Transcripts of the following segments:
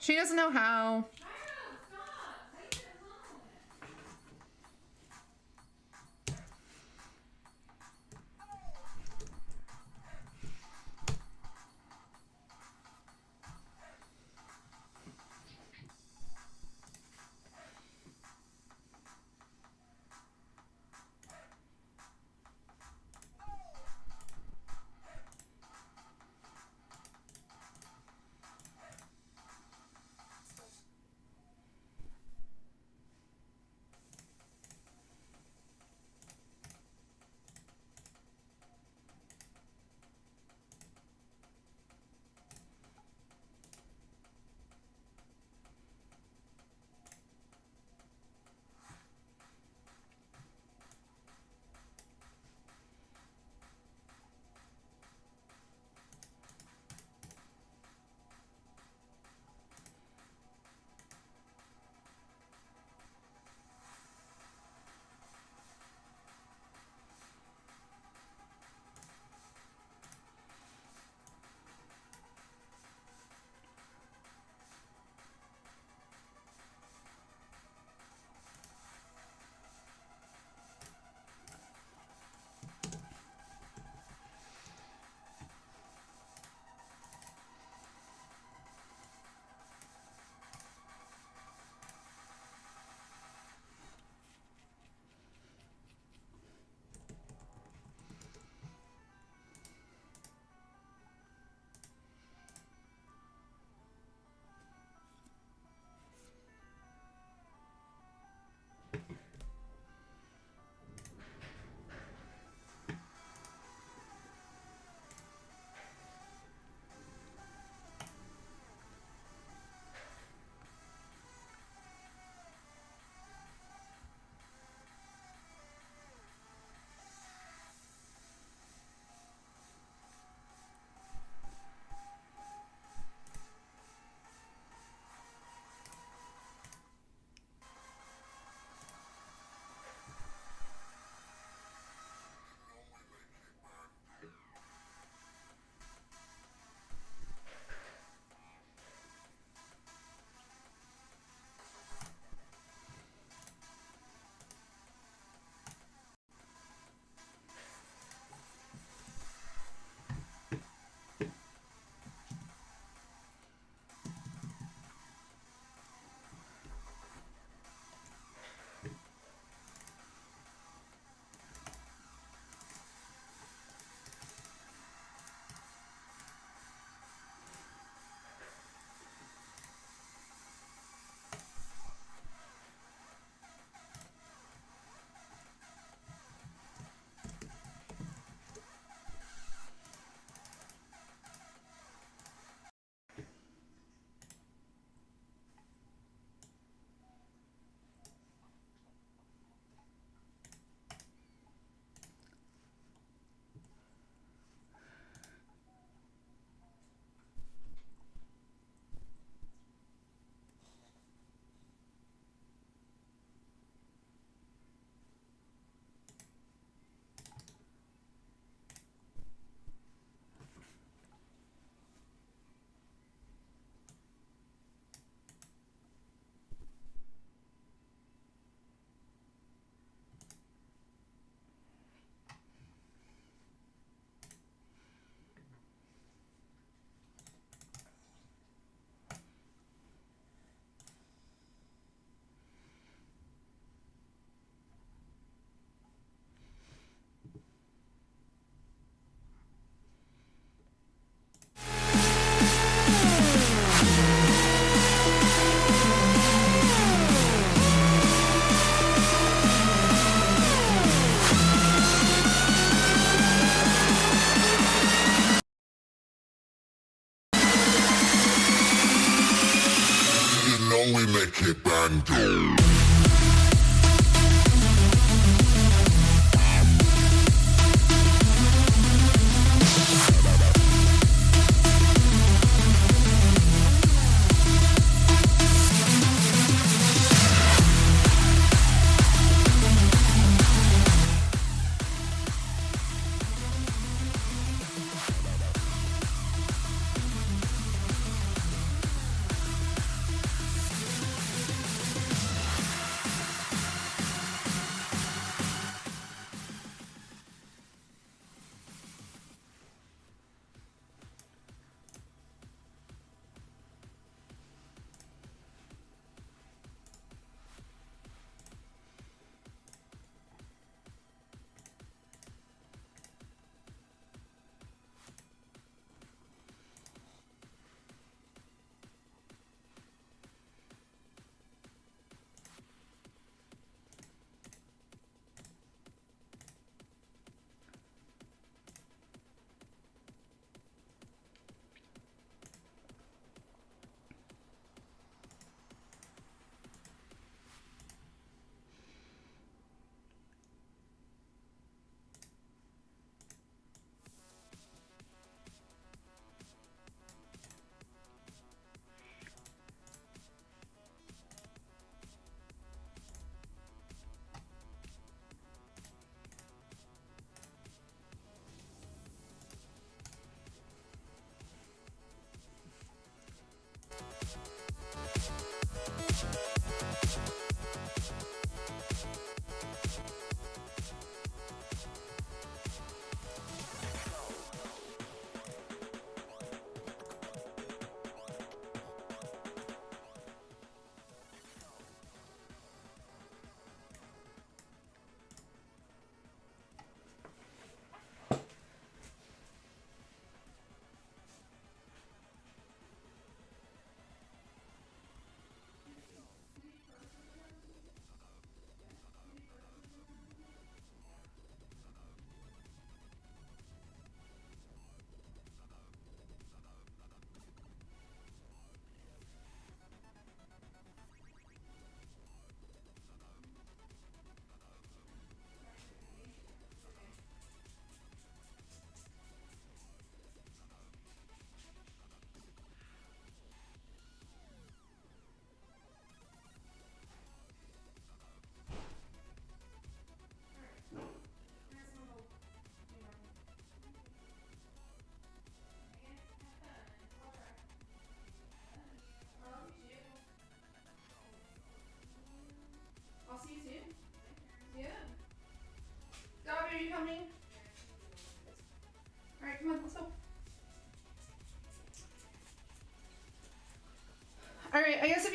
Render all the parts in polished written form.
She doesn't know how. we make it bando.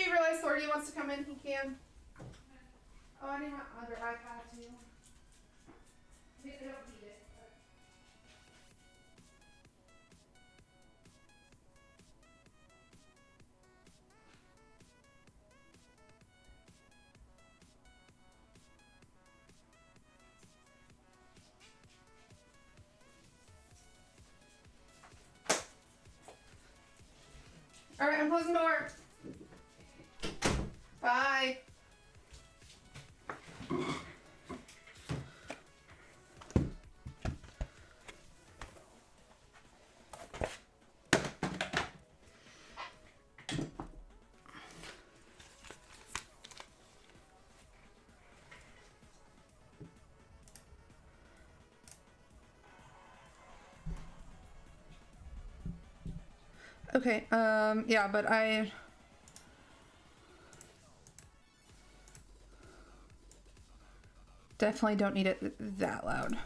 he realized Thordy wants to come in, he can. Oh, I need my other iPad too. I don't need it. All right, I'm closing the door. Bye. Okay, yeah, but I definitely don't need it that loud.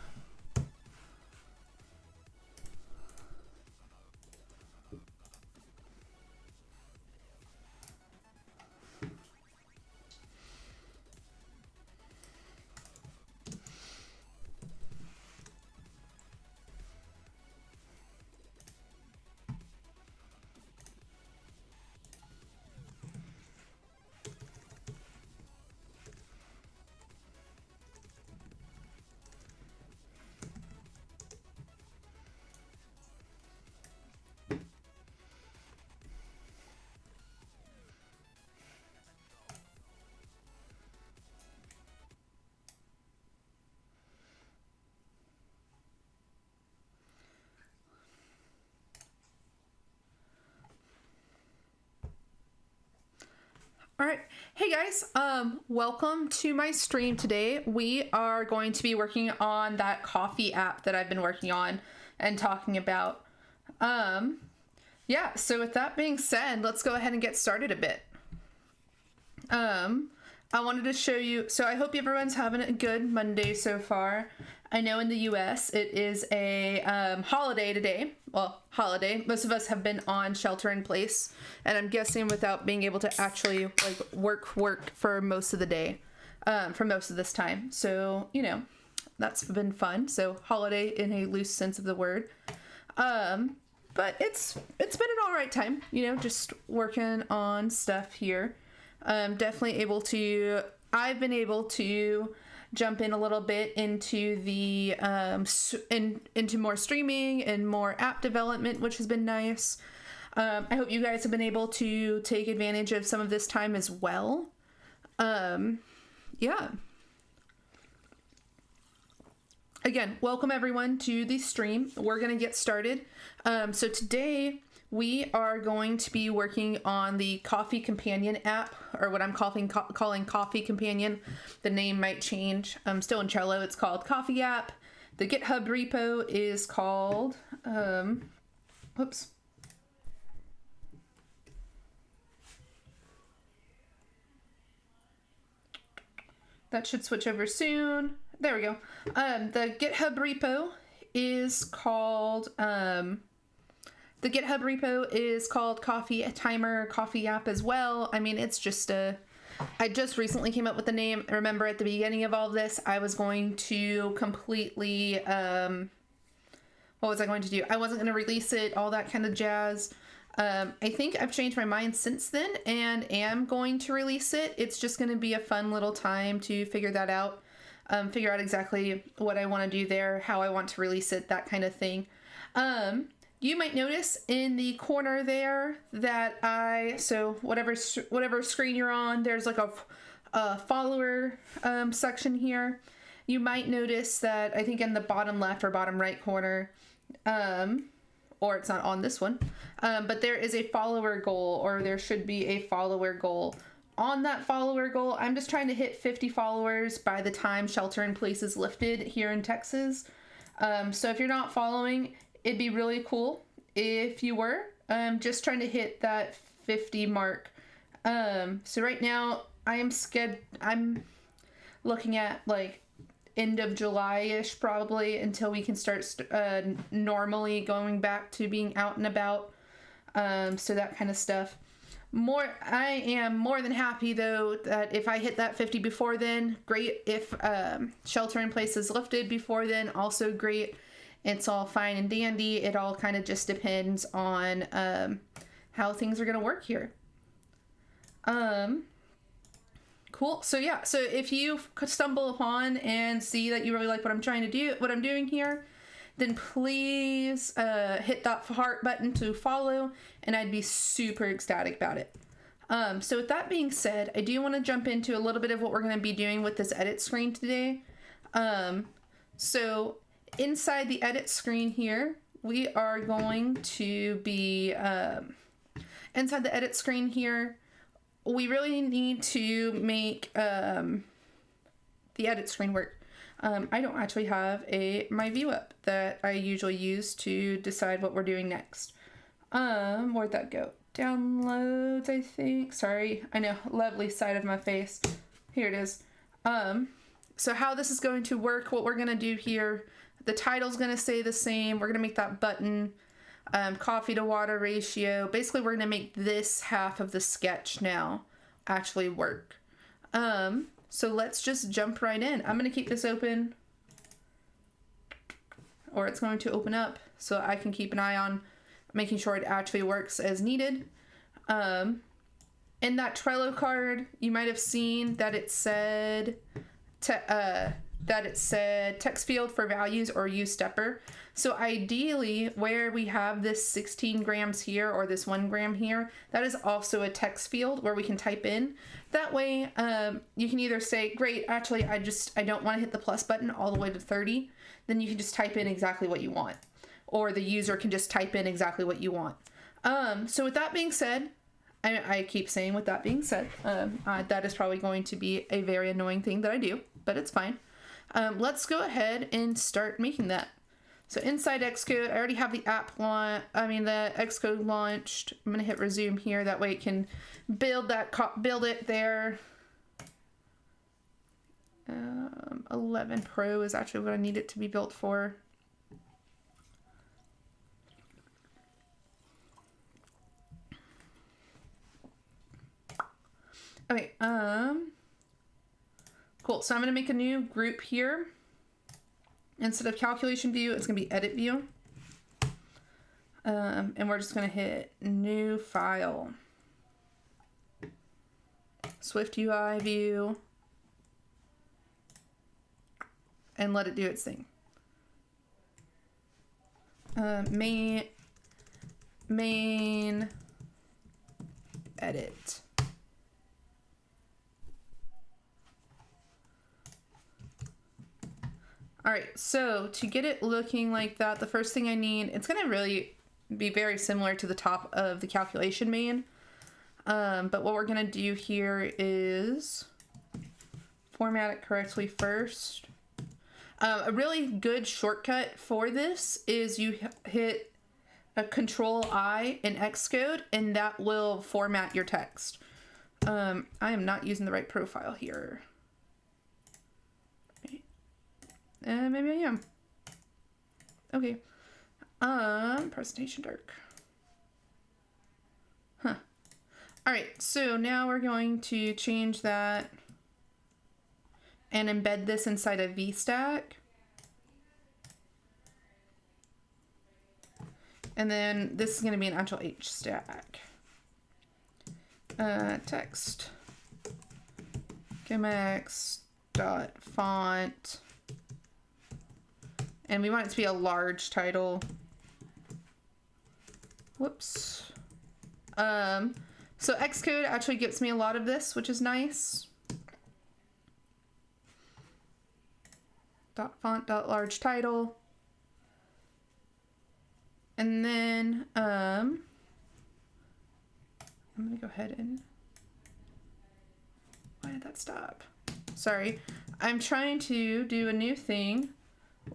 All right. Hey guys, welcome to my stream today. We are going to be working on that coffee app that I've been working on and talking about. Yeah, so with that being said, let's go ahead and get started a bit. I wanted to show you, so I hope everyone's having a good Monday so far. I know in the US it is a holiday today. Well, holiday. Most of us have been on shelter in place, and I'm guessing without being able to actually like work for most of the day, for most of this time. So, you know, that's been fun. So holiday in a loose sense of the word. But it's been an all right time, you know, just working on stuff here. Definitely able to, I've been able to jump in a little bit into the into more streaming and more app development, which has been nice. I hope you guys have been able to take advantage of some of this time as well. Yeah. Again, welcome everyone to the stream. We're gonna get started. So today we are going to be working on the Coffee Companion app, or what I'm calling Coffee Companion. The name might change. Still in Trello, it's called Coffee App. The GitHub repo is called, whoops. That should switch over soon. There we go. The GitHub repo is called, Coffee Timer Coffee App as well. I mean, it's just I just recently came up with the name. Remember at the beginning of all of this, I was going to completely, what was I going to do? I wasn't going to release it, all that kind of jazz. I think I've changed my mind since then and am going to release it. It's just going to be a fun little time to figure that out. Figure out exactly what I want to do there, how I want to release it, that kind of thing. You might notice in the corner there that so whatever screen you're on, there's like a follower section here. You might notice that I think in the bottom left or bottom right corner, or it's not on this one, but there is a follower goal, or there should be a follower goal. On that follower goal, I'm just trying to hit 50 followers by the time shelter in place is lifted here in Texas. So if you're not following, it'd be really cool if you were. Just trying to hit that 50 mark. So right now I'm looking at like end of July-ish probably until we can start normally going back to being out and about. So that kind of stuff. I am more than happy though that if I hit that 50 before then, great. If shelter in place is lifted before then, also great. It's all fine and dandy. It all kind of just depends on how things are going to work here. Cool. So yeah, so if you stumble upon and see that you really like what I'm trying to do, what I'm doing here, then please hit that heart button to follow, and I'd be super ecstatic about it. So with that being said, I do want to jump into a little bit of what we're going to be doing with this edit screen today. So inside the edit screen here, we are going to be, inside the edit screen here, we really need to make the edit screen work. I don't actually have my view up that I usually use to decide what we're doing next. Where'd that go? Downloads, I think. Sorry, I know, lovely side of my face. Here it is. So how this is going to work, what we're gonna do here, the title's gonna stay the same. We're gonna make that button, coffee to water ratio. Basically, we're gonna make this half of the sketch now actually work. So let's just jump right in. I'm going to keep this open, or it's going to open up so I can keep an eye on making sure it actually works as needed. In that Trello card, you might have seen that it said text field for values or use stepper. So ideally, where we have this 16 grams here or this 1 gram here, that is also a text field where we can type in. That way, you can either say, great, actually, I don't want to hit the plus button all the way to 30. Then you can just type in exactly what you want. Or the user can just type in exactly what you want. So with that being said, I keep saying with that being said, that is probably going to be a very annoying thing that I do, but it's fine. Let's go ahead and start making that. So inside Xcode, I already have the the Xcode launched. I'm gonna hit resume here. That way it can build it there. 11 Pro is actually what I need it to be built for. Okay, cool. So I'm gonna make a new group here. Instead of calculation view, it's gonna be edit view. And we're just gonna hit new file. SwiftUI view. And let it do its thing. Main edit. All right, so to get it looking like that, the first thing I need, it's gonna really be very similar to the top of the calculation main. But what we're gonna do here is format it correctly first. A really good shortcut for this is you hit a Control-I in Xcode, and that will format your text. I am not using the right profile here. Maybe I am. Okay. Presentation dark. Huh. All right, so now we're going to change that and embed this inside a VStack. And then this is going to be an actual HStack. Text. Gimmicks.font. And we want it to be a large title. Whoops. So Xcode actually gives me a lot of this, which is nice. .font, .large title. And then, I'm gonna go ahead and, why did that stop? Sorry. I'm trying to do a new thing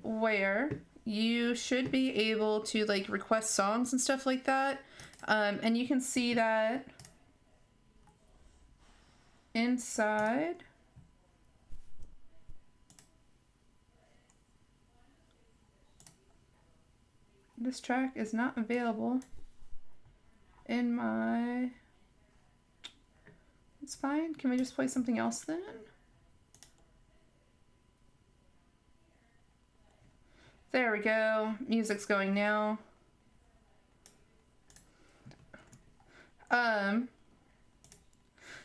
where you should be able to like request songs and stuff like that. And you can see that inside this track is not available in my It's fine. Can we just play something else then? There we go. Music's going now.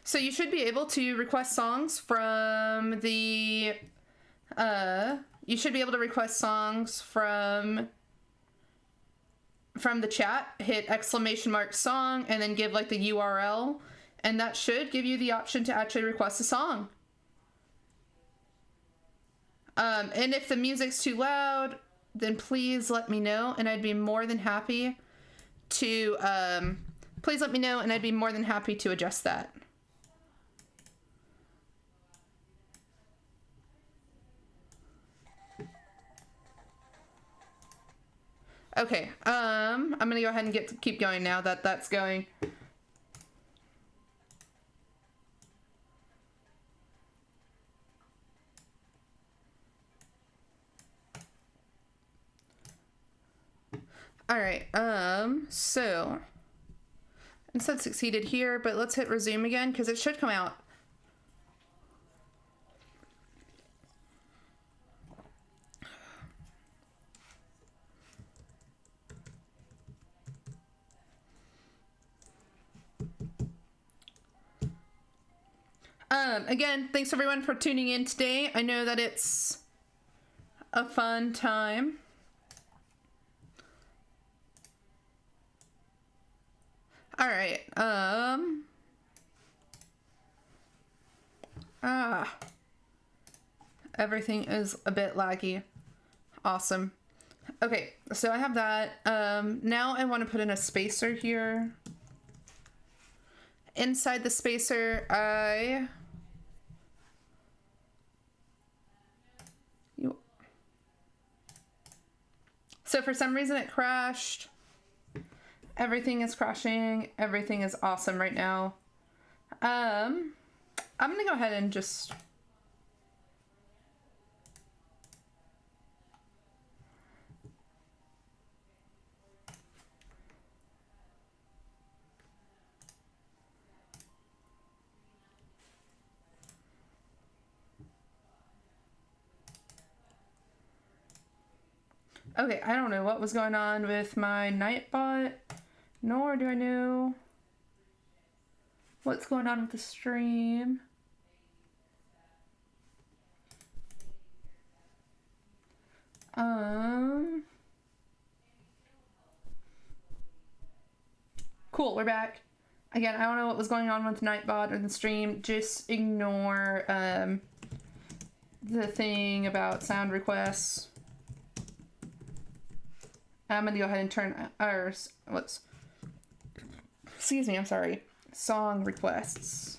So you should be able to request songs from the, you should be able to request songs from the chat, hit !song, and then give like the URL, and that should give you the option to actually request a song. And if the music's too loud, then please let me know, and I'd be more than happy to, please let me know, and I'd be more than happy to adjust that. Okay, I'm gonna go ahead and keep going now that that's going. All right, so it said succeeded here, but let's hit resume again because it should come out. Again, thanks everyone for tuning in today. I know that it's a fun time. All right, everything is a bit laggy. Awesome. Okay, so I have that. Now I want to put in a spacer here. Inside the spacer, so for some reason it crashed. Everything is crashing. Everything is awesome right now. I'm gonna go ahead and just okay, I don't know what was going on with my Nightbot, nor do I know what's going on with the stream. Cool, we're back. Again, I don't know what was going on with Nightbot or the stream. Just ignore the thing about sound requests. I'm gonna go ahead and turn excuse me, I'm sorry. Song requests.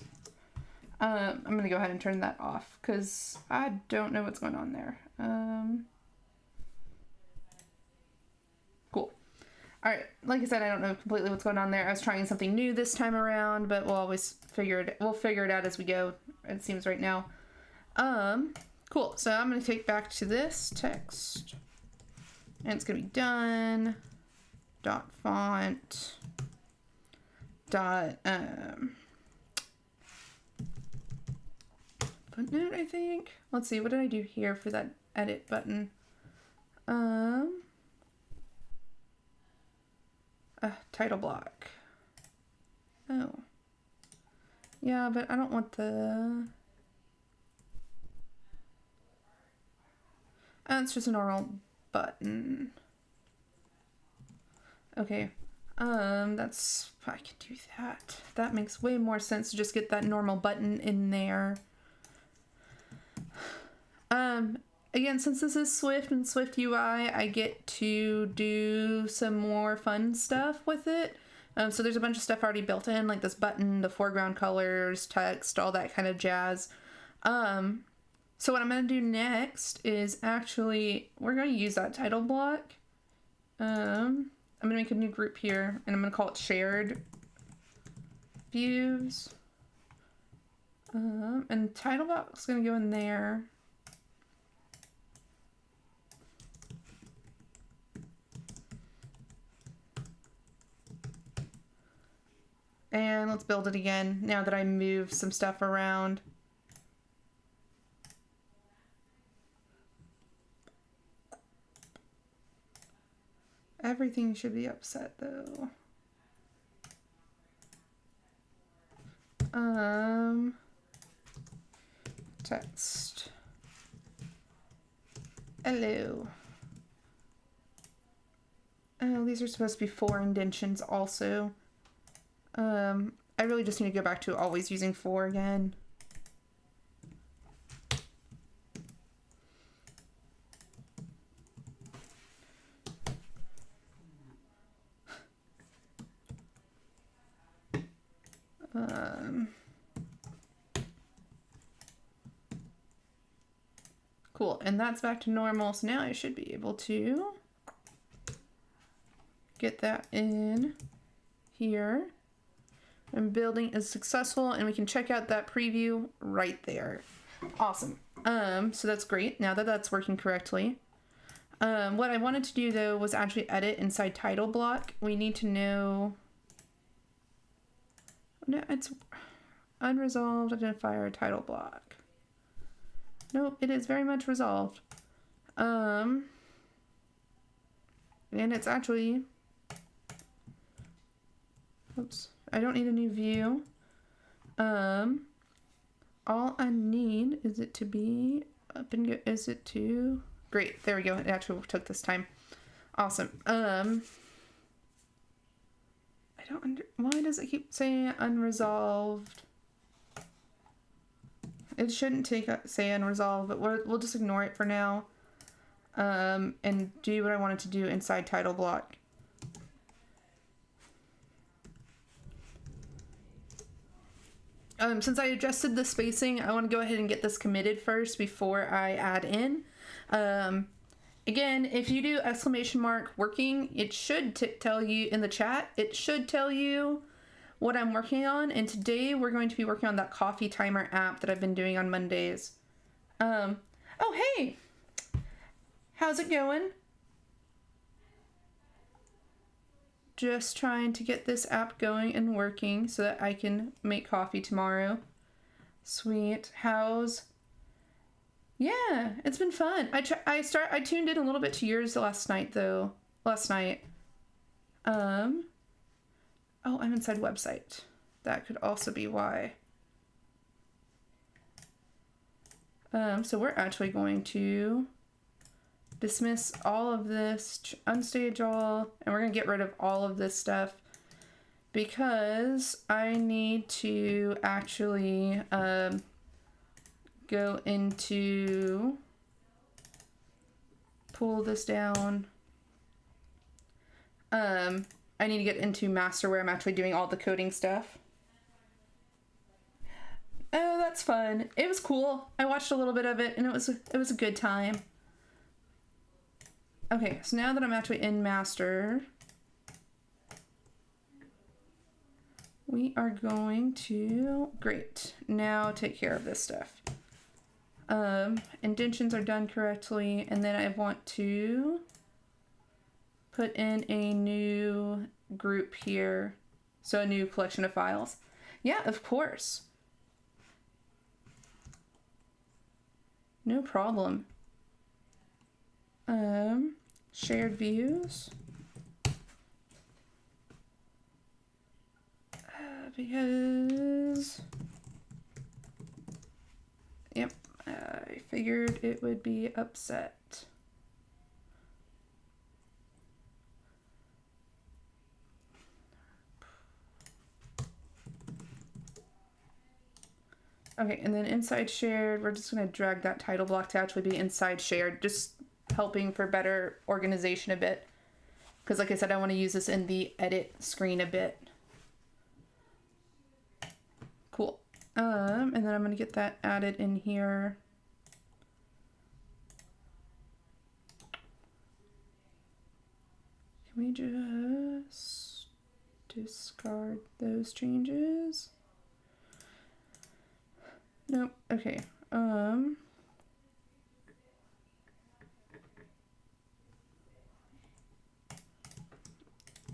I'm gonna go ahead and turn that off because I don't know what's going on there. Cool. All right, like I said, I don't know completely what's going on there. I was trying something new this time around, but we'll figure it out as we go, it seems right now. Cool, so I'm gonna take back to this text, and it's gonna be done, dot font, dot, footnote, I think. Let's see, what did I do here for that edit button? Title block. Oh. Yeah, but I don't want the... it's just a normal button. Okay. That's... I can do that. That makes way more sense to just get that normal button in there. Again, since this is Swift and SwiftUI, I get to do some more fun stuff with it. So there's a bunch of stuff already built in, like this button, the foreground colors, text, all that kind of jazz. So what I'm going to do next is actually, we're going to use that title block. I'm going to make a new group here, and I'm going to call it Shared Views. And the title block is going to go in there. And let's build it again now that I moved some stuff around. Everything should be upset though. Text. Hello. Oh, these are supposed to be 4 indentions also. I really just need to go back to always using 4 again. Cool, and that's back to normal, so now I should be able to get that in here. And building is successful, and we can check out that preview right there. Awesome. So that's great, now that that's working correctly. What I wanted to do though was actually edit inside title block. We need to know, no, it's unresolved identifier title block. Nope, it is very much resolved. And it's actually, oops, I don't need a new view. All I need is it to be up and go, is it to, great, there we go, it actually took this time. Awesome. I don't why does it keep saying unresolved? It shouldn't say unresolved, but we'll just ignore it for now. And do what I wanted to do inside title block. Since I adjusted the spacing, I want to go ahead and get this committed first before I add in. Again, if you do exclamation mark working, it should tell you in the chat, it should tell you what I'm working on. And today we're going to be working on that coffee timer app that I've been doing on Mondays. Oh, hey, how's it going? Just trying to get this app going and working so that I can make coffee tomorrow. Sweet. How's? Yeah, it's been fun. I tuned in a little bit to yours last night though. Oh, I'm inside website. That could also be why. So we're actually going to dismiss all of this, unstage all, and we're gonna get rid of all of this stuff because I need to actually go into, pull this down. I need to get into master where I'm actually doing all the coding stuff. Oh, that's fun. It was cool. I watched a little bit of it and it was a good time. Okay, so now that I'm actually in master, we are going to, great, now take care of this stuff. Indentions are done correctly, and then I want to put in a new group here, so a new collection of files. Yeah, of course. No problem. Shared views. Because, yep, I figured it would be upset. Okay, and then inside shared, we're just gonna drag that title block to actually be inside shared, just helping for better organization a bit. Because like I said, I want to use this in the edit screen a bit. Cool. And then I'm gonna get that added in here. Can we just discard those changes? Nope. Okay.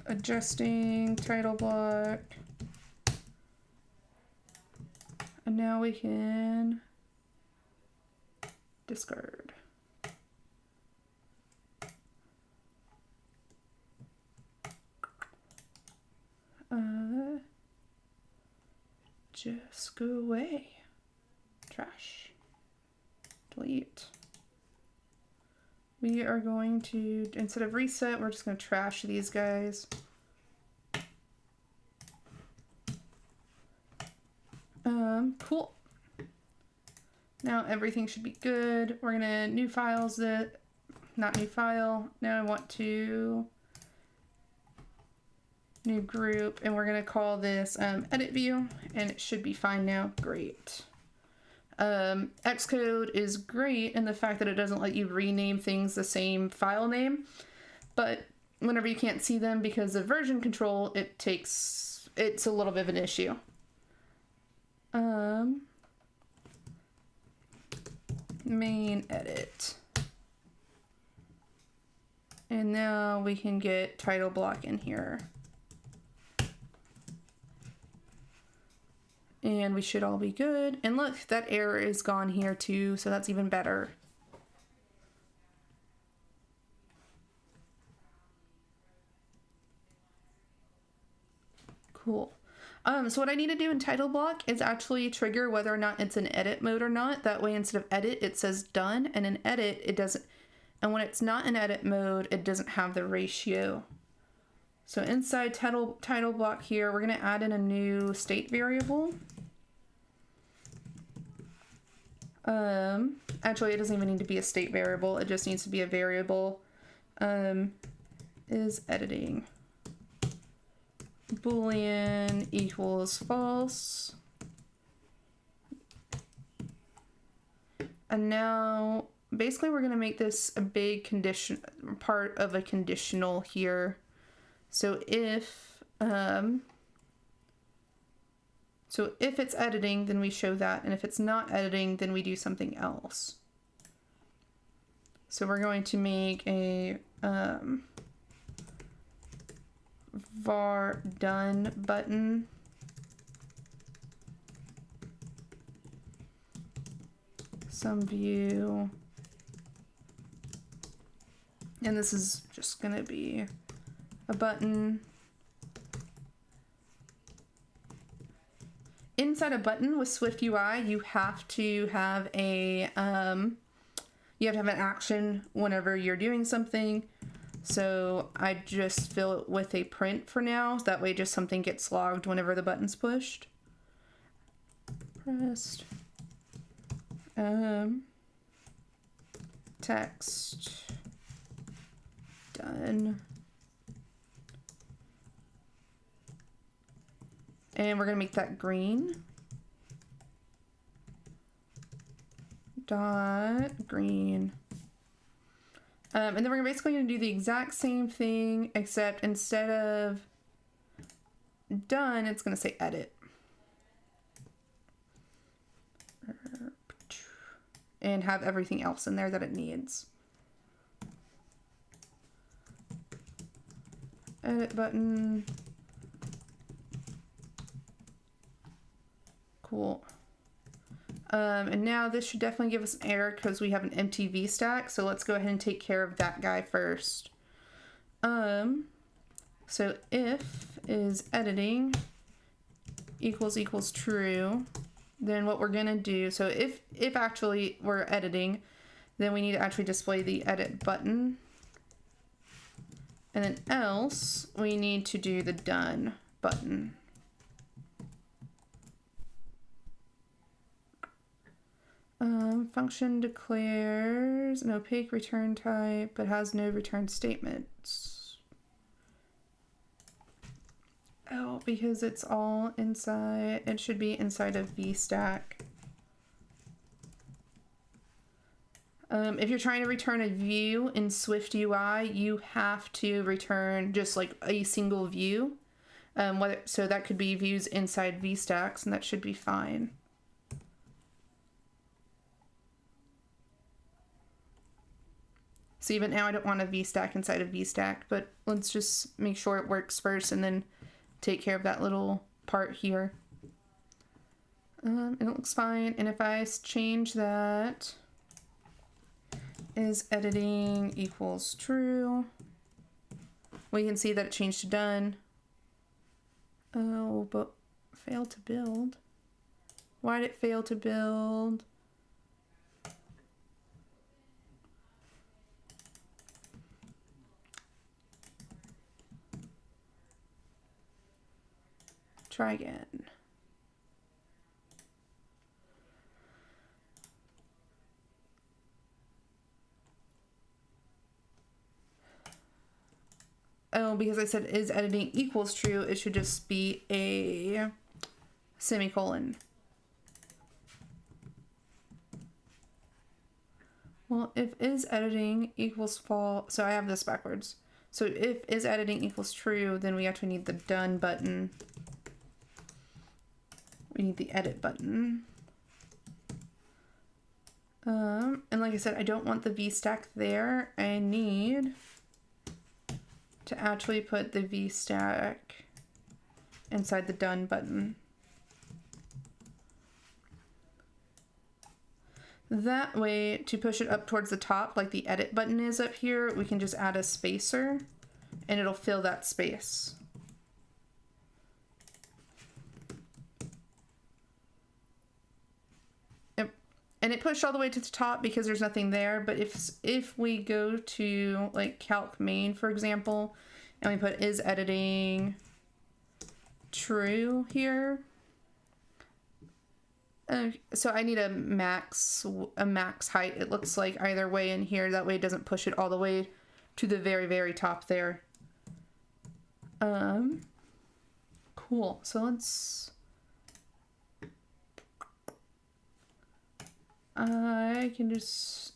Adjusting title block. And now we can discard. Just go away. Trash. Delete. We are going to, instead of reset, we're just going to trash these guys. Cool. Now everything should be good. We're gonna new files it, not new file. Now I want to new group, and we're gonna call this edit view, and it should be fine now. Great. Xcode is great in the fact that it doesn't let you rename things the same file name, but whenever you can't see them because of version control, it's a little bit of an issue. Main edit. And now we can get title block in here. And we should all be good. And look, that error is gone here too, so that's even better. Cool. So what I need to do in title block is actually trigger whether or not it's in edit mode or not. That way, instead of edit, it says done, and in edit, it doesn't. And when it's not in edit mode, it doesn't have the ratio. So inside title block here, we're going to add in a new state variable. Actually, it doesn't even need to be a state variable. It just needs to be a variable. Is editing. Boolean equals false. And now basically we're going to make this a big condition, part of a conditional here. So if it's editing, then we show that, and if it's not editing, then we do something else. So we're going to make a var done button. Some view. And this is just going to be a button. Inside a button with SwiftUI, you have to have an action whenever you're doing something. So I just fill it with a print for now. That way just something gets logged whenever the button's pushed. Pressed. Text. Done. And we're going to make that green. Dot green. And then we're basically going to do the exact same thing, except instead of done, it's going to say edit. And have everything else in there that it needs. Edit button. Cool. And now this should definitely give us an error because we have an empty VStack. So let's go ahead and take care of that guy first. So if is editing equals true, then what we're gonna do, so if actually we're editing, then we need to actually display the edit button. And then else we need to do the done button. Function declares an opaque return type, but has no return statements. Oh, because it's all inside, it should be inside of VStack. If you're trying to return a view in SwiftUI, you have to return just like a single view. So that could be views inside VStacks, and that should be fine. So even now I don't want a VStack inside of VStack, but let's just make sure it works first and then take care of that little part here. It looks fine. And if I change that, is editing equals true, we can see that it changed to done. Oh, but failed to build. Why did it fail to build? Try again. Oh, because I said is editing equals true, it should just be a semicolon. Well, if is editing equals false, so I have this backwards. So if is editing equals true, then we actually need the done button. We need the edit button. And like I said, I don't want the VStack there. I need to actually put the VStack inside the done button. That way, to push it up towards the top, like the edit button is up here, we can just add a spacer and it'll fill that space. And it pushed all the way to the top because there's nothing there. But if we go to like calc main, for example, and we put is editing true here. So I need a max height. It looks like either way in here. That way it doesn't push it all the way to the very, very top there. Cool. So let's. I can just,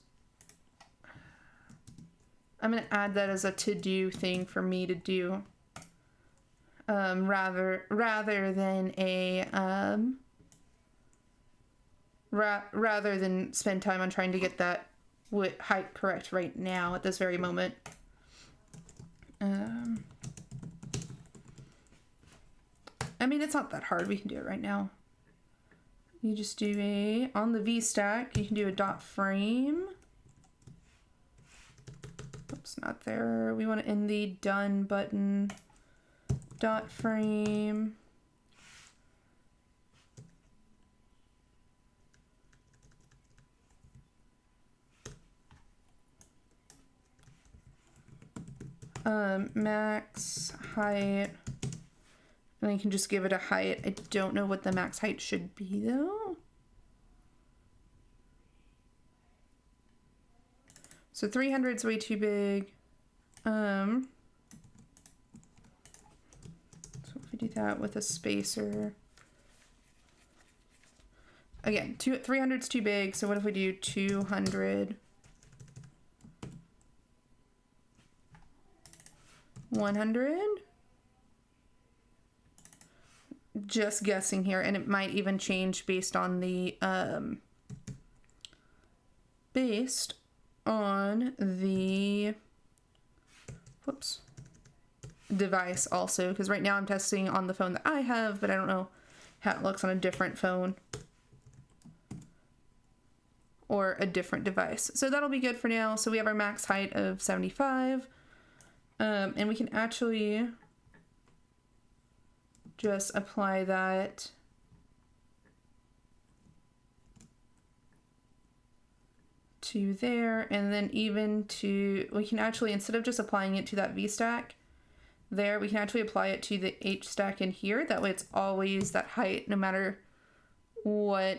I'm going to add that as a to-do thing for me to do, rather than a, rather than spend time on trying to get that height correct right now at this very moment. I mean, it's not that hard. We can do it right now. You just do a, on the VStack, you can do a dot frame. Oops, not there. We want it in the done button. Dot frame. Max height. And you can just give it a height. I don't know what the max height should be though. So 300 is way too big. So if we do that with a spacer. Again, 300 is too big. So what if we do 200? 100? Just guessing here, and it might even change based on the device also, because right now I'm testing on the phone that I have, but I don't know how it looks on a different phone or a different device. So that'll be good for now. So we have our max height of 75, and we can actually just apply that to there, and then even to, we can actually, instead of just applying it to that VStack there, we can actually apply it to the H stack in here. That way it's always that height no matter what,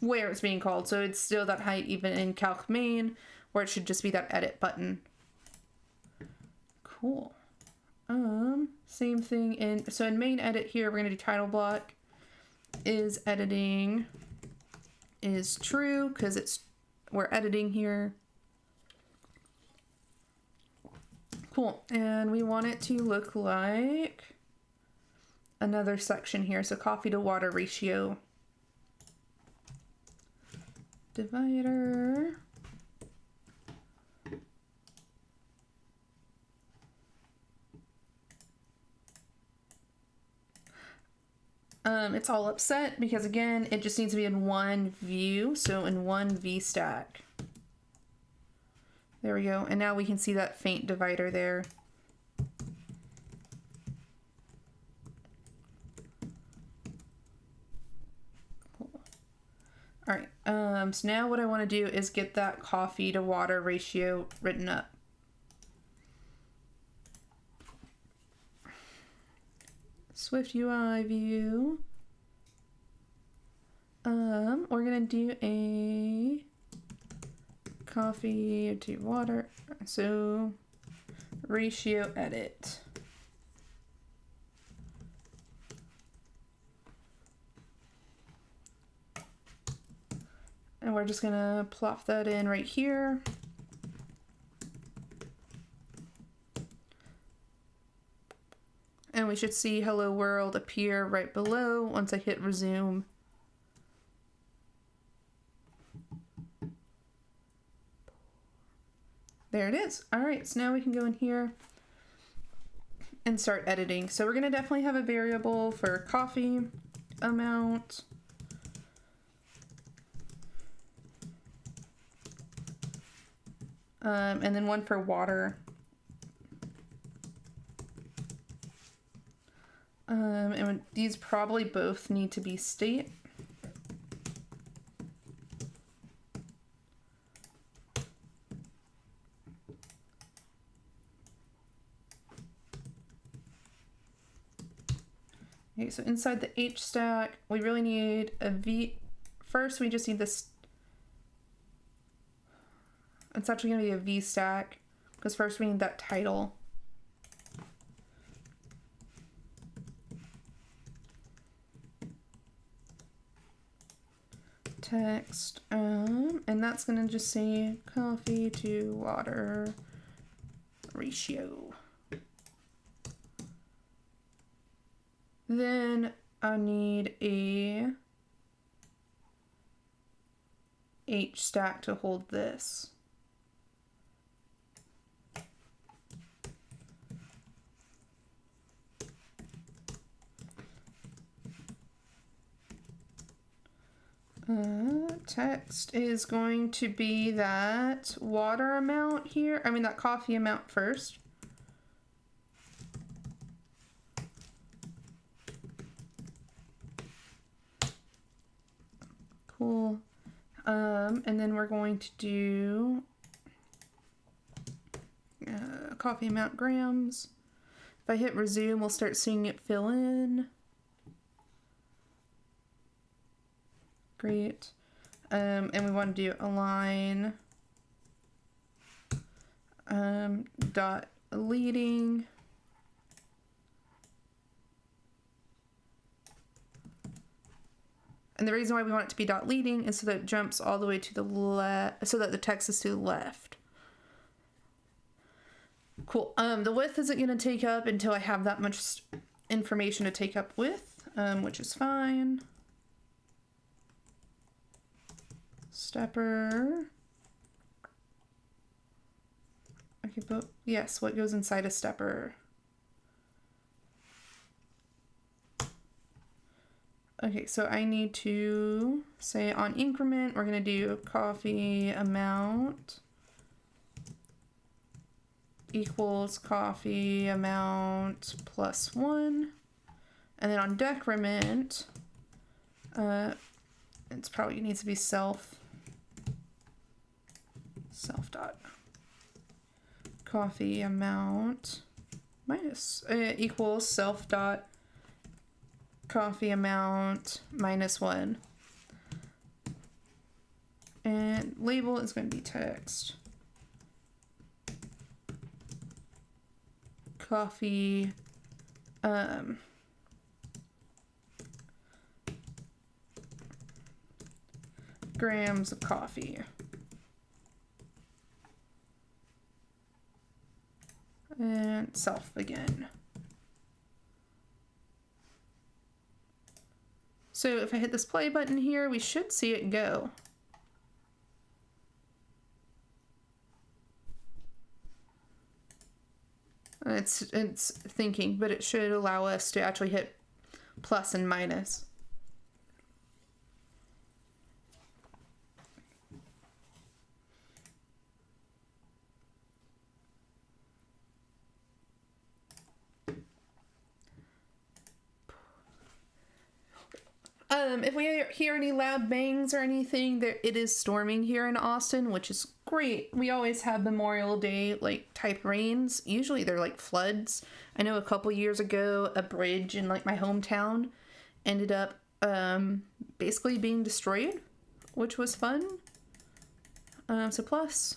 where it's being called. So it's still that height even in calc main, where it should just be that edit button. Cool. Same thing in main edit here, we're gonna do title block is editing is true because we're editing here. Cool. And we want it to look like another section here. So coffee to water ratio. Divider. It's all upset because again, it just needs to be in one view. So in one VStack. There we go. And now we can see that faint divider there. All right, so now what I want to do is get that coffee to water ratio written up. SwiftUI view. We're gonna do a coffee to water. So ratio edit. And we're just gonna plop that in right here. And we should see Hello World appear right below once I hit resume. There it is. All right, so now we can go in here and start editing. So we're gonna definitely have a variable for coffee amount. And then one for water. And these probably both need to be state. Okay, so inside the H stack, we really need a V. First, we just need this. It's actually going to be a V stack because first we need that title. Text, and that's going to just say coffee to water ratio. Then I need a H stack to hold this. Text is going to be that water amount here. I mean that coffee amount first. Cool. And then we're going to do coffee amount grams. If I hit resume, we'll start seeing it fill in. Great. And we want to do align dot leading. And the reason why we want it to be dot leading is so that it jumps all the way to the left, so that the text is to the left. Cool. The width isn't going to take up until I have that much information to take up with, which is fine. Stepper. Okay, but yes, what goes inside a stepper? Okay, so I need to say on increment, we're going to do coffee amount equals coffee amount plus 1. And then on decrement, it's probably needs to be self dot coffee amount minus equals self dot coffee amount minus 1. And label is going to be text coffee grams of coffee. And self again. So if I hit this play button here, we should see it go. It's thinking, but it should allow us to actually hit plus and minus. If we hear any loud bangs or anything, it is storming here in Austin, which is great. We always have Memorial Day like type rains. Usually they're like floods. I know a couple years ago, a bridge in like my hometown ended up basically being destroyed, which was fun. So plus,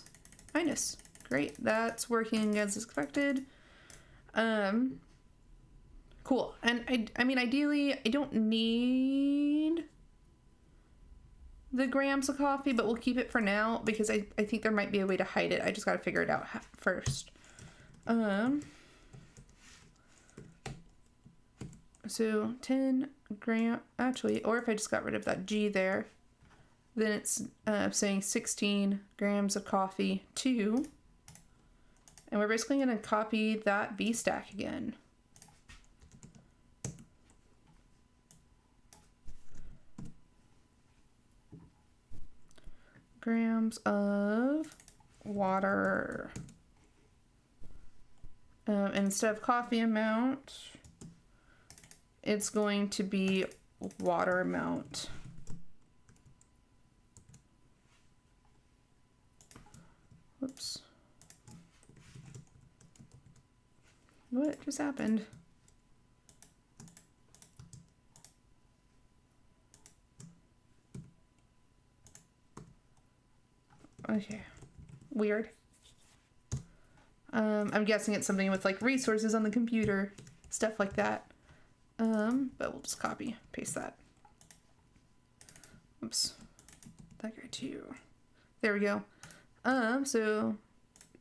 minus, great. That's working as expected. Cool. And I mean, ideally, I don't need the grams of coffee, but we'll keep it for now because I think there might be a way to hide it. I just got to figure it out first. So 10 gram, actually, or if I just got rid of that G there, then it's saying 16 grams of coffee, 2. And we're basically going to copy that V stack again. Grams of water. Instead of coffee amount, it's going to be water amount. Whoops. What just happened? Okay. Weird. I'm guessing it's something with like resources on the computer, stuff like that. But we'll just copy, paste that. Oops. That guy too. There we go. So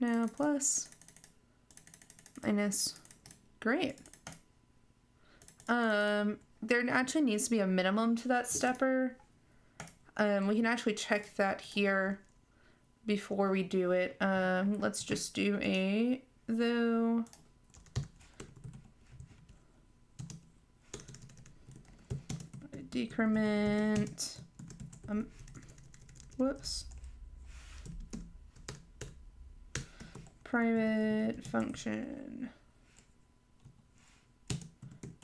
now plus, minus, great. There actually needs to be a minimum to that stepper. We can actually check that here before we do it. Let's just do though. Decrement. Whoops. Private function.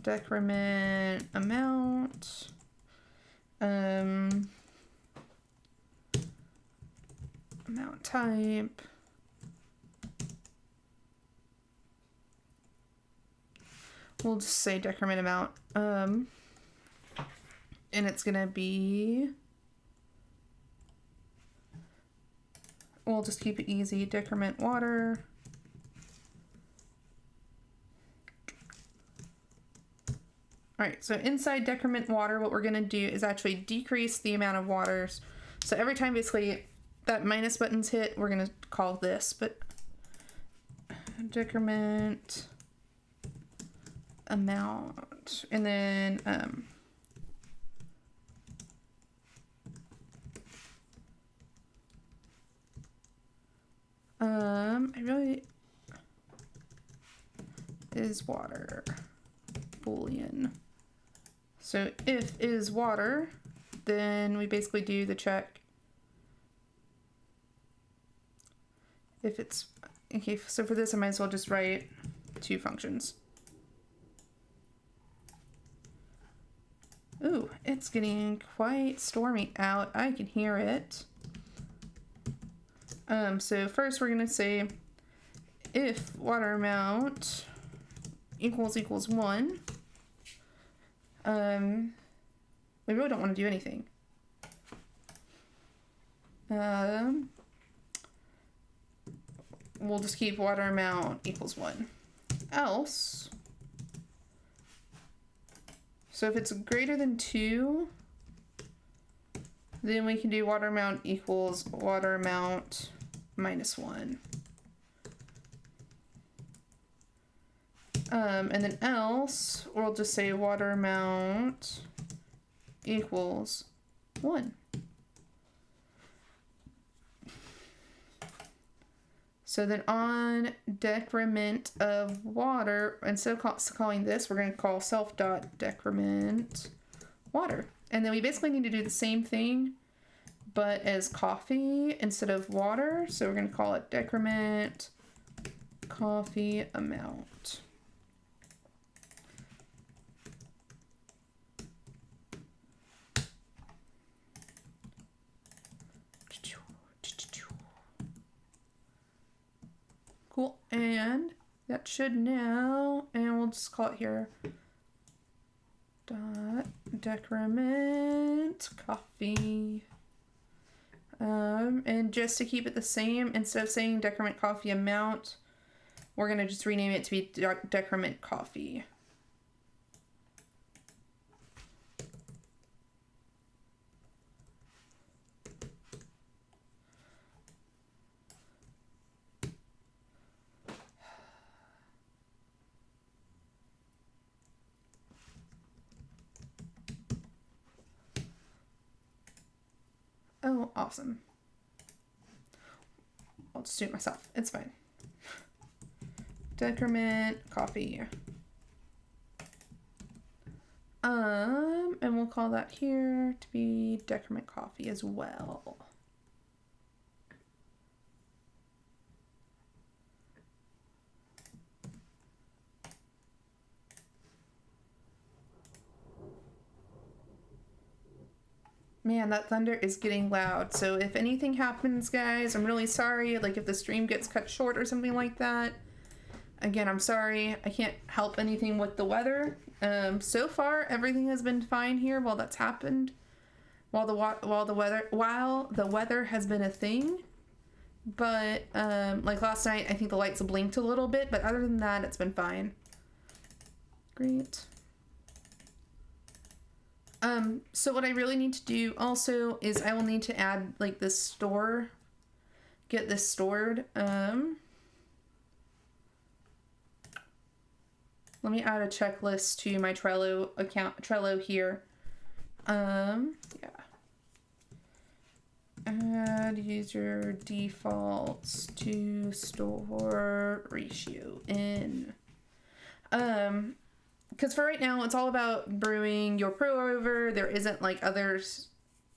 Decrement amount. Amount type. We'll just say decrement amount. And it's gonna be, we'll just keep it easy, decrement water. All right, so inside decrement water, what we're gonna do is actually decrease the amount of waters. So every time basically that minus button's hit, we're gonna call this, but decrement amount, and then I really is water boolean. So if is water, then we basically do the check. If it's okay, so for this I might as well just write 2 functions. Ooh, it's getting quite stormy out. I can hear it. So first we're gonna say if water amount equals 1. We really don't want to do anything. We'll just keep water amount equals 1. Else, so if it's greater than 2, then we can do water amount equals water amount minus 1. And then else, we'll just say water amount equals 1. So then on decrement of water, instead of calling this, we're going to call self.decrement water. And then we basically need to do the same thing, but as coffee instead of water. So we're going to call it decrement coffee amount. Cool, and that should now, and we'll just call it here dot decrement coffee. And just to keep it the same, instead of saying decrement coffee amount, we're gonna just rename it to be decrement coffee. Oh, awesome. I'll just do it myself. It's fine. Decrement coffee. And we'll call that here to be decrement coffee as well. Man, that thunder is getting loud. So if anything happens, guys, I'm really sorry. Like if the stream gets cut short or something like that. Again, I'm sorry. I can't help anything with the weather. So far, everything has been fine here while that's happened. While the weather has been a thing. But like last night, I think the lights blinked a little bit. But other than that, it's been fine. Great. So what I really need to do also is I will need to add like this store, get this stored. Let me add a checklist to my Trello account, Trello here. Yeah. Add user defaults to store ratio in. Because for right now, it's all about brewing your pro over. There isn't like others.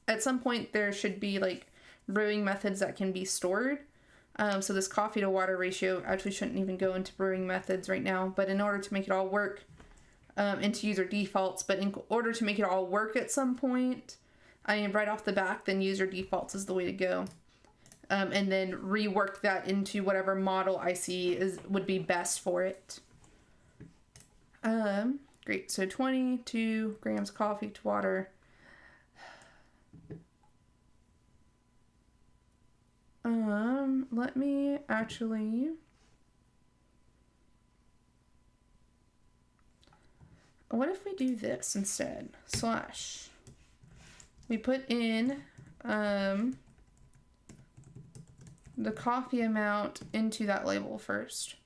At some point, there should be like brewing methods that can be stored. So this coffee to water ratio actually shouldn't even go into brewing methods right now. But in order to make it all work, into user defaults, but in order to make it all work at some point, I mean, right off the bat, then user defaults is the way to go. And then rework that into whatever model I see would be best for it. Great. So 22 grams coffee to water. Let me actually. What if we do this instead? Slash. We put in, the coffee amount into that label first.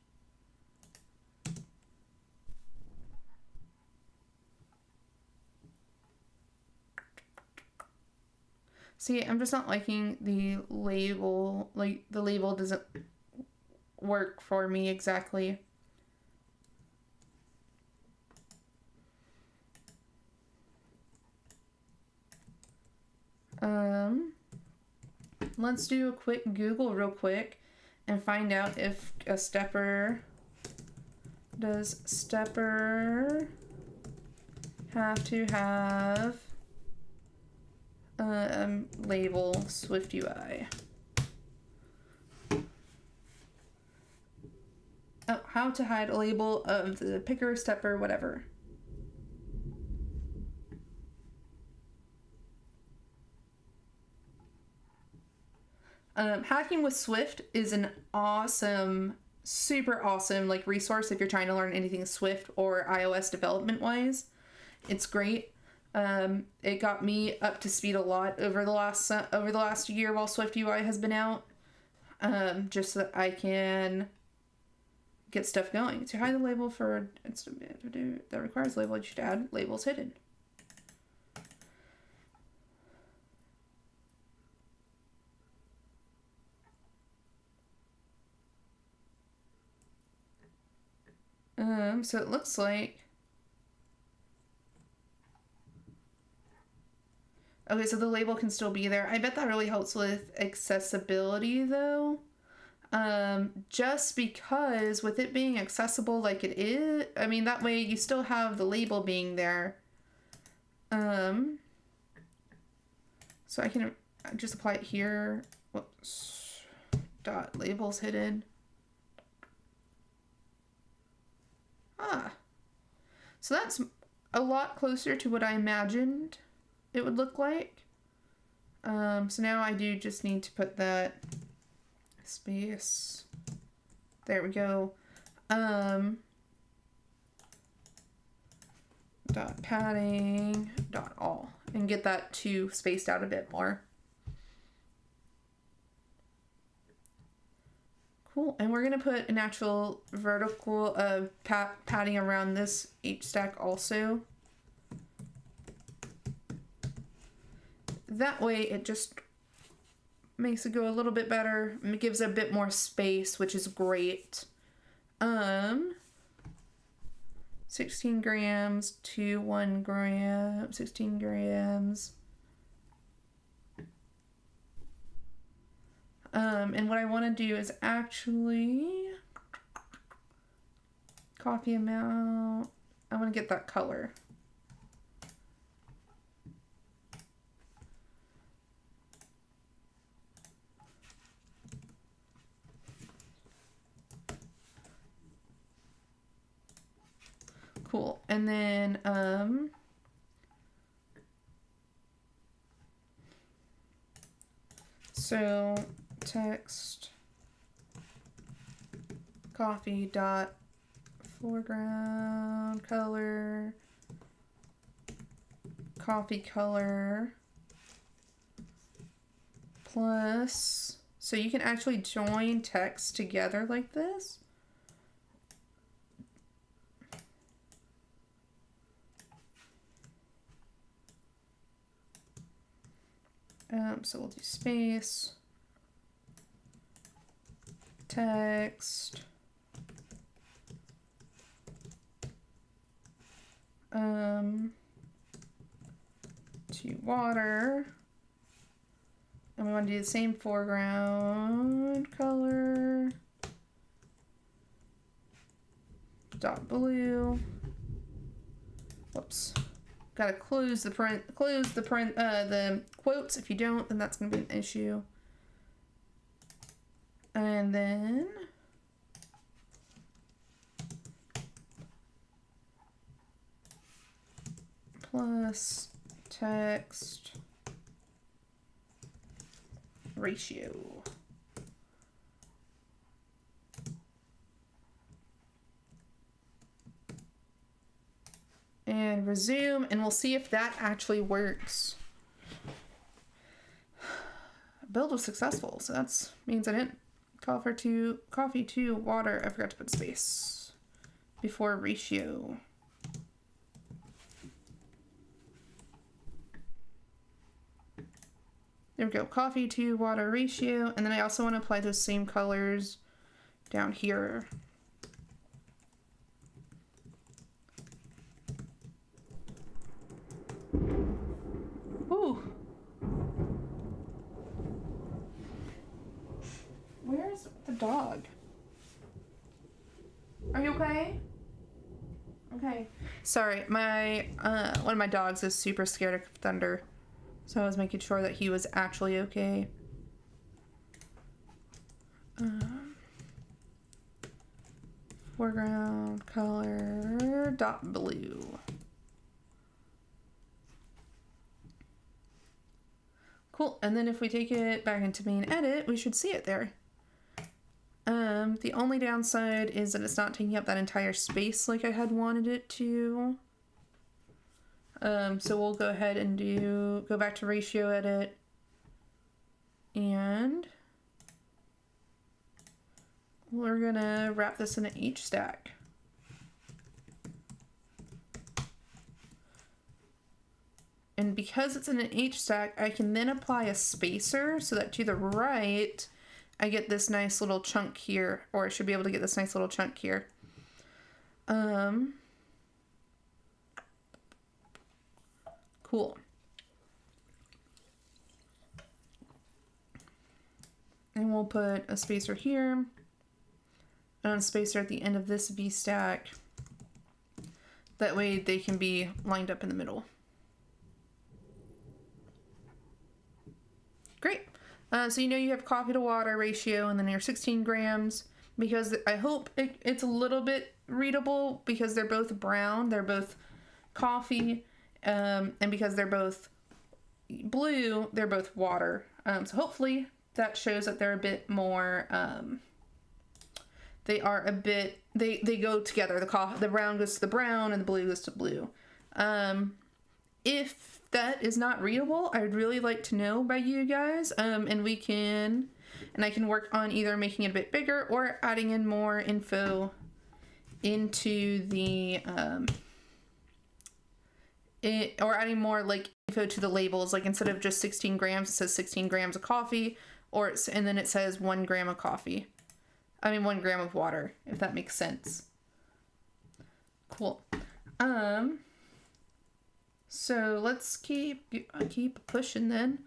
See, I'm just not liking the label. Like, the label doesn't work for me exactly. Let's do a quick Google real quick and find out if a stepper... Does stepper have to have... label SwiftUI. Oh, how to hide a label of the picker, stepper, whatever. Hacking with Swift is an awesome, super awesome like resource if you're trying to learn anything Swift or iOS development wise. It's great. It got me up to speed a lot over the last year while SwiftUI has been out, just so that I can get stuff going. To hide the label for that requires label, you should add labels hidden. So it looks like, okay, so the label can still be there. I bet that really helps with accessibility though. Just because with it being accessible like it is, I mean, that way you still have the label being there. So I can just apply it here. Whoops. Dot labels hidden. Ah. So that's a lot closer to what I imagined it would look like. So now I do just need to put that space. There we go. Dot padding dot all and get that two spaced out a bit more. Cool. And we're gonna put an actual vertical padding around this H stack also. That way it just makes it go a little bit better. It gives a bit more space, which is great. 16 grams to 1 gram, 16 grams. And what I want to do is actually coffee amount. I want to get that color. Cool. And then so text coffee dot foreground color coffee color plus, so you can actually join text together like this. So we'll do space, text, to water, and we want to do the same foreground color, dot blue. Whoops. Gotta close the quotes. If you don't, then that's gonna be an issue. And then plus text ratio. And resume, and we'll see if that actually works. Build was successful, so that means I didn't coffee to water. I forgot to put space before ratio. There we go, coffee to water ratio, and then I also want to apply those same colors down here. Ooh. Where's the dog? Are you okay? Okay. Sorry, my one of my dogs is super scared of thunder, so I was making sure that he was actually okay. Foreground color dot blue. Cool, and then if we take it back into main edit, we should see it there. The only downside is that it's not taking up that entire space like I had wanted it to. So we'll go ahead and go back to ratio edit, and we're gonna wrap this in an H stack. And because it's in an H stack, I can then apply a spacer so that to the right, I get this nice little chunk here, or I should be able to get this nice little chunk here. Cool. And we'll put a spacer here and a spacer at the end of this V stack. That way they can be lined up in the middle. Great. So you know you have coffee to water ratio and then your 16 grams, because I hope it's a little bit readable because they're both brown, they're both coffee, and because they're both blue, they're both water. So hopefully that shows that they're a bit more, they are a bit, they go together. The brown goes to the brown and the blue goes to blue. If that is not readable, I'd really like to know by you guys, and I can work on either making it a bit bigger or adding in more info into the, or adding more like info to the labels, like instead of just 16 grams, it says 16 grams of coffee, and then it says 1 gram of coffee. 1 gram of water, if that makes sense. Cool. So let's keep pushing then.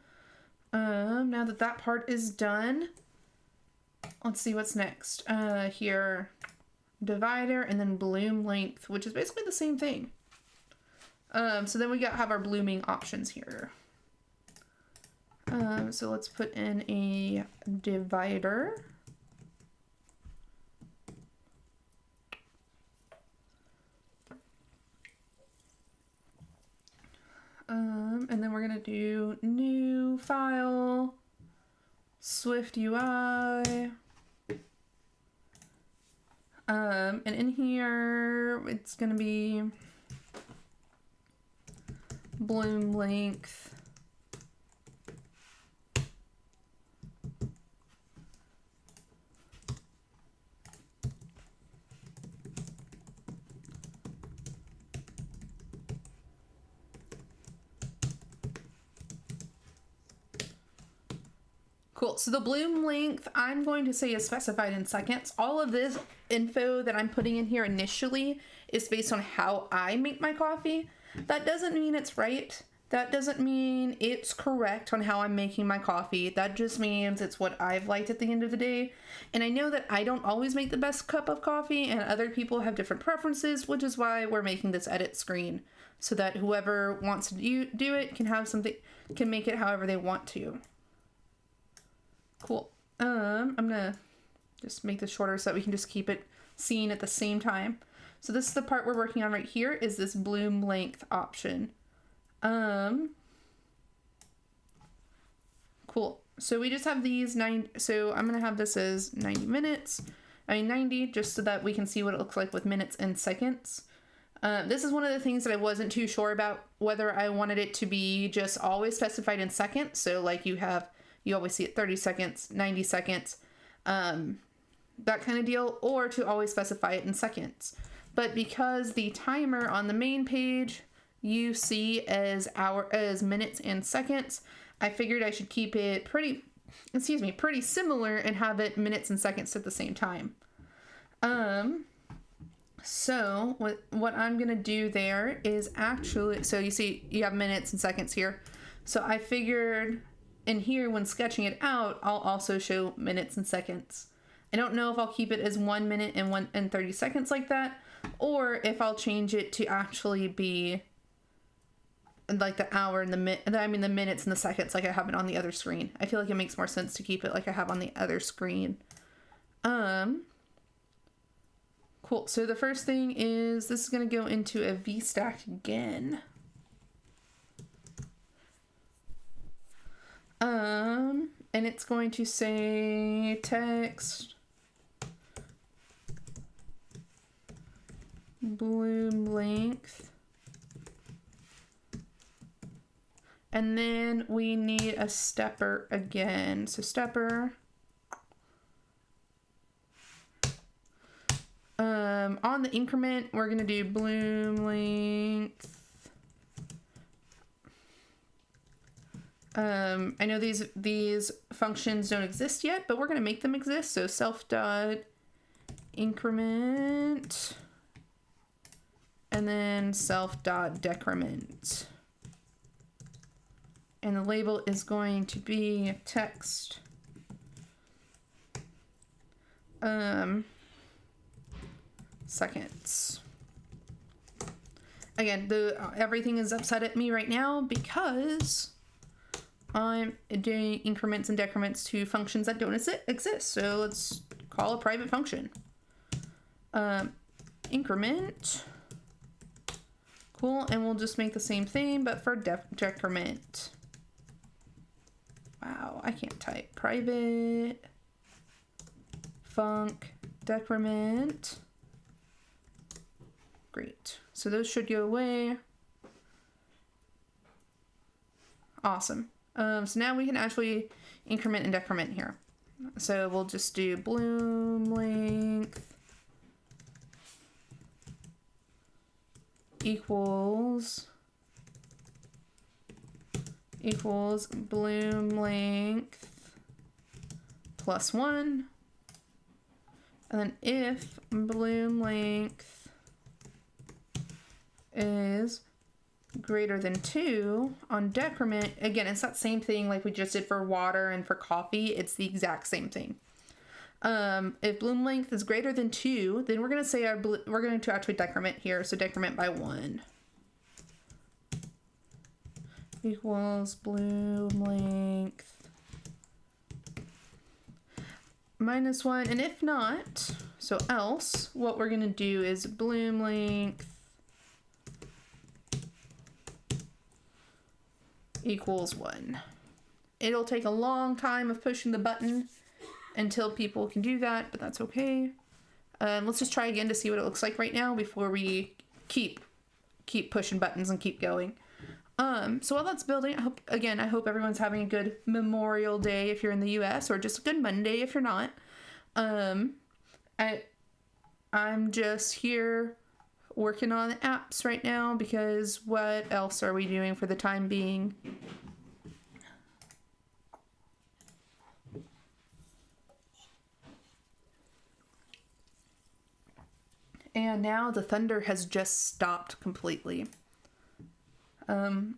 Now that that part is done, let's see what's next. Here, divider and then bloom length, which is basically the same thing. So then we have our blooming options here. So let's put in a divider. And then we're gonna do new file, SwiftUI. And in here, it's gonna be bloom length. Cool, so the bloom length, I'm going to say is specified in seconds. All of this info that I'm putting in here initially is based on how I make my coffee. That doesn't mean it's right. That doesn't mean it's correct on how I'm making my coffee. That just means it's what I've liked at the end of the day. And I know that I don't always make the best cup of coffee and other people have different preferences, which is why we're making this edit screen, so that whoever wants to do it can make it however they want to. Cool. I'm gonna just make this shorter so that we can just keep it seen at the same time. So this is the part we're working on right here, is this bloom length option. Cool. So we just have these 9, so I'm gonna have this as 90 minutes. 90, just so that we can see what it looks like with minutes and seconds. This is one of the things that I wasn't too sure about, whether I wanted it to be just always specified in seconds. So like you always see it 30 seconds, 90 seconds, that kind of deal, or to always specify it in seconds. But because the timer on the main page you see as minutes and seconds, I figured I should keep it pretty similar and have it minutes and seconds at the same time. So what I'm gonna do there is actually, so you see you have minutes and seconds here. So I figured in here, when sketching it out, I'll also show minutes and seconds. I don't know if I'll keep it as 1 minute and 30 seconds like that, or if I'll change it to actually be like the hour and the minutes and the seconds like I have it on the other screen. I feel like it makes more sense to keep it like I have on the other screen. Cool. So the first thing is this is going to go into a VStack again. And it's going to say text bloom length, and then we need a stepper again. So stepper, on the increment we're going to do bloom length. I know these functions don't exist yet, but we're going to make them exist. So self dot increment and then self.decrement. And the label is going to be text. Seconds. Again, everything is upset at me right now because I'm doing increments and decrements to functions that don't exist. So let's call a private function. Increment. Cool, and we'll just make the same thing, but for decrement. Wow, I can't type. Private func decrement. Great. So those should go away. Awesome. So now we can actually increment and decrement here. So we'll just do bloom length equals bloom length plus 1. And then if bloom length is greater than 2 on decrement, again, it's that same thing like we just did for water and for coffee. It's the exact same thing. If bloom length is greater than 2, then we're going to say we're going to actually decrement here. So decrement by 1 equals bloom length minus 1. And if not, so else, what we're going to do is bloom length equals 1. It'll take a long time of pushing the button until people can do that, but that's okay. Let's just try again to see what it looks like right now before we keep pushing buttons and keep going. So while that's building, I hope everyone's having a good Memorial Day if you're in the US, or just a good Monday if you're not. I'm just here working on apps right now because what else are we doing for the time being? And now the thunder has just stopped completely,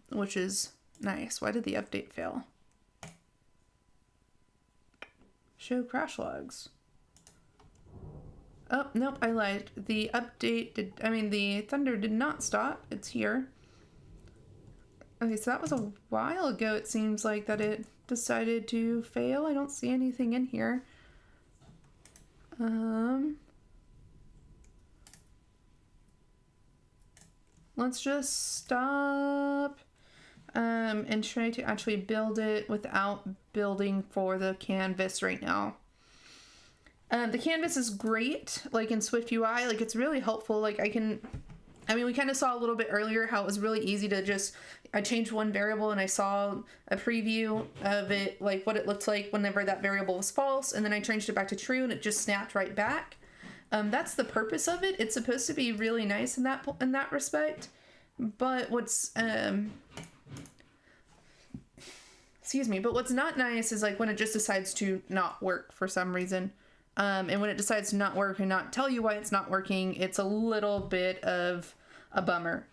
which is nice. Why did the update fail? Show crash logs. Oh, nope, I lied. The thunder did not stop. It's here. Okay, so that was a while ago, it seems like, that it decided to fail. I don't see anything in here. Let's just stop and try to actually build it without building for the canvas right now. The canvas is great, like in SwiftUI, like it's really helpful. Like we kind of saw a little bit earlier how it was really easy to I changed one variable and I saw a preview of it, like what it looked like whenever that variable was false, and then I changed it back to true and it just snapped right back. That's the purpose of it. It's supposed to be really nice in that respect. But what's not nice is like when it just decides to not work for some reason. And when it decides to not work and not tell you why it's not working, it's a little bit of a bummer.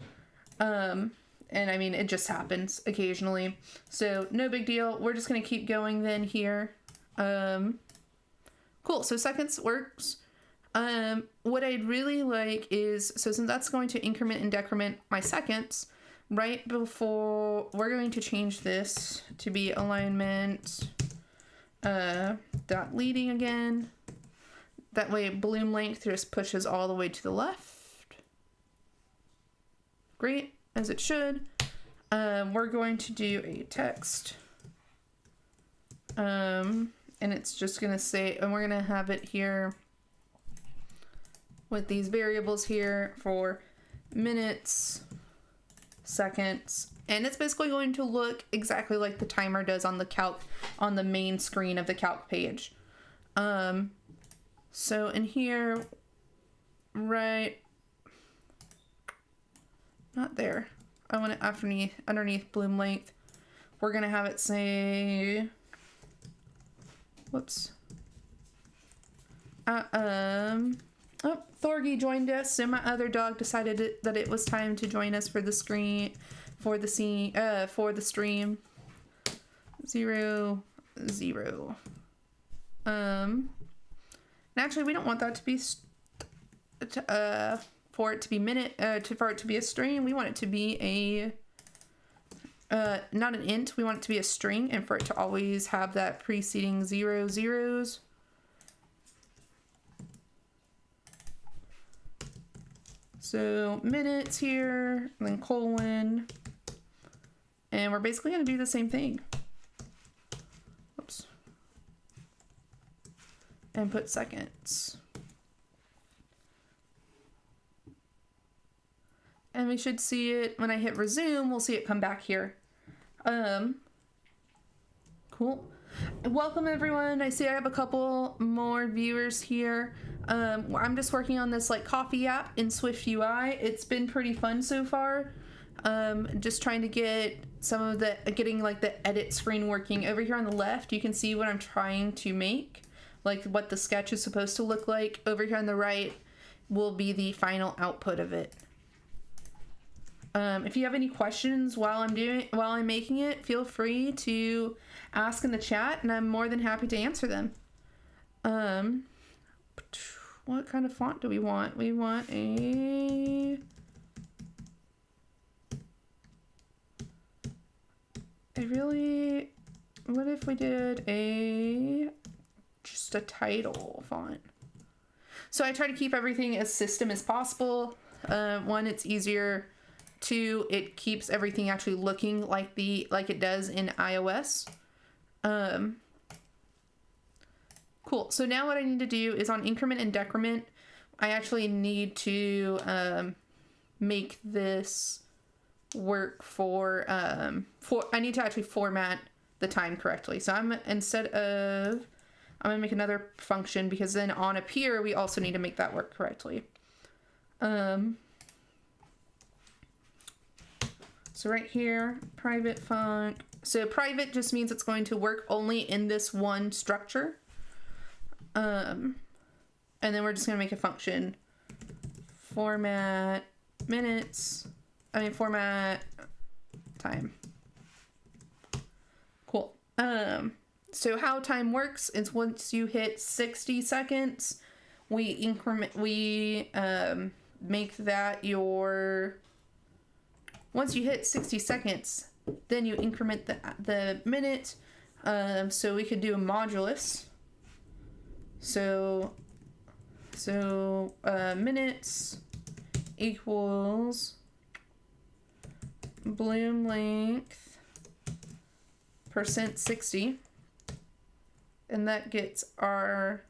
And I mean, it just happens occasionally. So no big deal. We're just going to keep going then here. Cool. So seconds works. What I'd really like is, so since that's going to increment and decrement my seconds, right before we're going to change this to be alignment dot leading again. That way bloom length just pushes all the way to the left. Great, as it should. We're going to do a text. And it's just going to say, and we're going to have it here with these variables here for minutes, seconds, and it's basically going to look exactly like the timer does on the calc, on the main screen of the calc page. So in here, right, not there. I want it underneath bloom length. We're gonna have it say, whoops. Oh, Thorgy joined us, so my other dog decided that it was time to join us for the screen, for the stream. 0, 0. And actually, we don't want that to be for it to be for it to be a string. We want it to be a not an int. We want it to be a string, and for it to always have that preceding 0 zeros. So minutes here, and then colon, and we're basically going to do the same thing. Oops. And put seconds. And we should see it when I hit resume. We'll see it come back here. Cool. Welcome everyone. I see I have a couple more viewers here. I'm just working on this like coffee app in SwiftUI. It's been pretty fun so far. Just trying to get getting like the edit screen working. Over here on the left, you can see what I'm trying to make, like what the sketch is supposed to look like. Over here on the right will be the final output of it. If you have any questions while I'm making it, feel free to ask in the chat, and I'm more than happy to answer them. What kind of font do we want? We want what if we did just a title font? So I try to keep everything as system as possible. One, it's easier. Two, it keeps everything actually looking like it does in iOS. Cool. So now what I need to do is on increment and decrement, I actually need to make this work I need to actually format the time correctly. So I'm gonna make another function, because then on appear we also need to make that work correctly. So right here, private func. So private just means it's going to work only in this one structure. And then we're just gonna make a function. Format time. Cool. So how time works is once you hit 60 seconds, make that once you hit 60 seconds, then you increment the minute. So we could do a modulus. So minutes equals bloom length %60, and that gets our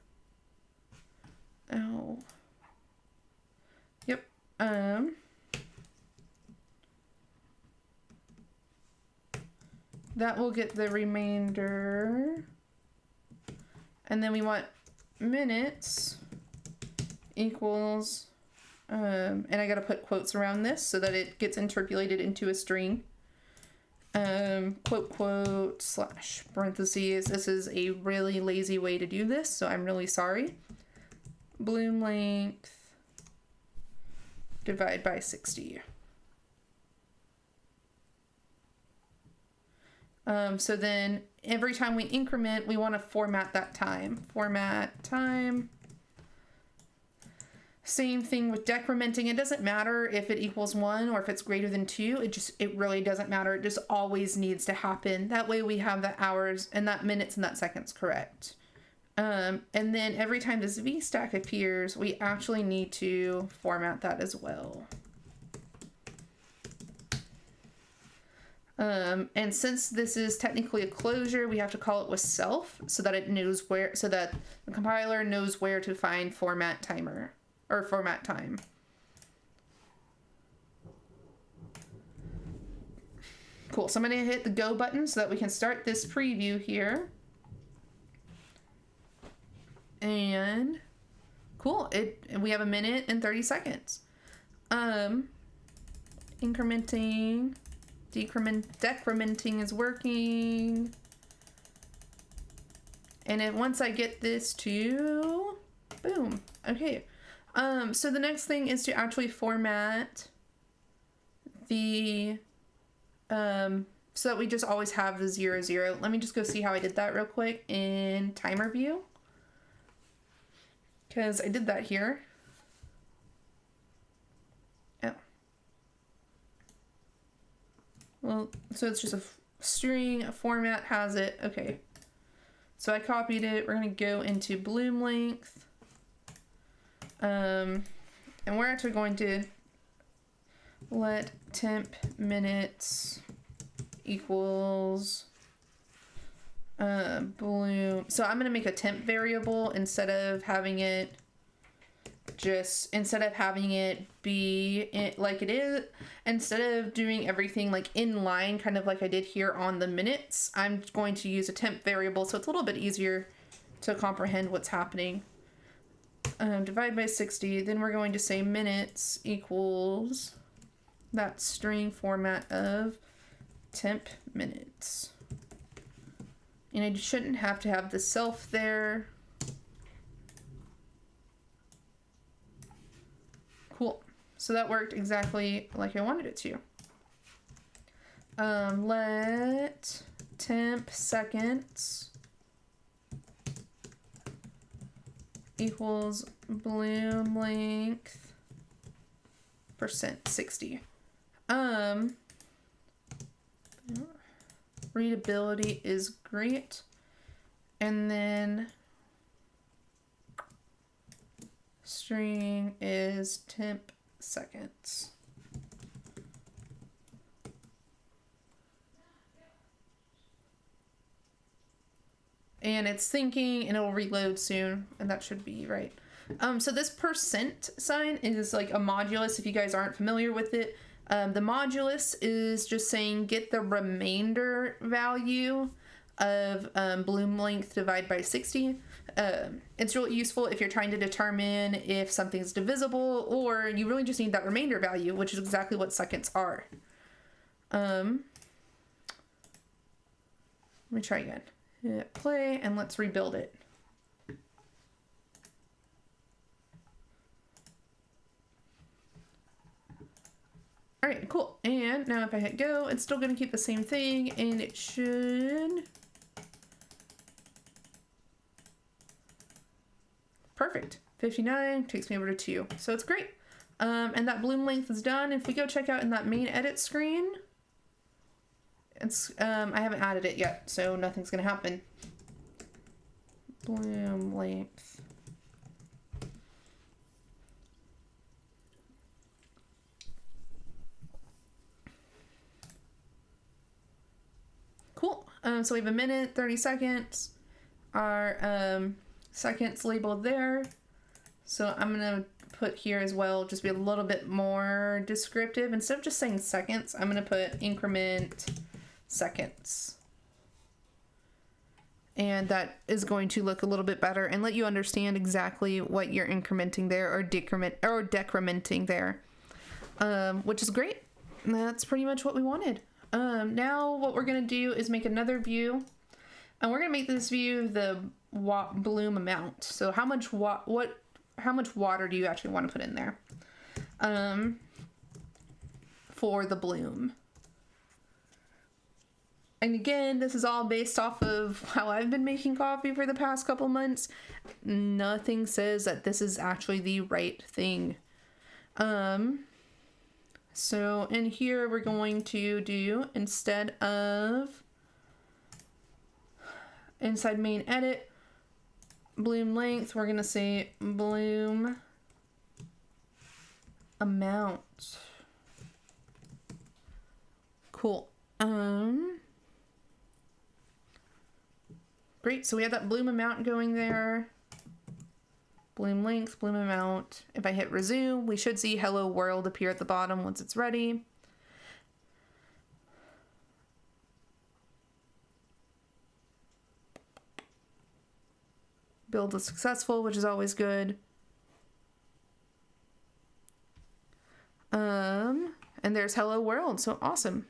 that will get the remainder, and then we want minutes equals and I gotta put quotes around this so that it gets interpolated into a string. Quote slash parentheses. This is a really lazy way to do this, so I'm really sorry. Bloom length divide by 60. So then every time we increment, we want to format that time. Format time. Same thing with decrementing. It doesn't matter if it equals 1 or if it's greater than 2. It really doesn't matter. It just always needs to happen. That way we have the hours and that minutes and that seconds correct. And then every time this VStack appears, we actually need to format that as well. And since this is technically a closure, we have to call it with self so that the compiler knows where to find format timer or format time. Cool. So I'm going to hit the go button so that we can start this preview here. And cool. We have 1 minute and 30 seconds. Incrementing. Decrementing is working. And then once I get this to boom. Okay. So the next thing is to actually format the, so that we just always have the 0, 0. Let me just go see how I did that real quick in timer view. Because I did that here. Oh. Well, so it's just a string, a format has it. Okay. So I copied it. We're going to go into bloom length. And we're actually going to let temp minutes equals bloom. So I'm going to make a temp variable instead of having it be like it is, instead of doing everything like in line, kind of like I did here on the minutes. I'm going to use a temp variable, so it's a little bit easier to comprehend what's happening. Divide by 60, then we're going to say minutes equals that string format of temp minutes. And I shouldn't have to have the self there. Cool. So that worked exactly like I wanted it to. Let temp seconds equals bloom length %60. Readability is great. And then string is temp seconds. And it's thinking and it'll reload soon, and that should be right. So this % sign is like a modulus if you guys aren't familiar with it. The modulus is just saying get the remainder value of bloom length divided by 60. It's really useful if you're trying to determine if something's divisible, or you really just need that remainder value, which is exactly what seconds are. Let me try again. Hit play and let's rebuild it. All right, cool. And now if I hit go, it's still going to keep the same thing, and it should. Perfect. 59 takes me over to 2. So it's great. And that bloom length is done. If we go check out in that main edit screen, it's I haven't added it yet, so nothing's going to happen. Bloom length. Cool. So we have a minute, 30 seconds. Our seconds labeled there. So I'm going to put here as well, just be a little bit more descriptive. Instead of just saying seconds, I'm going to put increment seconds. And that is going to look a little bit better and let you understand exactly what you're incrementing there or decrementing there, which is great. And that's pretty much what we wanted. Now what we're going to do is make another view, and we're going to make this view the bloom amount. So how much water do you actually want to put in there for the bloom? And again, this is all based off of how I've been making coffee for the past couple months. Nothing says that this is actually the right thing. So in here, we're going to do, instead of inside main edit, bloom length, we're going to say bloom amount. Cool. Great, so we have that bloom amount going there. Bloom length, bloom amount. If I hit resume, we should see hello world appear at the bottom once it's ready. Build is successful, which is always good. And there's hello world, so awesome.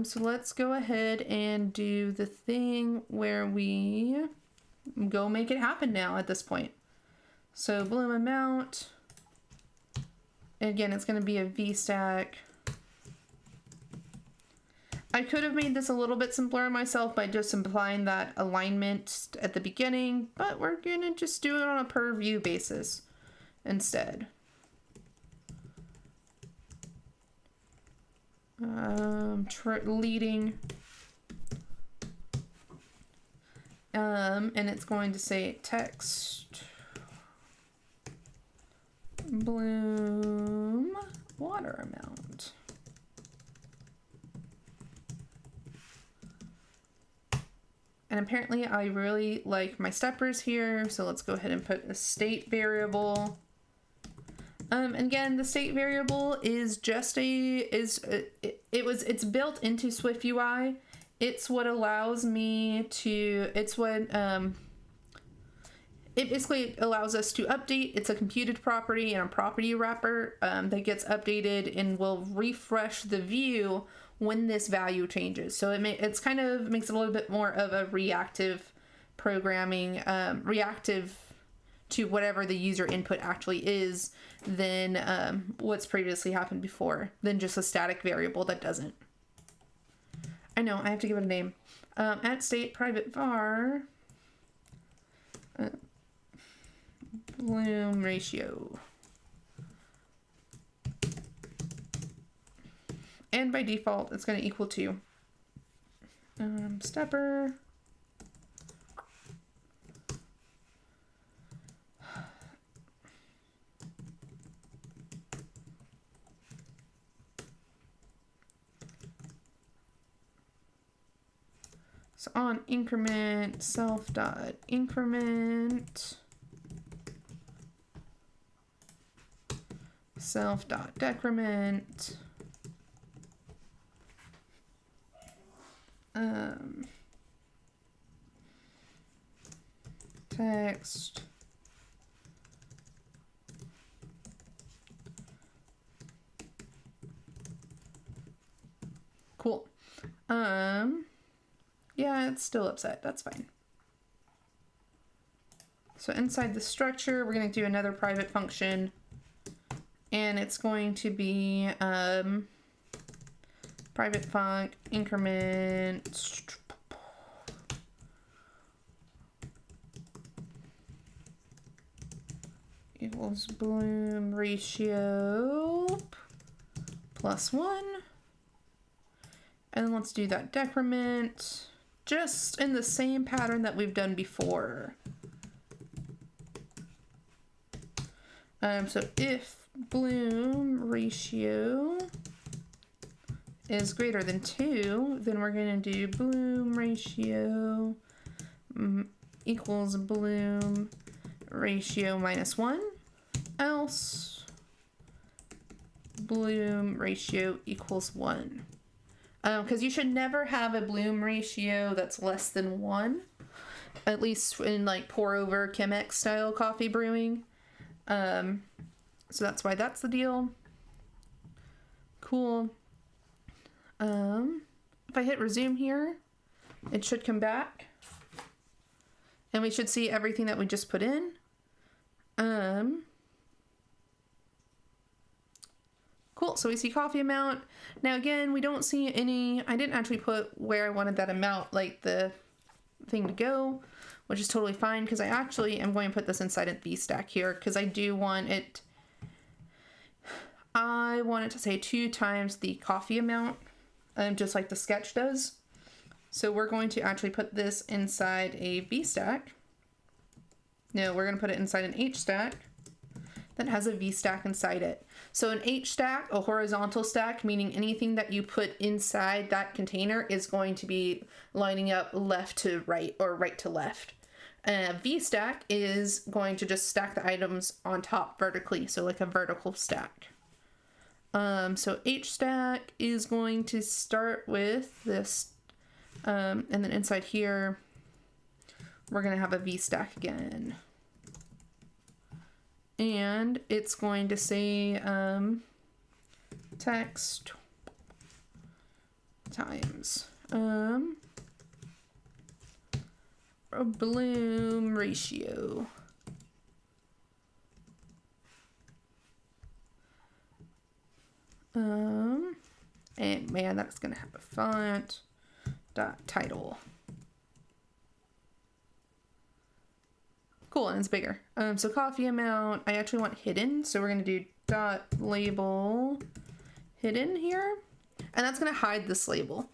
So let's go ahead and do the thing where we go make it happen now at this point. So bloom amount, again, it's going to be a VStack. I could have made this a little bit simpler myself by just implying that alignment at the beginning, but we're going to just do it on a per view basis instead. Leading. And it's going to say text bloom water amount. And apparently I really like my steppers here, so let's go ahead and put a state variable. Again, the state variable is just it's built into SwiftUI. It's what allows me to, it basically allows us to update. It's a computed property and a property wrapper that gets updated and will refresh the view when this value changes. So it's kind of makes it a little bit more of a reactive programming, reactive to whatever the user input actually is than what's previously happened before, than just a static variable that doesn't. I know, I have to give it a name. At state private var bloom ratio. And by default, it's going to equal to stepper so on increment self dot increment self dot decrement text cool. Yeah, it's still upset. That's fine. So inside the structure, we're going to do another private function, and it's going to be private func increment equals bloom ratio +1, and then let's do that decrement just in the same pattern that we've done before. So if bloom ratio is greater than 2, then we're going to do bloom ratio equals bloom ratio -1, else bloom ratio equals 1. Because you should never have a bloom ratio that's less than 1, at least in like pour over Chemex style coffee brewing. So that's why that's the deal. Cool. If I hit resume here, it should come back and we should see everything that we just put in. Cool, so we see coffee amount. Now again, we don't see any, I didn't actually put where I wanted that amount, like the thing to go, which is totally fine because I actually am going to put this inside a VStack here because I do want it, I want it to say 2 times the coffee amount, just like the sketch does. So we're going to actually put this inside a VStack. No, we're going to put it inside an HStack that has a VStack inside it. So an HStack, a horizontal stack, meaning anything that you put inside that container is going to be lining up left to right or right to left. VStack is going to just stack the items on top vertically, so like a vertical stack. So HStack is going to start with this, and then inside here, we're going to have a VStack again. And it's going to say text times bloom ratio. And man, that's gonna have a font dot title. Cool, and it's bigger. So coffee amount, I actually want hidden, so we're gonna do dot label hidden here, and that's gonna hide this label.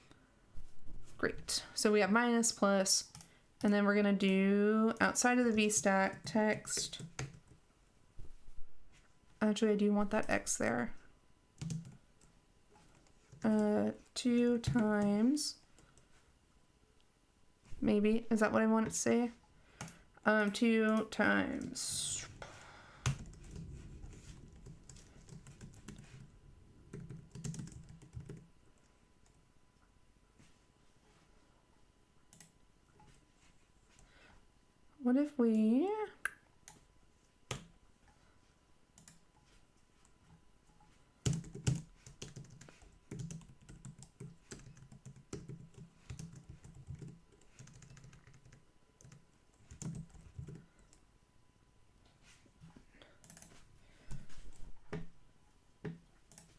Great. So we have minus, plus, and then we're gonna do outside of the VStack text. Actually, I do want that X there. 2 times, maybe, is that what I want it to say? 2 times. What if we...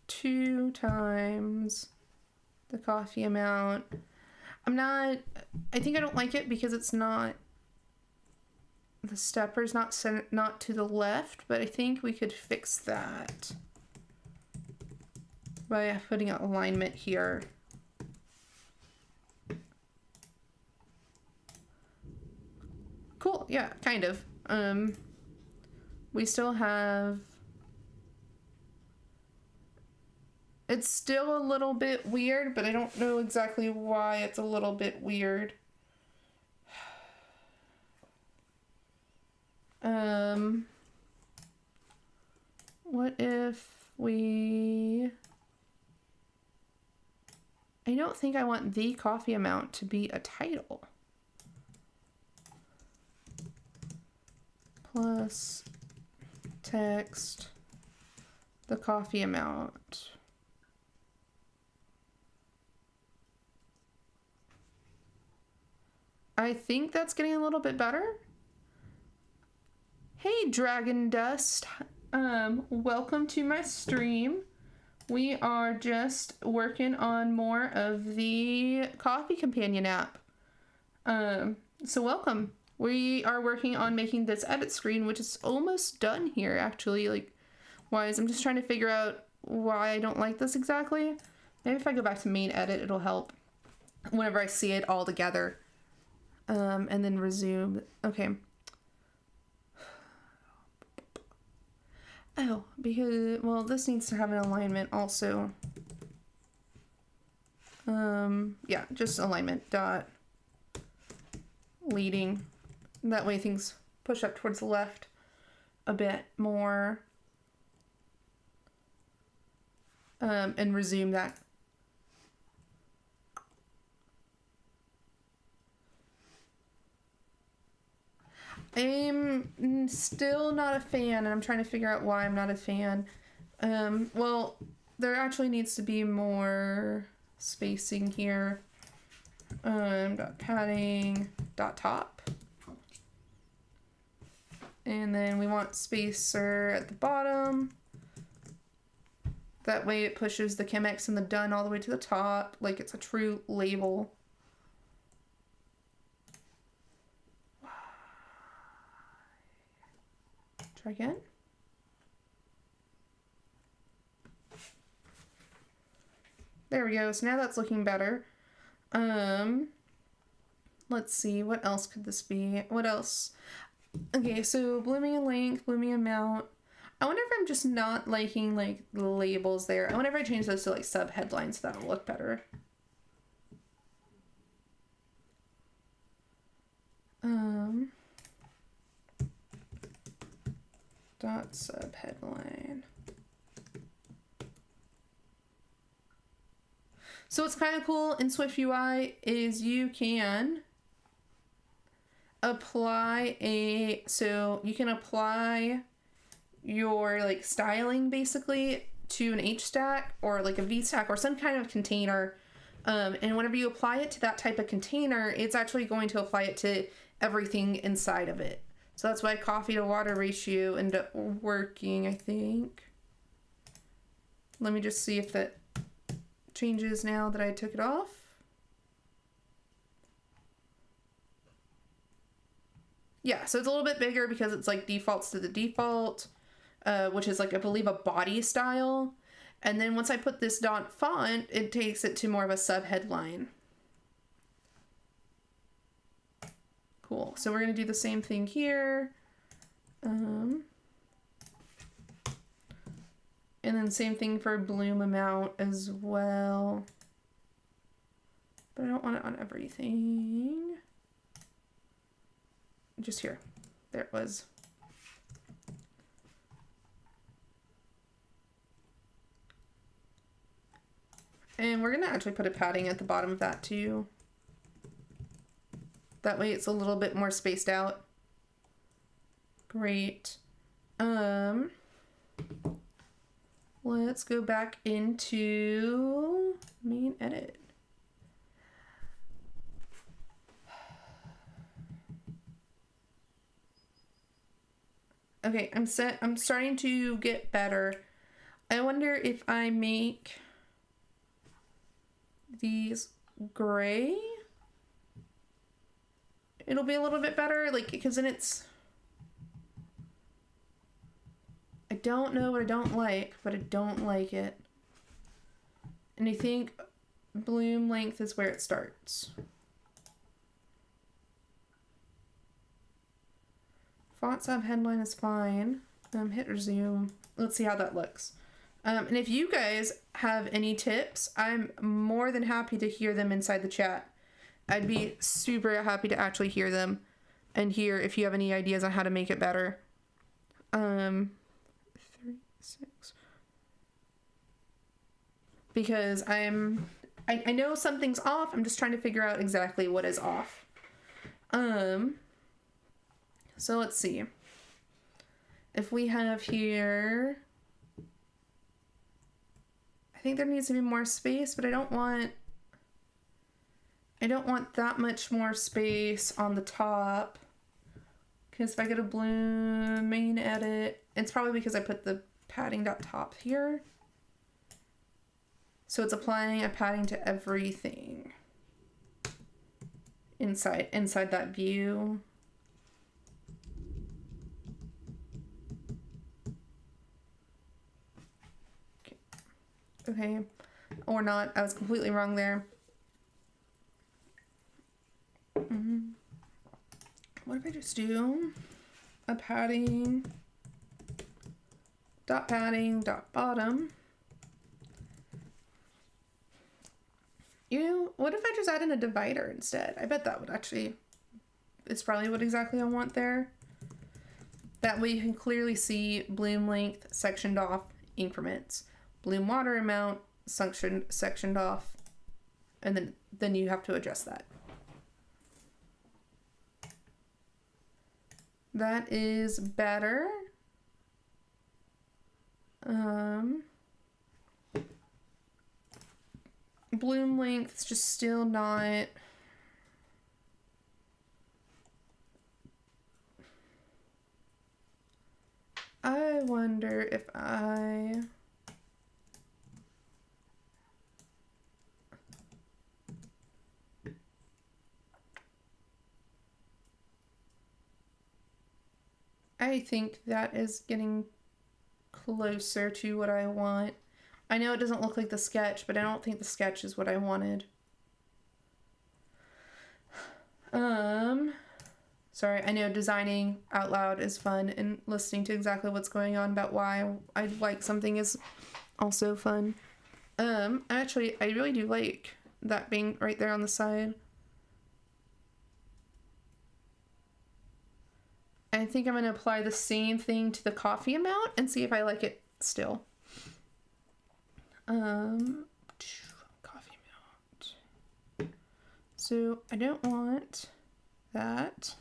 two times the coffee amount. I think I don't like it because it's not, the stepper's not to the left, but I think we could fix that by putting an alignment here. Cool, yeah, kind of. We still have, it's still a little bit weird, but I don't know exactly why it's a little bit weird. What if we... I don't think I want the coffee amount to be a title. Plus text, the coffee amount. I think that's getting a little bit better. Hey, Dragon Dust. Welcome to my stream. We are just working on more of the Coffee Companion app. So welcome. We are working on making this edit screen, which is almost done here, actually. I'm just trying to figure out why I don't like this exactly. Maybe if I go back to main edit, it'll help whenever I see it all together. And then resume. Okay. Oh, because, well, this needs to have an alignment also. Yeah, just alignment dot leading. That way things push up towards the left a bit more. And resume that. I'm still not a fan, and I'm trying to figure out why I'm not a fan. Well, there actually needs to be more spacing here. Dot padding, dot top. And then we want spacer at the bottom. That way it pushes the Chemex and the done all the way to the top, like it's a true label. Try again. There we go. So now that's looking better. Let's see. What else could this be? What else? Okay, so blooming in length, blooming amount. I wonder if I'm just not liking like the labels there. I wonder if I change those to like sub headlines so that'll look better. Dot sub headline. So what's kind of cool in SwiftUI is you can apply your like styling basically to an H stack or like a V stack or some kind of container. And whenever you apply it to that type of container, it's actually going to apply it to everything inside of it. So that's why coffee to water ratio ended up working, I think. Let me just see if that changes now that I took it off. Yeah, so it's a little bit bigger because it's like defaults to the default, which is like, I believe, a body style. And then once I put this font, it takes it to more of a sub-headline. Cool. So we're going to do the same thing here. And then same thing for bloom amount as well. But I don't want it on everything. Just here. There it was. And we're going to actually put a padding at the bottom of that too. That way it's a little bit more spaced out. Great. Let's go back into main edit. Okay, I'm starting to get better. I wonder if I make these gray, it'll be a little bit better, like, because then it's, I don't know what I don't like, but I don't like it. And I think bloom length is where it starts. Font sub headline is fine. Hit resume. Let's see how that looks. And if you guys have any tips, I'm more than happy to hear them inside the chat. I'd be super happy to actually hear them and hear if you have any ideas on how to make it better. 3, 6. Because I know something's off. I'm just trying to figure out exactly what is off. So let's see. If we have here, I think there needs to be more space, but I don't want that much more space on the top. Because if I go to bloom, main edit, it's probably because I put the padding dot top here. So it's applying a padding to everything inside that view. Okay, or not. I was completely wrong there. What if I just do a padding dot bottom? What if I just add in a divider instead? I bet that would actually, it's probably what exactly I want there. That way you can clearly see bloom length sectioned off increments. Bloom water amount sectioned off, and then you have to adjust that. That is better. Bloom length is just still not. I wonder if I think that is getting closer to what I want. I know it doesn't look like the sketch, but I don't think the sketch is what I wanted. Sorry, I know designing out loud is fun, and listening to exactly what's going on about why I like something is also fun. Actually, I really do like that being right there on the side. I think I'm going to apply the same thing to the coffee amount and see if I like it still. Coffee amount. So I don't want that.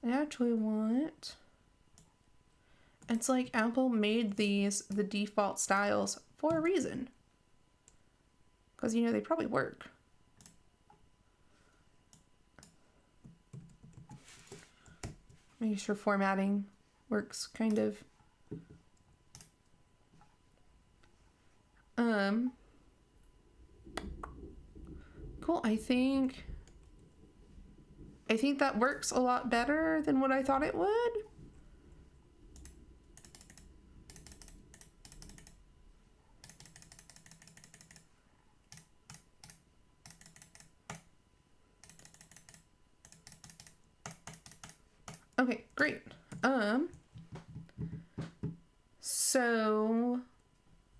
I actually want, it's like Apple made these the default styles for a reason. Because, you know, they probably work. Make sure formatting works kind of. Cool. I think that works a lot better than what I thought it would. Okay, great. So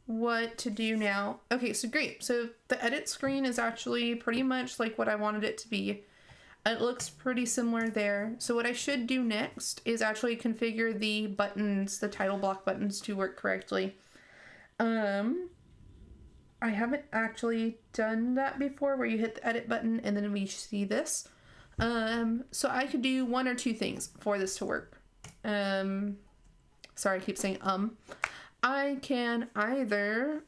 what to do now? Okay, so great. So the edit screen is actually pretty much like what I wanted it to be. It looks pretty similar there. So what I should do next is actually configure the buttons, the title block buttons, to work correctly. I haven't actually done that before, where you hit the edit button and then we see this. So I could do one or two things for this to work. Sorry, I keep saying I can either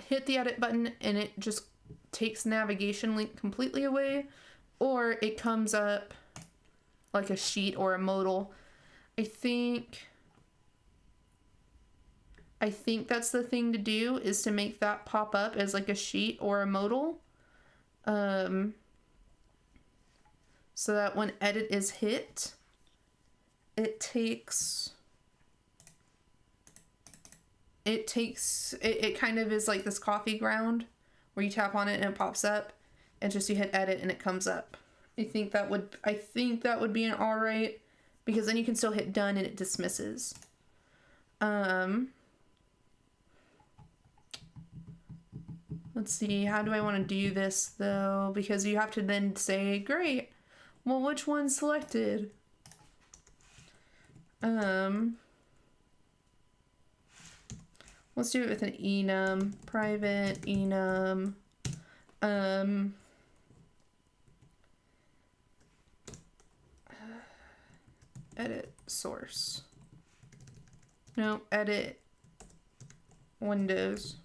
hit the edit button and it just takes navigation link completely away, or it comes up like a sheet or a modal. I think that's the thing to do, is to make that pop up as like a sheet or a modal. So that when edit is hit, it kind of is like this coffee ground where you tap on it and it pops up, and just you hit edit and it comes up. I think that would be an all right, because then you can still hit done and it dismisses. Let's see, how do I want to do this though? Because you have to then say, great, well, which one's selected? Let's do it with an enum, private enum. Edit source. No, edit windows.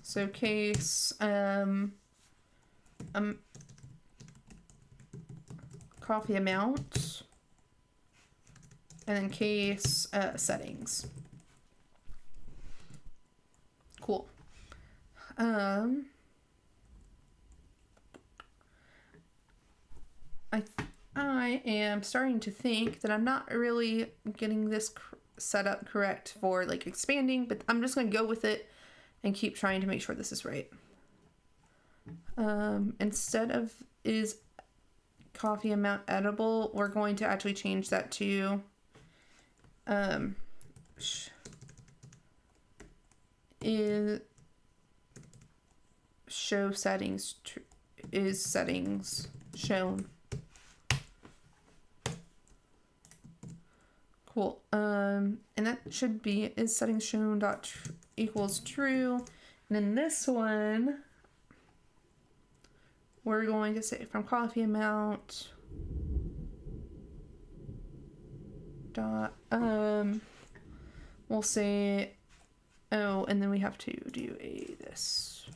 So case, coffee amount, and then case, settings. Cool. I am starting to think that I'm not really getting this set up correct for like expanding, but I'm just going to go with it and keep trying to make sure this is right. Instead of is coffee amount editable, we're going to actually change that to is show settings is settings shown. Cool. And that should be is settings shown dot equals true. And then this one, we're going to say from coffee amount dot we'll say, oh, and then we have to do this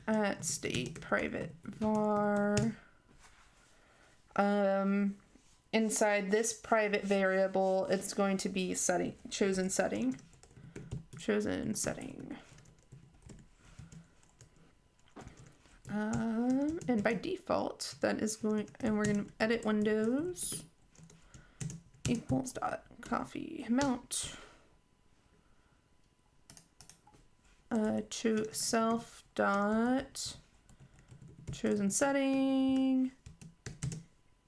at state private var. Inside this private variable, it's going to be chosen setting. And by default, that is going, and we're going to edit windows equals dot coffee amount. Self dot chosen setting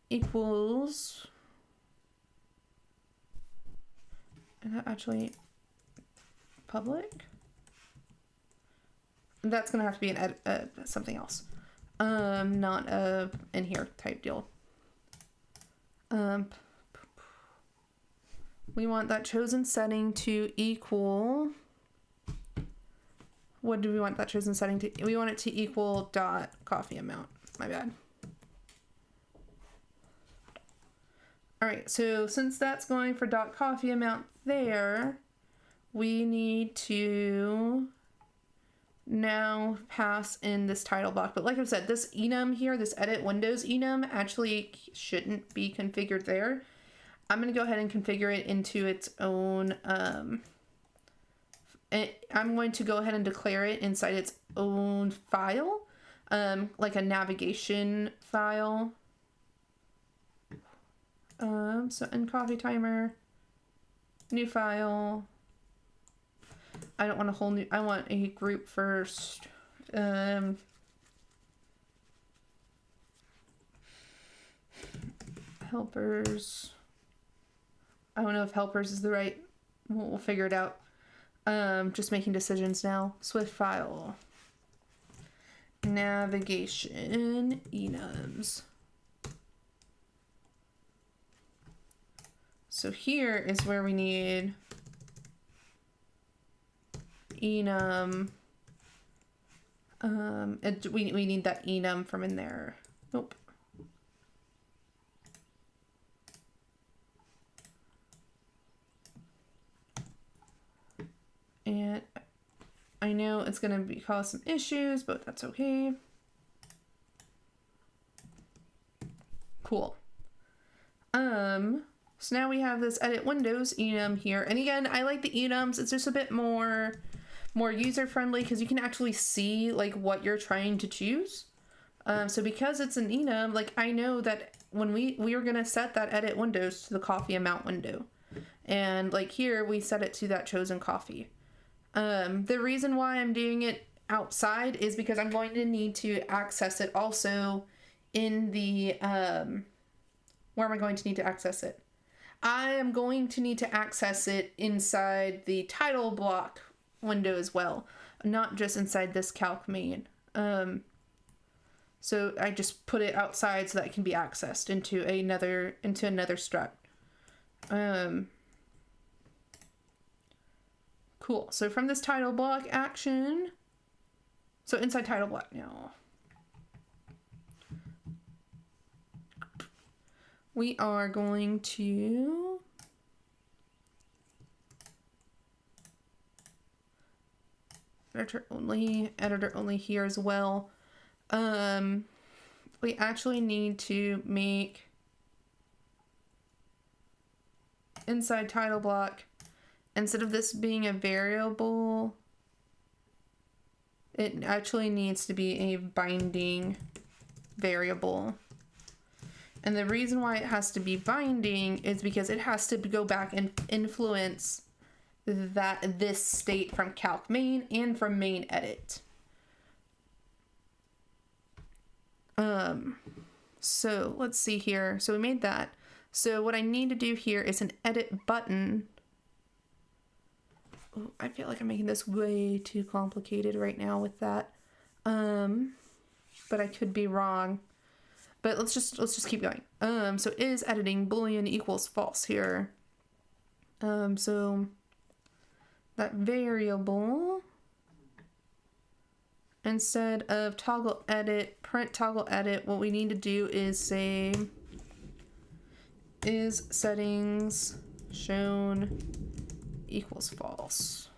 equals, and that actually public. That's gonna have to be an something else, not a in here type deal. We want that chosen setting to equal. What do we want that chosen setting to? We want it to equal dot coffee amount. My bad. All right, so since that's going for dot coffee amount there, we need to now pass in this title block. But like I said, this enum here, this edit windows enum actually shouldn't be configured there. I'm going to go ahead and configure it into its own, I'm going to go ahead and declare it inside its own file, like a navigation file. So in coffee timer, new file. I don't want a whole new, I want a group first. Helpers. I don't know if helpers is the right, we'll figure it out. Just making decisions now. Swift file. Navigation enums. So here is where we need enum. We need that enum from in there. Nope. And I know it's gonna cause some issues, but that's okay. Cool. So now we have this edit windows enum here. And again, I like the enums. It's just a bit more user friendly because you can actually see like what you're trying to choose. So because it's an enum, like I know that when we are gonna set that edit windows to the coffee amount window. And like here we set it to that chosen coffee. The reason why I'm doing it outside is because I'm going to need to access it also in the, where am I going to need to access it? I am going to need to access it inside the title block window as well, not just inside this calc main. So I just put it outside so that it can be accessed into another struct. Cool. So from this title block action, so inside title block now, we are going to editor only here as well. We actually need to make inside title block, instead of this being a variable, it actually needs to be a binding variable. And the reason why it has to be binding is because it has to go back and influence this state from calc main and from main edit. So let's see here. So we made that. So what I need to do here is an edit button. Oh, I feel like I'm making this way too complicated right now with that. But I could be wrong. But let's just keep going. So is editing boolean equals false here. So that variable, instead of toggle edit, print toggle edit, what we need to do is say is settings shown equals false.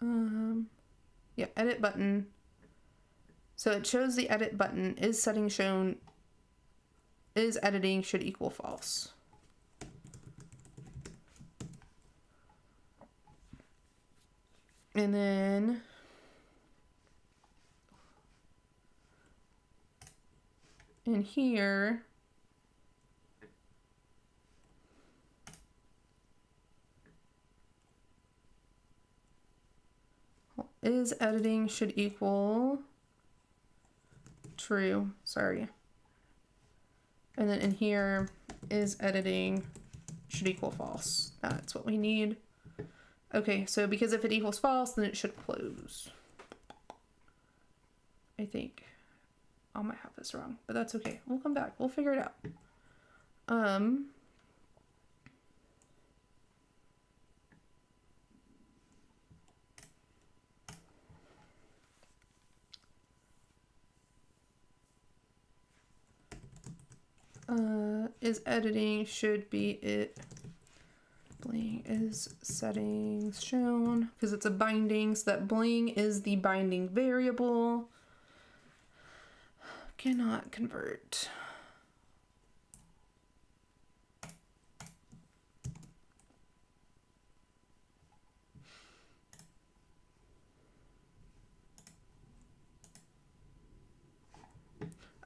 Yeah, edit button. So it shows the edit button is settings shown is editing should equal false. And then in here, is editing should equal true, sorry. And then in here is editing should equal false. That's what we need. Okay, so because if it equals false, then it should close. I think I might have this wrong, but that's okay. We'll come back. We'll figure it out. Is editing should be it Bling is settings shown because it's a binding, so that bling is the binding variable. Cannot convert.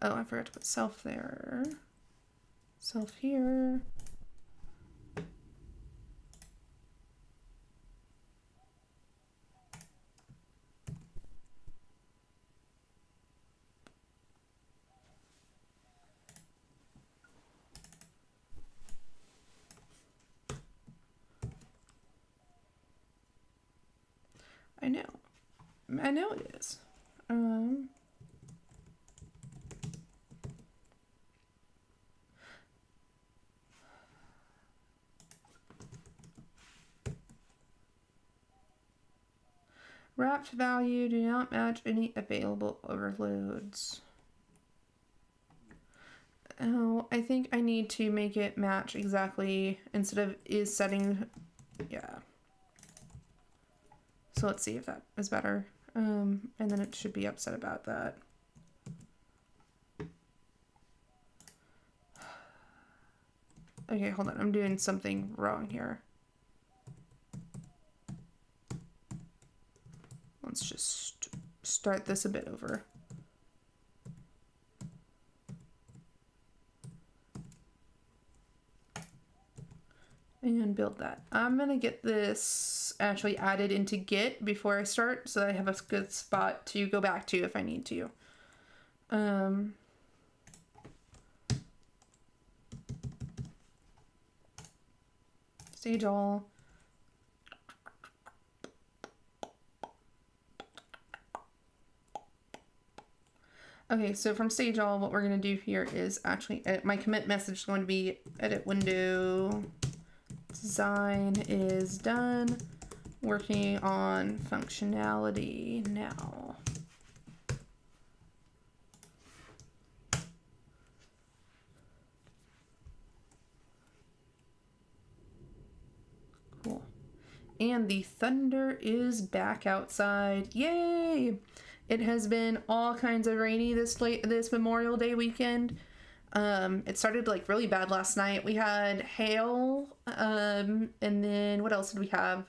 Oh, I forgot to put self there. Self here. I know it is. Wrapped value do not match any available overloads. Oh, I think I need to make it match exactly instead of is setting, yeah. So let's see if that is better. And then it should be upset about that. Okay, hold on. I'm doing something wrong here. Let's just start this a bit over. And build that. I'm gonna get this actually added into Git before I start so that I have a good spot to go back to if I need to. Stage all. Okay, so from stage all, what we're gonna do here is actually edit. My commit message is going to be edit window. Design is done. Working on functionality now. Cool. And the thunder is back outside. Yay! It has been all kinds of rainy this Memorial Day weekend. It started like really bad last night. We had hail, and then what else did we have?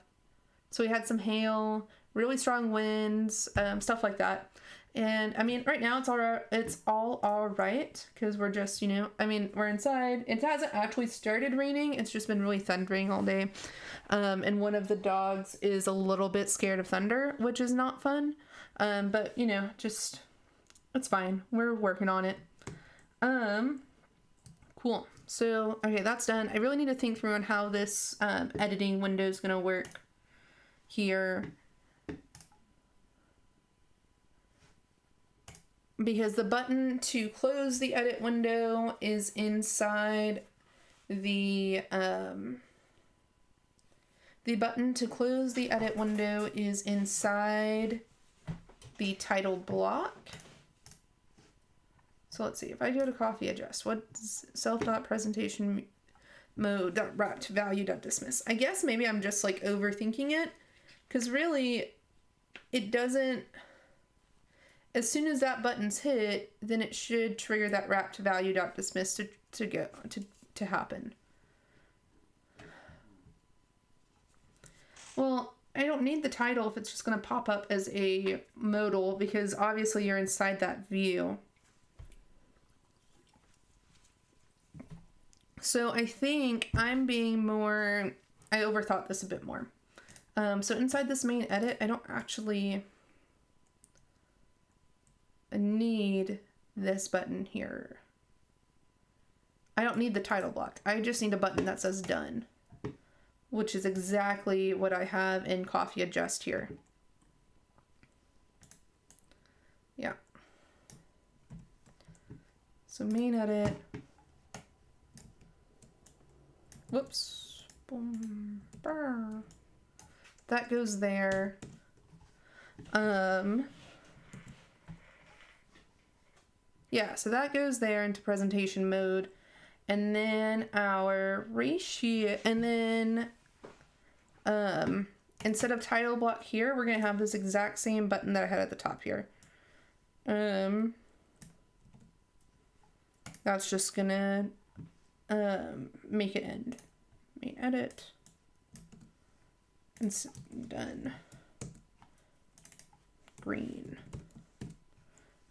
So we had some hail, really strong winds, stuff like that. And I mean, right now it's all right because we're just, you know, I mean, we're inside. It hasn't actually started raining. It's just been really thundering all day. And one of the dogs is a little bit scared of thunder, which is not fun. But you know, just, it's fine. We're working on it. Cool. So, okay, that's done. I really need to think through on how this editing window is going to work here. Because the button to close the edit window is inside the button to close the edit window is inside the title block. So let's see, if I go to coffee adjust, what's self.presentation mode wrapped value.dismiss? I guess maybe I'm just like overthinking it because really it doesn't, as soon as that button's hit, then it should trigger that wrapped value.dismiss to happen. Well, I don't need the title if it's just going to pop up as a modal because obviously you're inside that view. So I think I'm being more, I overthought this a bit more. So inside this main edit, I don't actually need this button here. I don't need the title block. I just need a button that says done, which is exactly what I have in Coffee Adjust here. Yeah. So main edit. Whoops. Boom. Brr. That goes there. Yeah, so that goes there into presentation mode. And then our ratio, and then instead of title block here, we're going to have this exact same button that I had at the top here. That's just going to make it end. Main edit. And done. Green.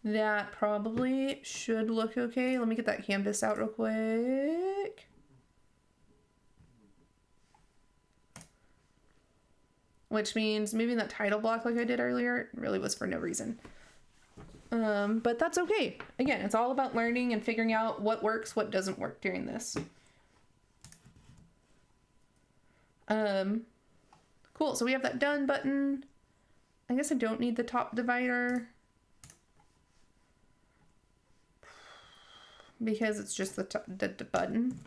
That probably should look okay. Let me get that canvas out real quick. Which means moving that title block like I did earlier really was for no reason. But that's okay. Again, it's all about learning and figuring out what works, what doesn't work during this. Cool, so we have that done button. I guess I don't need the top divider because it's just the button.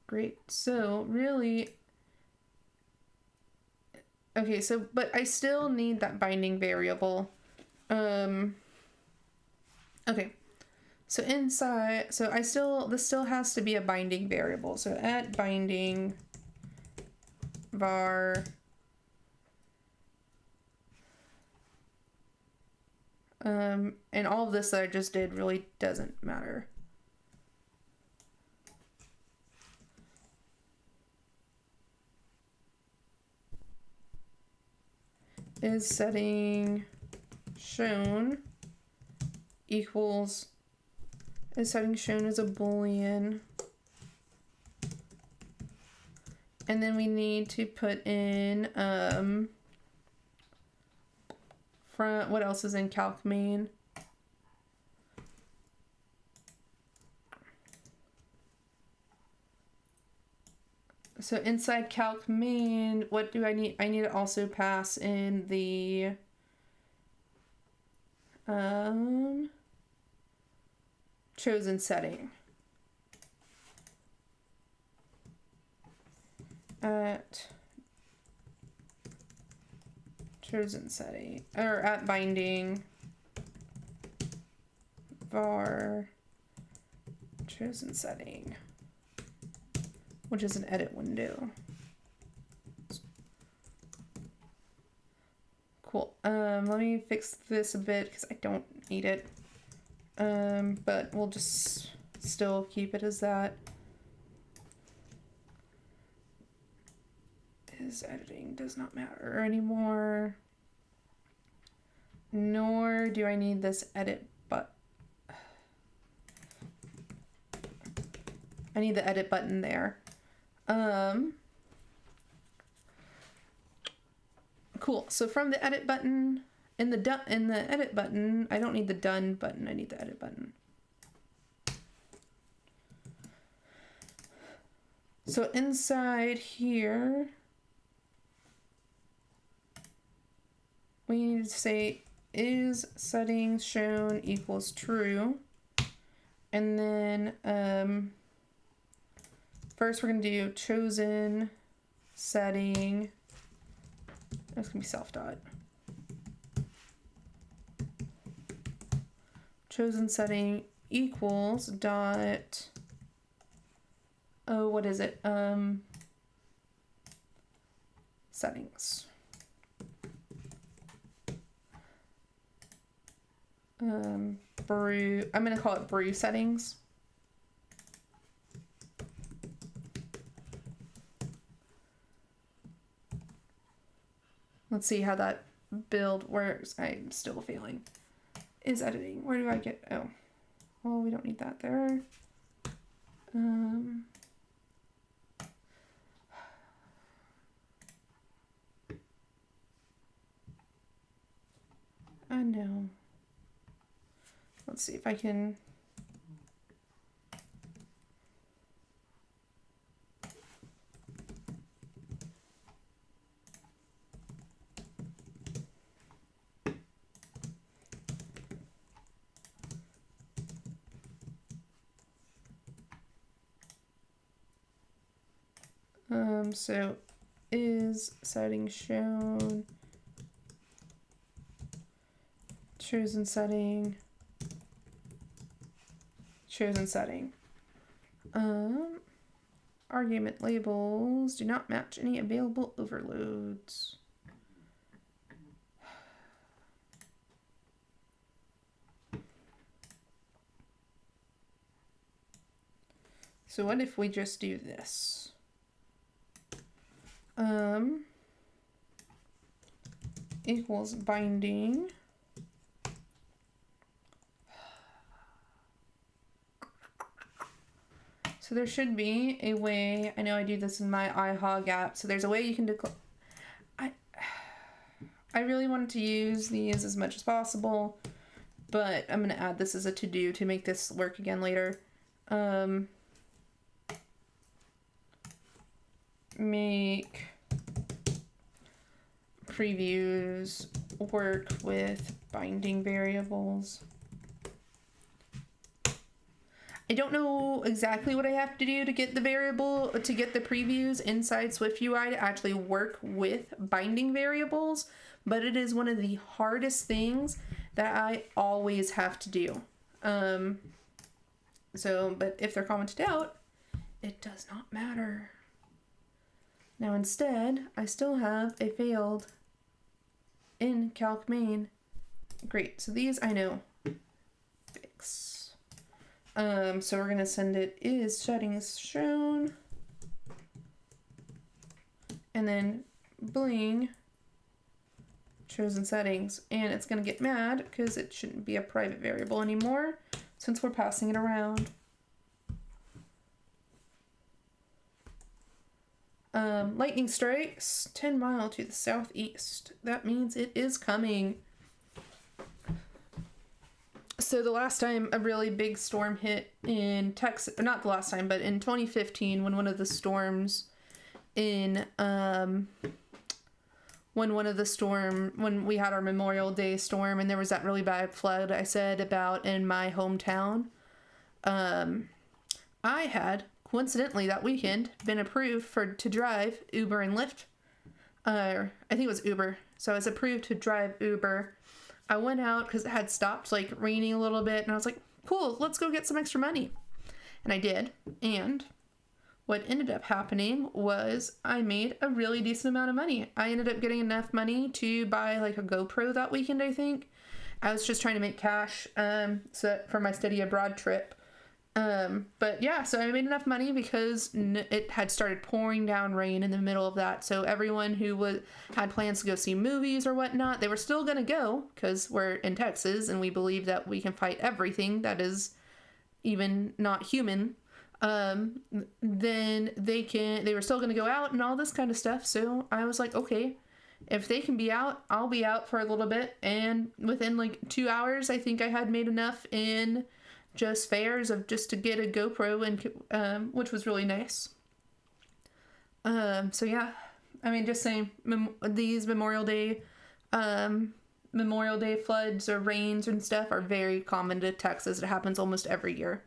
Great, so really, okay, so, but I still need that binding variable. Okay, so inside, so this still has to be a binding variable. So at binding var and all of this that I just did really doesn't matter. Is setting shown equals, is setting shown as a boolean, and then we need to put in what else is in calc main? So inside calc main, what do I need? I need to also pass in the chosen setting. At chosen setting, or at binding var chosen setting, which is an edit window. Cool. Let me fix this a bit because I don't need it. But we'll just still keep it as that. Is editing does not matter anymore. Nor do I need this edit button. I need the edit button there. Cool. So from the edit button, in the edit button, I don't need the done button. I need the edit button. So inside here, we need to say is settings shown equals true, and then first we're gonna do chosen setting. That's gonna be self dot. Chosen setting equals dot. Oh, what is it? Settings. Brew. I'm gonna call it brew settings. Let's see how that build works. I'm still failing. Is editing. Where do I get? Oh, well, we don't need that there. I know. Let's see if I can. So is setting shown, chosen setting, chosen setting. argument labels do not match any available overloads. So what if we just do this? Equals binding. So there should be a way, I know I do this in my iHog app, so there's a way you can declare. I really wanted to use these as much as possible, but I'm going to add this as a to-do to make this work again later. Make previews work with binding variables. I don't know exactly what I have to do to get the previews inside SwiftUI to actually work with binding variables, but it is one of the hardest things that I always have to do. But if they're commented out, it does not matter. Now instead, I still have a failed in calc main. Great, so these I know. Fix. So we're gonna send it is settings shown. And then bling chosen settings. And it's gonna get mad because it shouldn't be a private variable anymore since we're passing it around. Lightning strikes 10 miles to the southeast. That means it is coming. So the last time a really big storm hit in Texas, not the last time, but in 2015 when when we had our Memorial Day storm and there was that really bad flood I said about in my hometown, I had coincidentally that weekend been approved to drive Uber and Lyft. I think it was Uber. So I was approved to drive Uber. I went out because it had stopped like raining a little bit and I was like, cool, let's go get some extra money. And I did. And what ended up happening was I made a really decent amount of money. I ended up getting enough money to buy like a GoPro that weekend, I think. I was just trying to make cash for my study abroad trip. But yeah, so I made enough money because it had started pouring down rain in the middle of that. So everyone who had plans to go see movies or whatnot, they were still going to go because we're in Texas and we believe that we can fight everything that is even not human. Then they were still going to go out and all this kind of stuff. So I was like, okay, if they can be out, I'll be out for a little bit. And within like 2 hours, I think I had made enough in just fares of just to get a GoPro and which was really nice. So yeah, I mean, just saying these Memorial Day floods or rains and stuff are very common to Texas. It happens almost every year.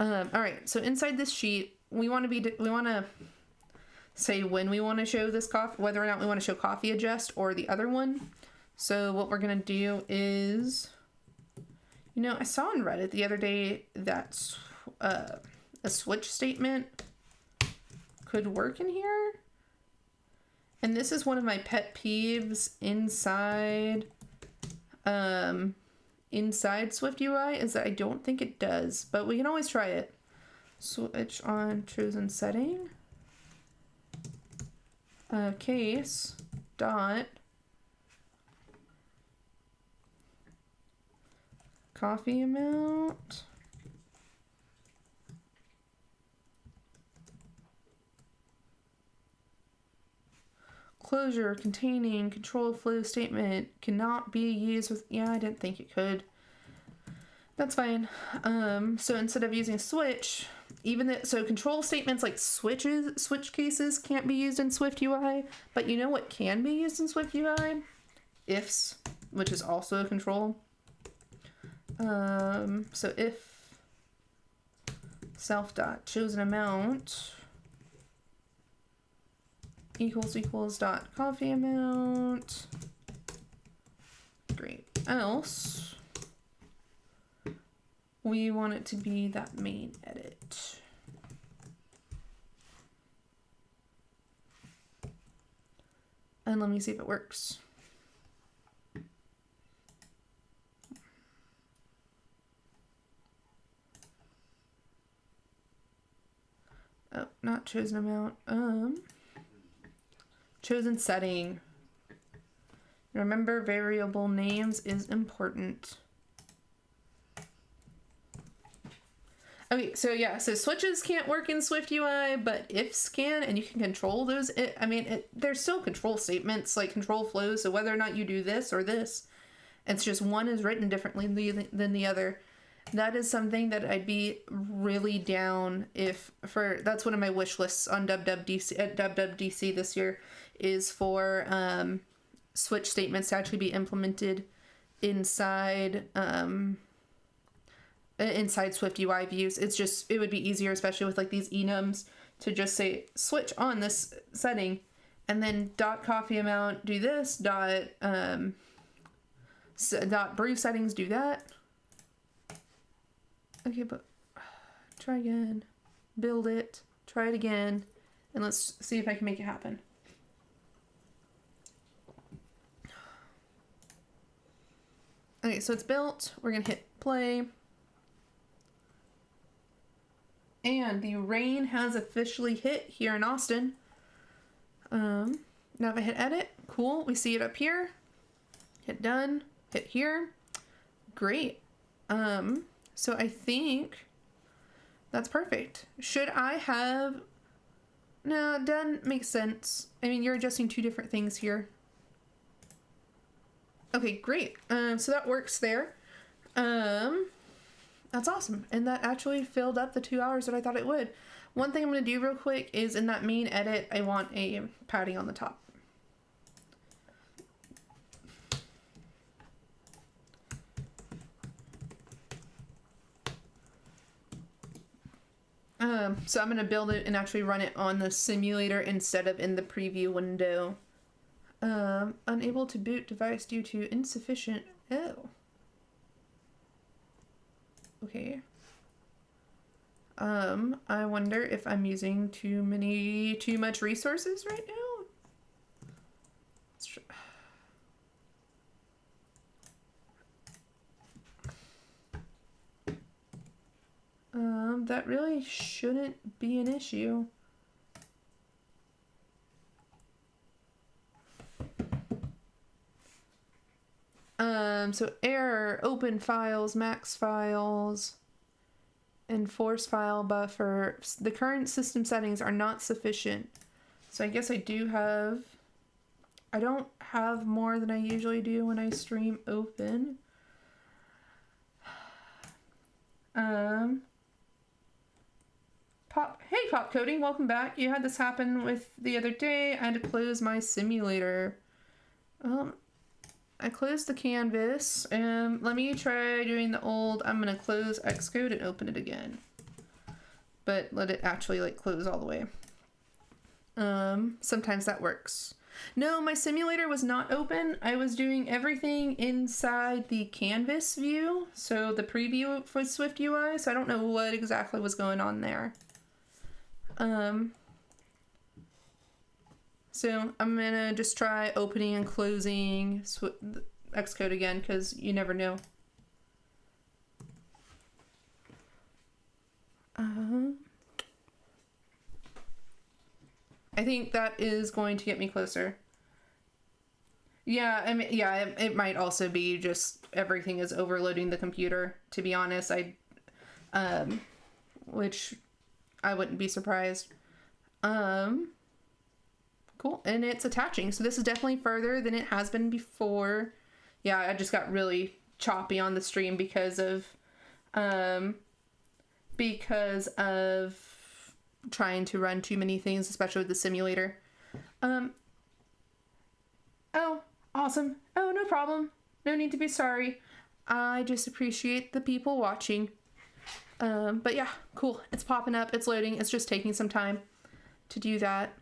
All right, so inside this sheet, we want to say when we want to show this coffee, whether or not we want to show coffee adjust or the other one. So what we're gonna do is, I saw on Reddit the other day that a switch statement could work in here. And this is one of my pet peeves inside SwiftUI is that I don't think it does, but we can always try it. Switch on chosen setting. Case dot coffee amount. Closure containing control flow statement cannot be used with, yeah, I didn't think it could. That's fine. So instead of using switch, so control statements like switch cases can't be used in SwiftUI, but you know what can be used in SwiftUI? Ifs, which is also a control. So if self dot chosen amount equals dot coffee amount, great, else we want it to be that main edit. And let me see if it works. Oh, not chosen amount. Chosen setting. Remember, variable names is important. Okay, so yeah, so switches can't work in SwiftUI, but ifs can, and you can control those. There's still control statements, like control flows, so whether or not you do this or this, it's just one is written differently than the other. That is something that I'd be really down that's one of my wish lists on WWDC this year, is for switch statements to actually be implemented inside SwiftUI views. It would be easier, especially with like these enums, to just say switch on this setting, and then .coffee amount do this, dot brew settings do that. Okay, but try again, build it, try it again, and let's see if I can make it happen. Okay, so it's built. We're gonna hit play. And the rain has officially hit here in Austin. Now if I hit edit, cool, we see it up here. Hit done, hit here. Great. So I think that's perfect. Should I have... No, done makes sense. I mean, you're adjusting two different things here. Okay, great. So that works there. That's awesome. And that actually filled up the 2 hours that I thought it would. One thing I'm going to do real quick is in that main edit, I want a padding on the top. So I'm going to build it and actually run it on the simulator instead of in the preview window. Unable to boot device due to insufficient... Oh. Okay. I wonder if I'm using too much resources right now. Let's try. That really shouldn't be an issue. So error, open files, max files, enforce file buffer. The current system settings are not sufficient. So I guess I don't have more than I usually do when I stream open. Pop Coding, welcome back. You had this happen with the other day. I had to close my simulator. I closed the canvas. Let me try doing the old, I'm gonna close Xcode and open it again. But let it actually like close all the way. Sometimes that works. No, my simulator was not open. I was doing everything inside the canvas view. So the preview for SwiftUI. So I don't know what exactly was going on there. So I'm gonna just try opening and closing Xcode again, because you never know. I think that is going to get me closer. Yeah, I mean, yeah, it might also be just everything is overloading the computer, to be honest. Which I wouldn't be surprised. Cool, and it's attaching, so this is definitely further than it has been before. Yeah, I just got really choppy on the stream because of trying to run too many things, especially with the simulator. Oh, awesome. Oh, no problem. No need to be sorry. I just appreciate the people watching. But yeah, cool. It's popping up. It's loading. It's just taking some time to do that.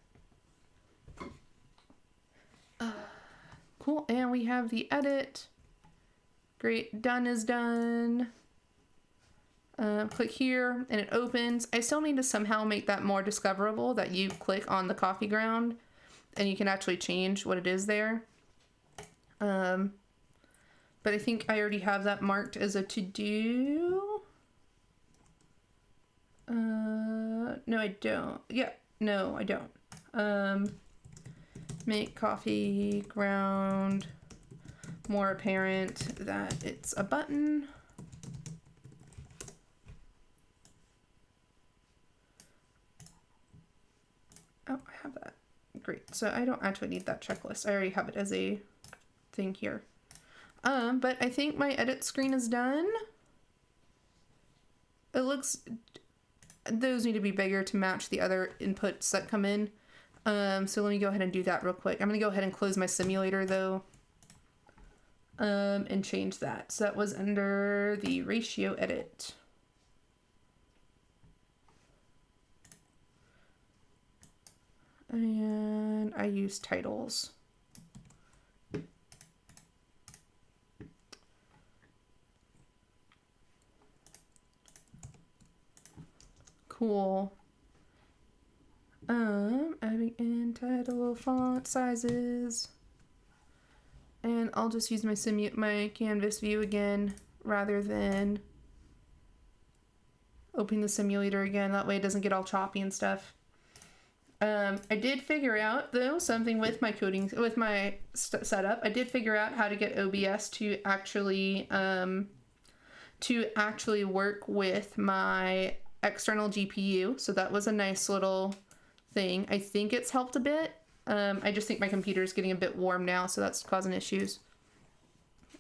Cool. And we have the edit. Great. Done is done. Click here and it opens. I still need to somehow make that more discoverable, that you click on the coffee ground and you can actually change what it is there. But I think I already have that marked as a to-do. No, I don't. Yeah, no, I don't. Make coffee ground more apparent that it's a button. Oh, I have that. Great. So I don't actually need that checklist. I already have it as a thing here. But I think my edit screen is done. It looks, those need to be bigger to match the other inputs that come in. So let me go ahead and do that real quick. I'm gonna go ahead and close my simulator though. And change that. So that was under the ratio edit. And I use titles. Cool. Adding in title, font sizes. And I'll just use my canvas view again rather than opening the simulator again. That way it doesn't get all choppy and stuff. I did figure out though something with my coding, with my setup. I did figure out how to get OBS to actually work with my external GPU. So that was a nice little thing. I think it's helped a bit. I just think my computer is getting a bit warm now, so that's causing issues.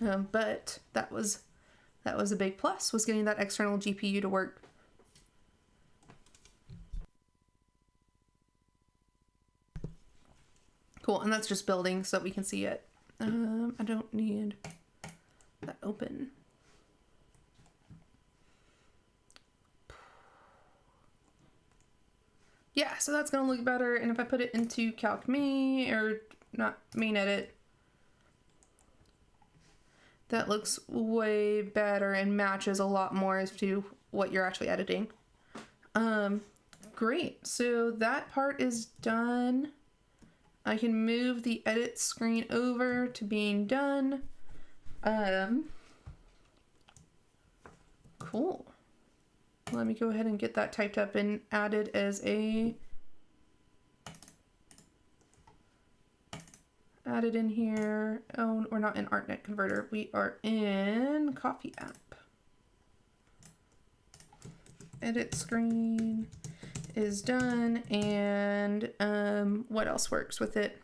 But that was a big plus, was getting that external GPU to work. Cool, and that's just building so that we can see it. I don't need that open. Yeah, so that's gonna look better. And if I put it into Calc Me, or not main edit, that looks way better and matches a lot more as to what you're actually editing. Great, so that part is done. I can move the edit screen over to being done. Cool. Let me go ahead and get that typed up and added as added in here. Oh, we're not in ArtNet Converter. We are in Coffee App. Edit screen is done, and what else works with it?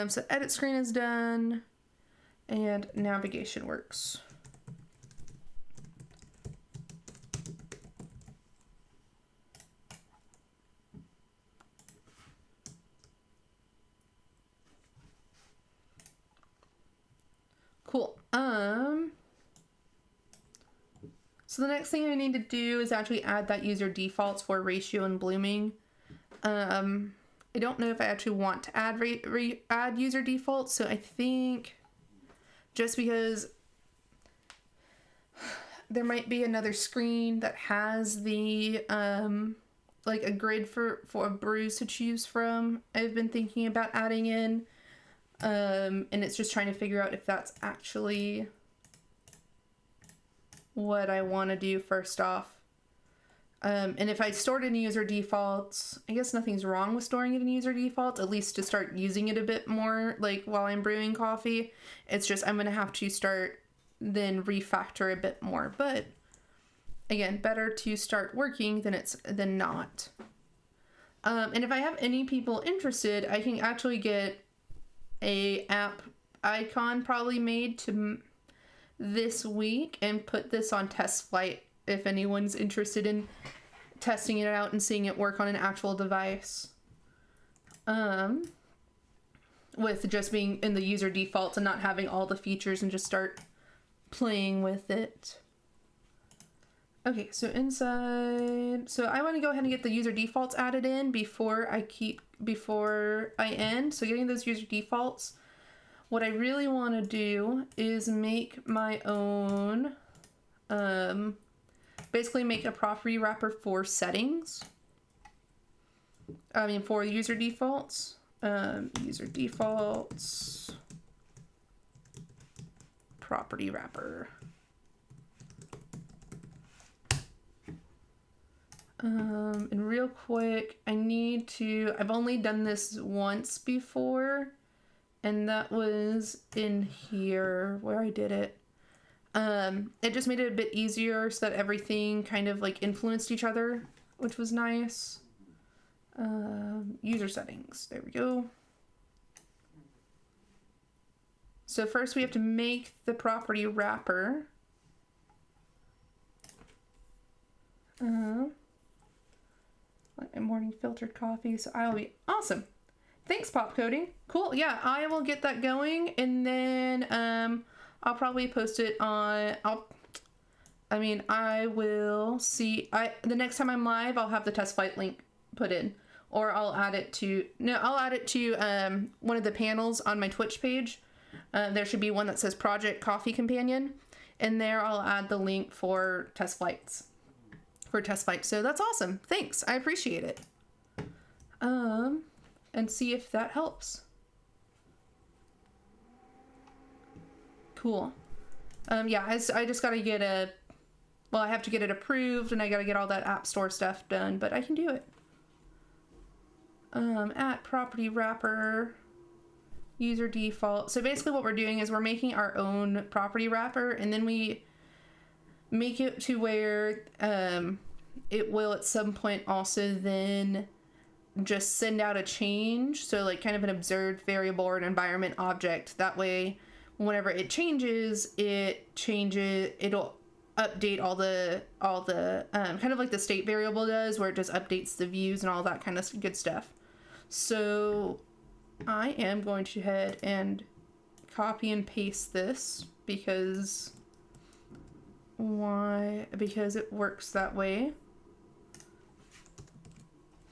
So edit screen is done, and navigation works. Cool. So the next thing I need to do is actually add that user defaults for ratio and blooming. I don't know if I actually want to add user defaults, so I think just because there might be another screen that has the like a grid for brews to choose from, I've been thinking about adding in. And it's just trying to figure out if that's actually what I want to do first off. And if I stored in user defaults, I guess nothing's wrong with storing it in user defaults, at least to start using it a bit more, like while I'm brewing coffee. It's just I'm going to have to start then refactor a bit more. But again, better to start working than not. And if I have any people interested, I can actually get a app icon probably made to this week and put this on test flight if anyone's interested in testing it out and seeing it work on an actual device. With just being in the user defaults and not having all the features and just start playing with it. Okay, so inside, so I want to go ahead and get the user defaults added in before I end. So getting those user defaults, what I really want to do is make my own, basically make a property wrapper for settings. For user defaults. User defaults, property wrapper. And real quick, I've only done this once before, and that was in here where I did it. It just made it a bit easier so that everything kind of like influenced each other, which was nice. User settings, there we go. So first we have to make the property wrapper. Like my morning filtered coffee, so I'll be awesome. Thanks, Pop Coding. Cool. Yeah, I will get that going, and then I'll probably post it on. I will see. The next time I'm live, I'll have the test flight link put in, or I'll add it to. No, I'll add it to one of the panels on my Twitch page. There should be one that says Project Coffee Companion, and there I'll add the link for test flights. So that's awesome. Thanks. I appreciate it. And see if that helps. Cool. Yeah, I just gotta get I have to get it approved, and I gotta get all that App Store stuff done, but I can do it. At property wrapper, user default. So basically what we're doing is we're making our own property wrapper, and then we make it to where it will at some point also then just send out a change, so like kind of an observed variable or an environment object. That way whenever it changes, it'll update all the kind of like the state variable does, where it just updates the views and all that kind of good stuff. So I am going to head and copy and paste this because it works that way.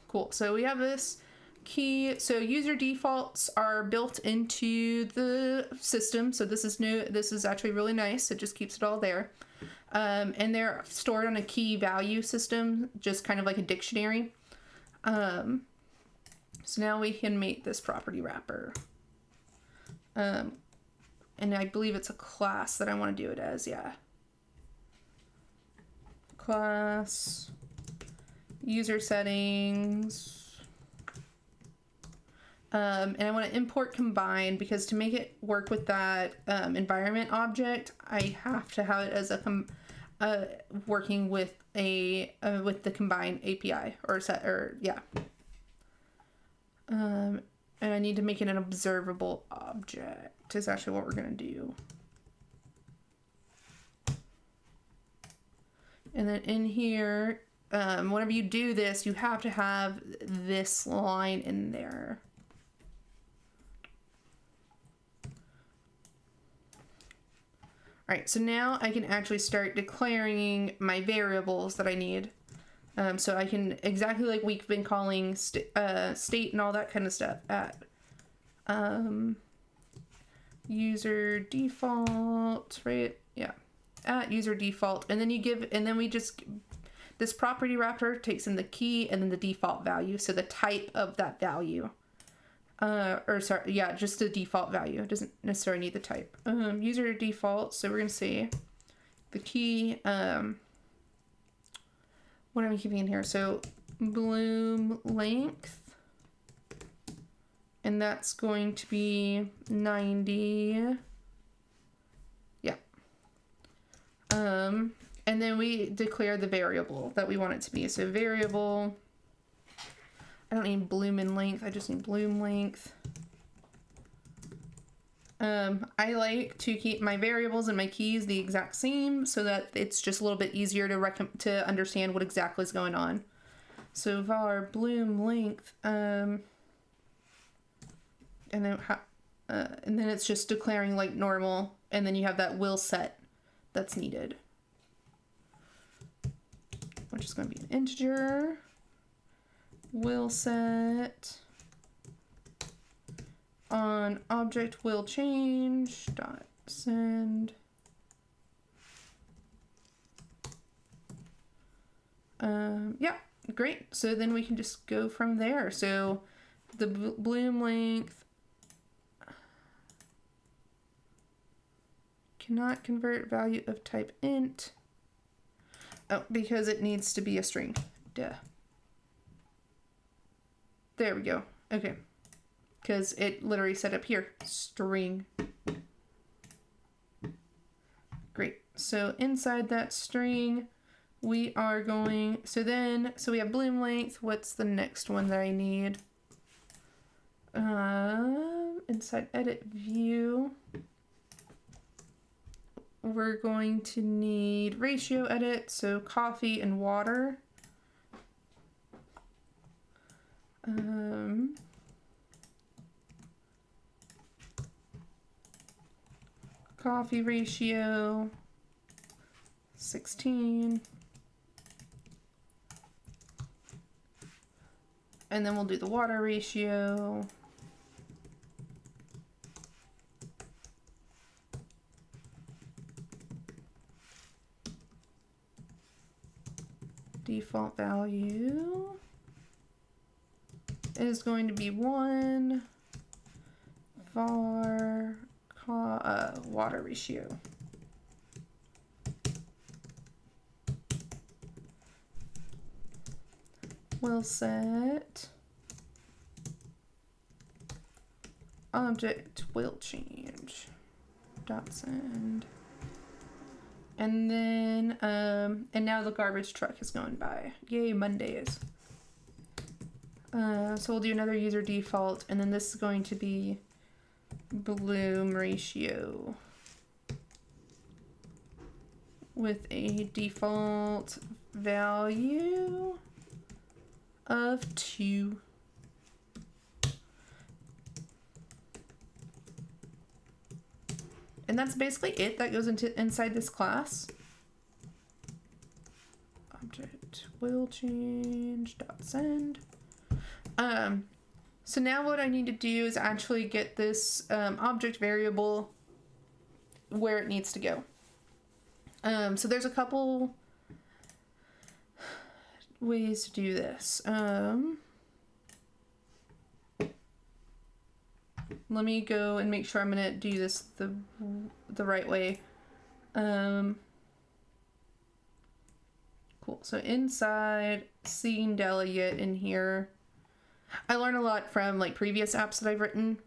Cool. So we have this key. So user defaults are built into the system. So this is new. This is actually really nice. It just keeps it all there. And they're stored on a key value system, just kind of like a dictionary. So now we can make this property wrapper. And I believe it's a class that I want to do it as. Yeah. Class, user settings, and I want to import combine, because to make it work with that environment object, I have to have it as working with with the combine API and I need to make it an observable object is actually what we're gonna do. And then in here, whenever you do this, you have to have this line in there. All right, so now I can actually start declaring my variables that I need. So I can, exactly like we've been calling state and all that kind of stuff at user default, right? Yeah. At user default, and then this property wrapper takes in the key and then the default value, so the type of that value, just the default value. It doesn't necessarily need the type. User default, so we're gonna say the key, what am I keeping in here? So bloom length, and that's going to be 90. And then we declare the variable that we want it to be. So variable, I don't need bloom in length, I just need bloom length. I like to keep my variables and my keys the exact same so that it's just a little bit easier to understand what exactly is going on. So var bloom length, and then it's just declaring like normal, and then you have that will set that's needed, which is going to be an integer. Will set on object will change dot send. Yeah, great. So then we can just go from there. So the bloom length cannot convert value of type int. Oh, because it needs to be a string. Duh. There we go. Okay. Because it literally said up here, string. Great. So inside that string, we are going, so we have bloom length. What's the next one that I need? Inside edit view, we're going to need ratio edit, so coffee and water. Coffee ratio 16. And then we'll do the water ratio. Default value is going to be 1 var water ratio. We'll set object will change dot send. And then, and now the garbage truck is going by. Yay, Mondays. So we'll do another user default, and then this is going to be bloom ratio with a default value of 2. And that's basically it that goes inside this class. Object will change dot send. So now what I need to do is actually get this object variable where it needs to go. So there's a couple ways to do this. Let me go and make sure I'm gonna do this the right way. Cool. So inside scene delegate in here, I learned a lot from like previous apps that I've written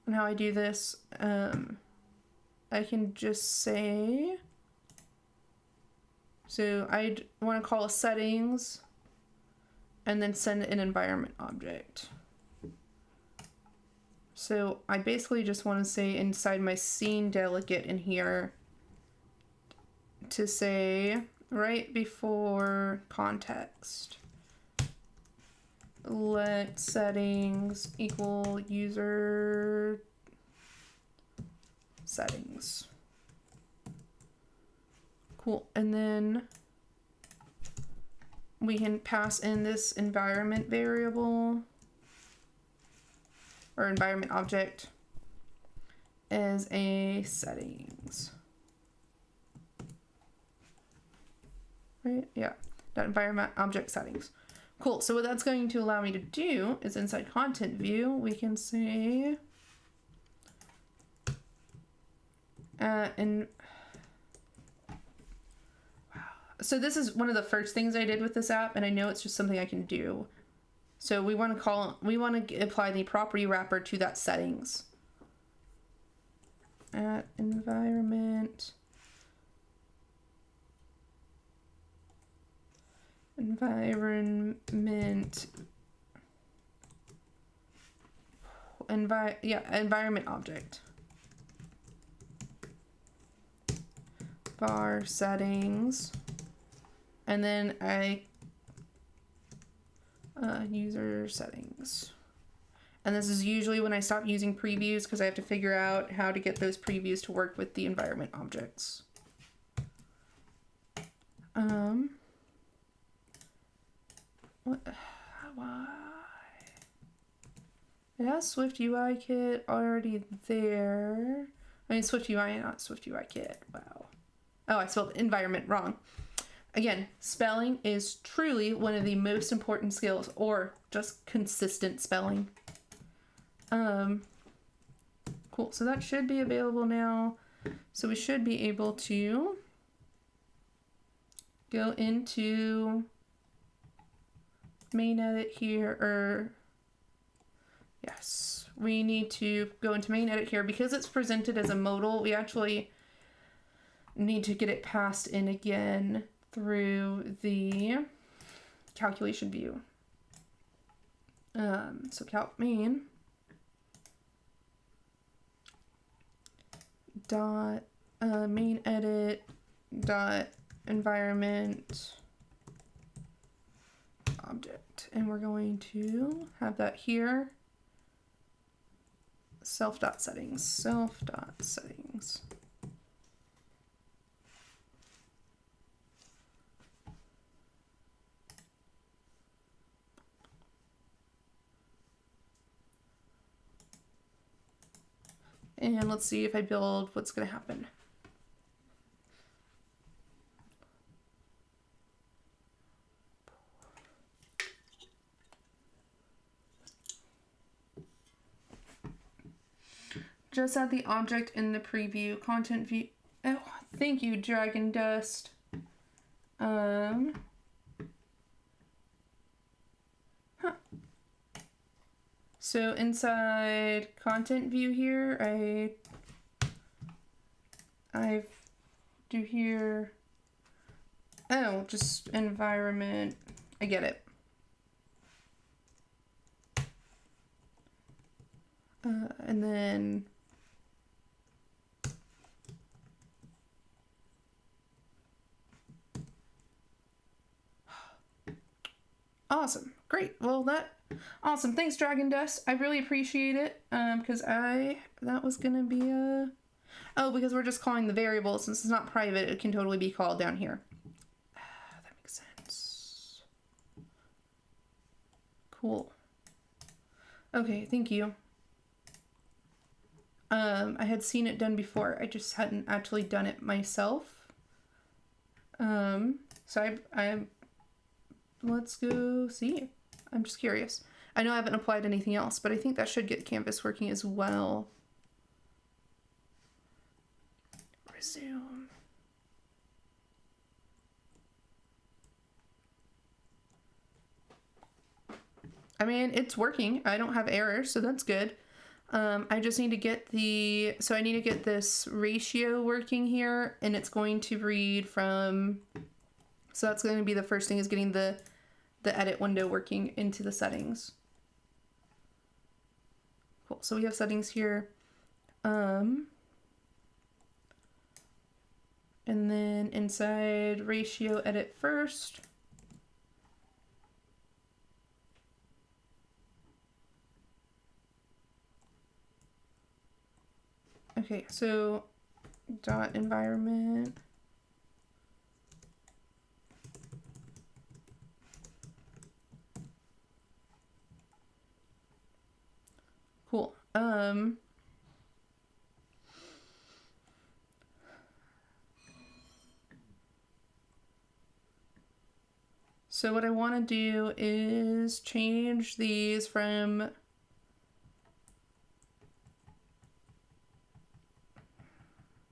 on how I do this. I can just say, so I want to call a settings and then send an environment object. So I basically just want to say inside my scene delegate in here to say right before context, let settings equal user settings. Cool. And then we can pass in this environment variable or environment object as a settings. Right? Yeah. That environment object settings. Cool. So what that's going to allow me to do is inside content view, we can say so this is one of the first things I did with this app, and I know it's just something I can do. So we want to apply the property wrapper to that settings. At environment environment object var settings, and then user settings. And this is usually when I stop using previews because I have to figure out how to get those previews to work with the environment objects. Why? It has SwiftUI kit already there. I mean SwiftUI, not SwiftUI kit. Wow. Oh, I spelled environment wrong. Again, spelling is truly one of the most important skills, or just consistent spelling. Cool, so that should be available now. So we should be able to go into main edit here, or yes, we need to go into main edit here because it's presented as a modal. We actually need to get it passed in again through the calculation view. So calc main dot main edit dot environment object, and we're going to have that here. Self dot settings. And let's see if I build what's going to happen. Just add the object in the preview content view. Oh, thank you, Dragon Dust. So inside content view here, I do here. Oh, just environment. I get it. And then awesome. Great. Well, awesome. Thanks, Dragon Dust. I really appreciate it. Because that was gonna be oh, because we're just calling the variable. Since it's not private, it can totally be called down here. That makes sense. Cool. Okay, thank you. I had seen it done before. I just hadn't actually done it myself. So let's go see. I'm just curious. I know I haven't applied anything else, but I think that should get Canvas working as well. Resume. I mean, it's working. I don't have errors, so that's good. I just need to get I need to get this ratio working here, and it's going to read from, so that's going to be the first thing, is getting the edit window working into the settings. Cool, so we have settings here. And then inside ratio edit first. Okay, so dot environment. Cool. So what I want to do is change these from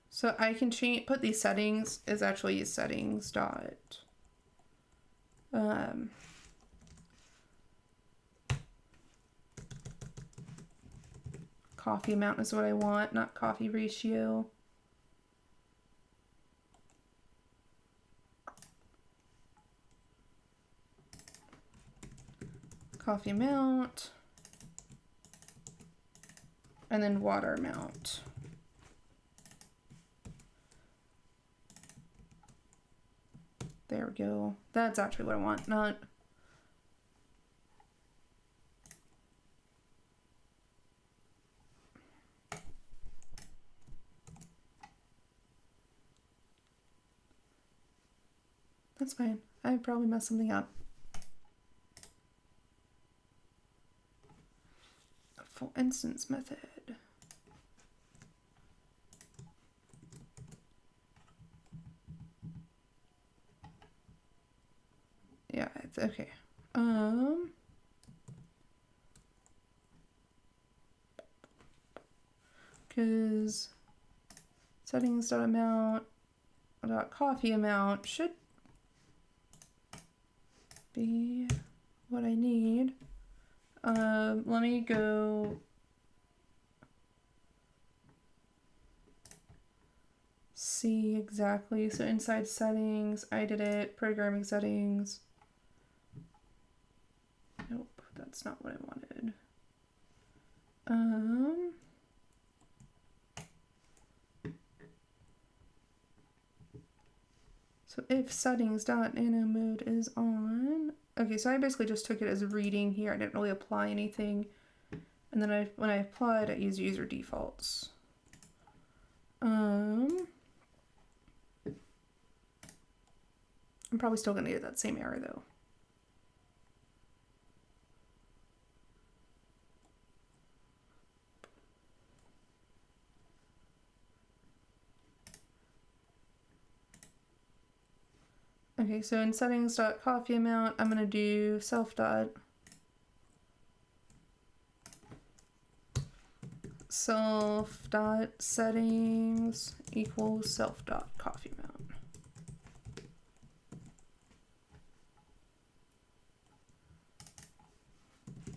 so I can put these settings is actually settings dot coffee amount is what I want, not coffee ratio. Coffee amount, and then water amount. There we go. That's actually what I want, not... That's fine. I probably messed something up. A full instance method. Yeah, it's okay. Because settings.amount .coffee amount should be what I need. Let me go see exactly. So inside settings, I did it. Programming settings. Nope, that's not what I wanted. So if settings.nano mode is on, okay, so I basically just took it as reading here. I didn't really apply anything. And then when I applied, I used user defaults. I'm probably still gonna get that same error though. Okay, so in settings.coffee amount, I'm gonna do self.settings equals self.coffee amount.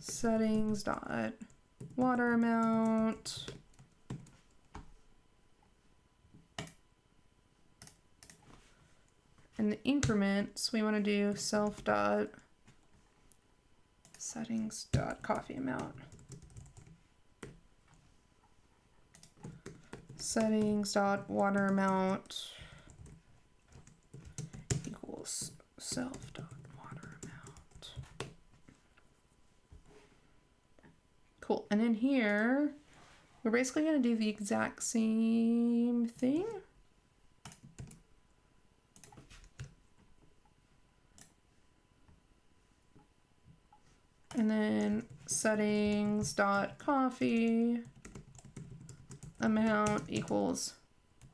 Settings.water amount. And the increments, we want to do self.settings.coffee amount. Settings.water amount equals self.water amount. Cool. And in here, we're basically going to do the exact same thing. And then settings.coffee amount equals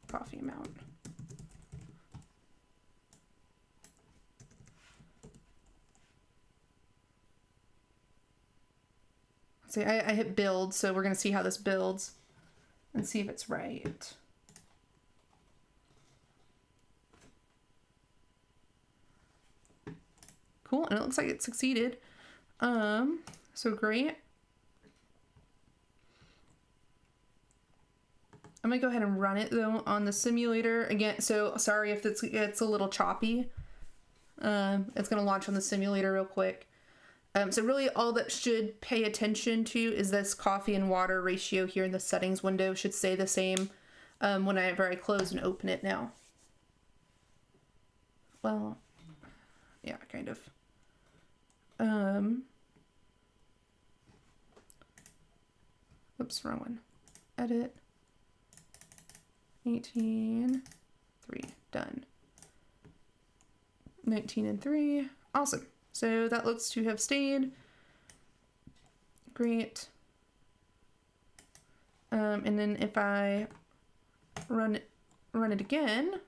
coffee amount. See, I hit build, so we're going to see how this builds and see if it's right. Cool, and it looks like it succeeded. So great. I'm gonna go ahead and run it though on the simulator again. So sorry if it's a little choppy. It's gonna launch on the simulator real quick. So really all that should pay attention to is this coffee and water ratio here in the settings window should stay the same whenever I close and open it now. Well, yeah, kind of. Oops, wrong one. Edit. 18, 3, done. 19 and 3, awesome. So that looks to have stayed. Great. And then if I run it again,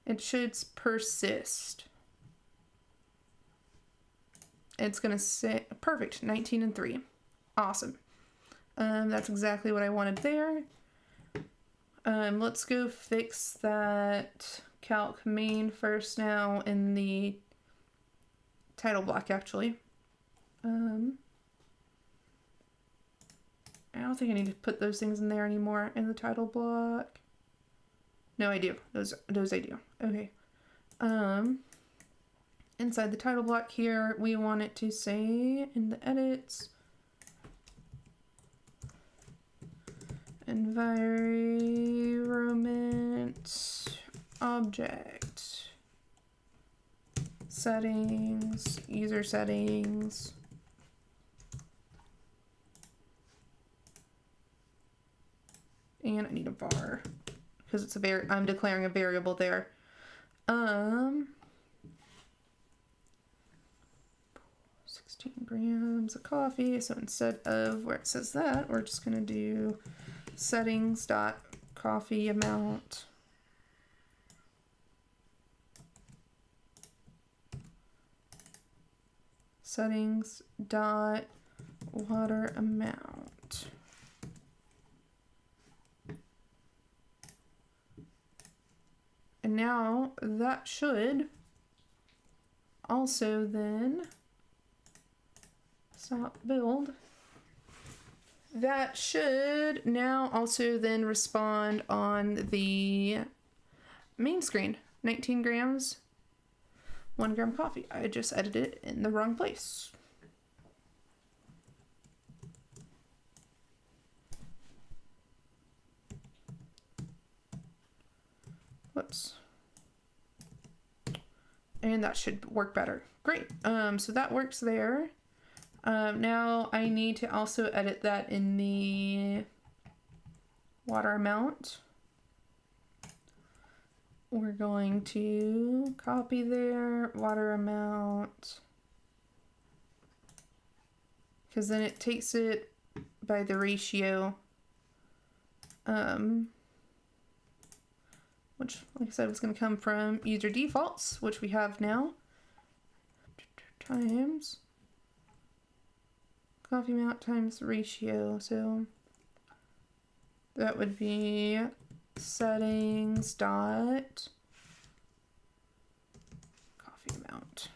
it should persist. It's gonna say, perfect, 19 and 3. Awesome. That's exactly what I wanted there. Let's go fix that calc main first now in the title block actually. I don't think I need to put those things in there anymore in the title block. No, I do. Those I do. Okay. Inside the title block here, we want it to say in the edits, environment object settings, user settings, and I need a var because it's I'm declaring a variable there. 16 grams of coffee. So instead of where it says that, we're just gonna do settings.coffee amount settings dot water amount. And now that should also then stop build. That should now also then respond on the main screen. 19 grams, 1 gram coffee. I just edited it in the wrong place. Whoops. And that should work better. Great. So that works there. Now I need to also edit that in the water amount. We're going to copy there, water amount, because then it takes it by the ratio, which, like I said, was going to come from user defaults, which we have now, times coffee amount times ratio. So that would be settings dot coffee amount.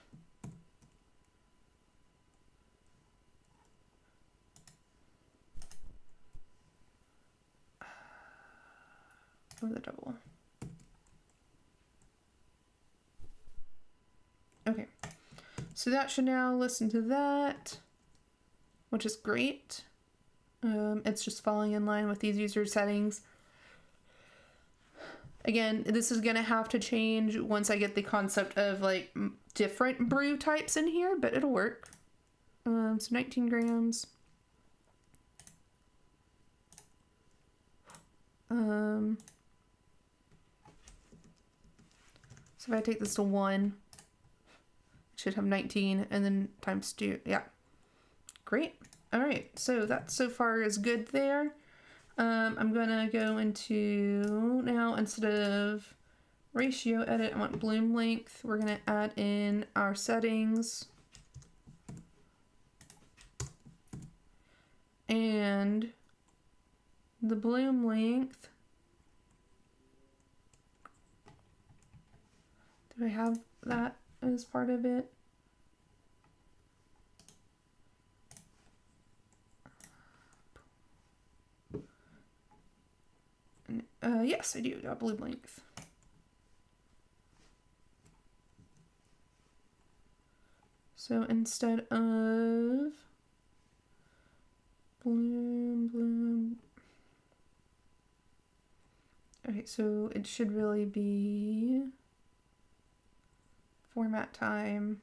Oh, the double. Okay, so that should now listen to that, which is great. It's just falling in line with these user settings. Again, this is gonna have to change once I get the concept of like different brew types in here, but it'll work. So 19 grams. So if I take this to 1, it should have 19 and then times 2. Yeah, great. All right, so that so far is good there. I'm gonna go into now, instead of ratio edit, I want bloom length. We're gonna add in our settings. And the bloom length. Do I have that as part of it? Yes, I do. Bloom length. So instead of bloom. Okay, so it should really be format time.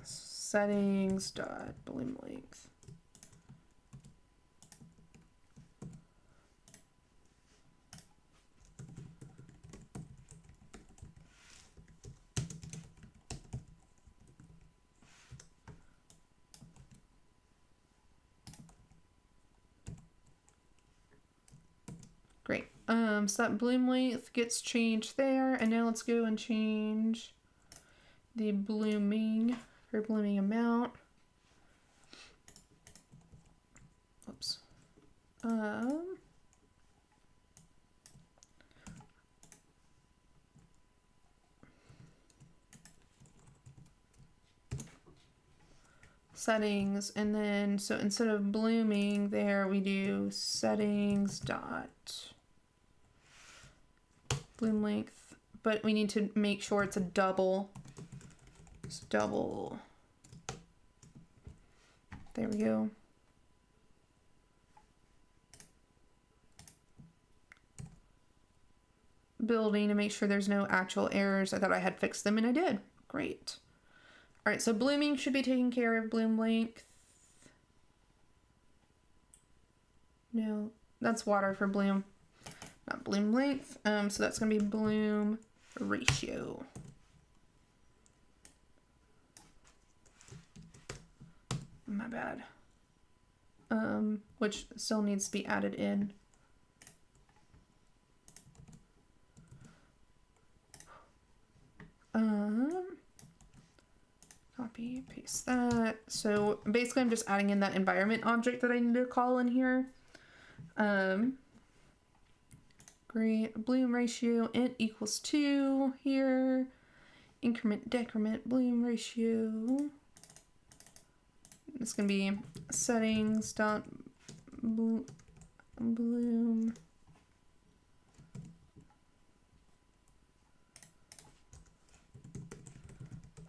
Settings dot bloom length. Great. So that bloom length gets changed there, and now let's go and change the blooming for blooming amount. Oops. Settings, and then so instead of blooming there, we do settings dot bloom length, but we need to make sure it's a double. It's double. There we go. Building to make sure there's no actual errors. I thought I had fixed them and I did. Great. All right, so blooming should be taking care of bloom length. No, that's water for bloom, not bloom length. So that's gonna be bloom ratio. My bad. Which still needs to be added in. copy, paste that. So basically I'm just adding in that environment object that I need to call in here. Great, bloom ratio, int equals 2 here. Increment, decrement, bloom ratio. It's gonna be settings dot bloom.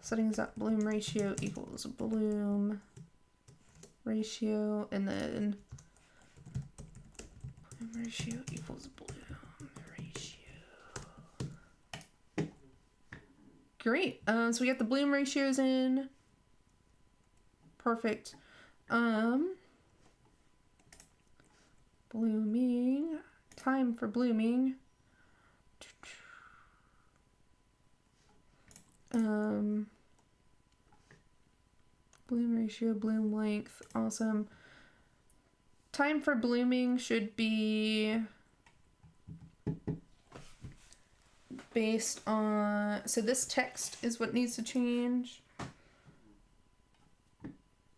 Settings dot bloom ratio equals bloom ratio, and then bloom ratio equals bloom ratio. Great. So we got the bloom ratios in. Perfect. Blooming. Time for blooming. Bloom ratio, bloom length. Awesome. Time for blooming should be based on, so this text is what needs to change.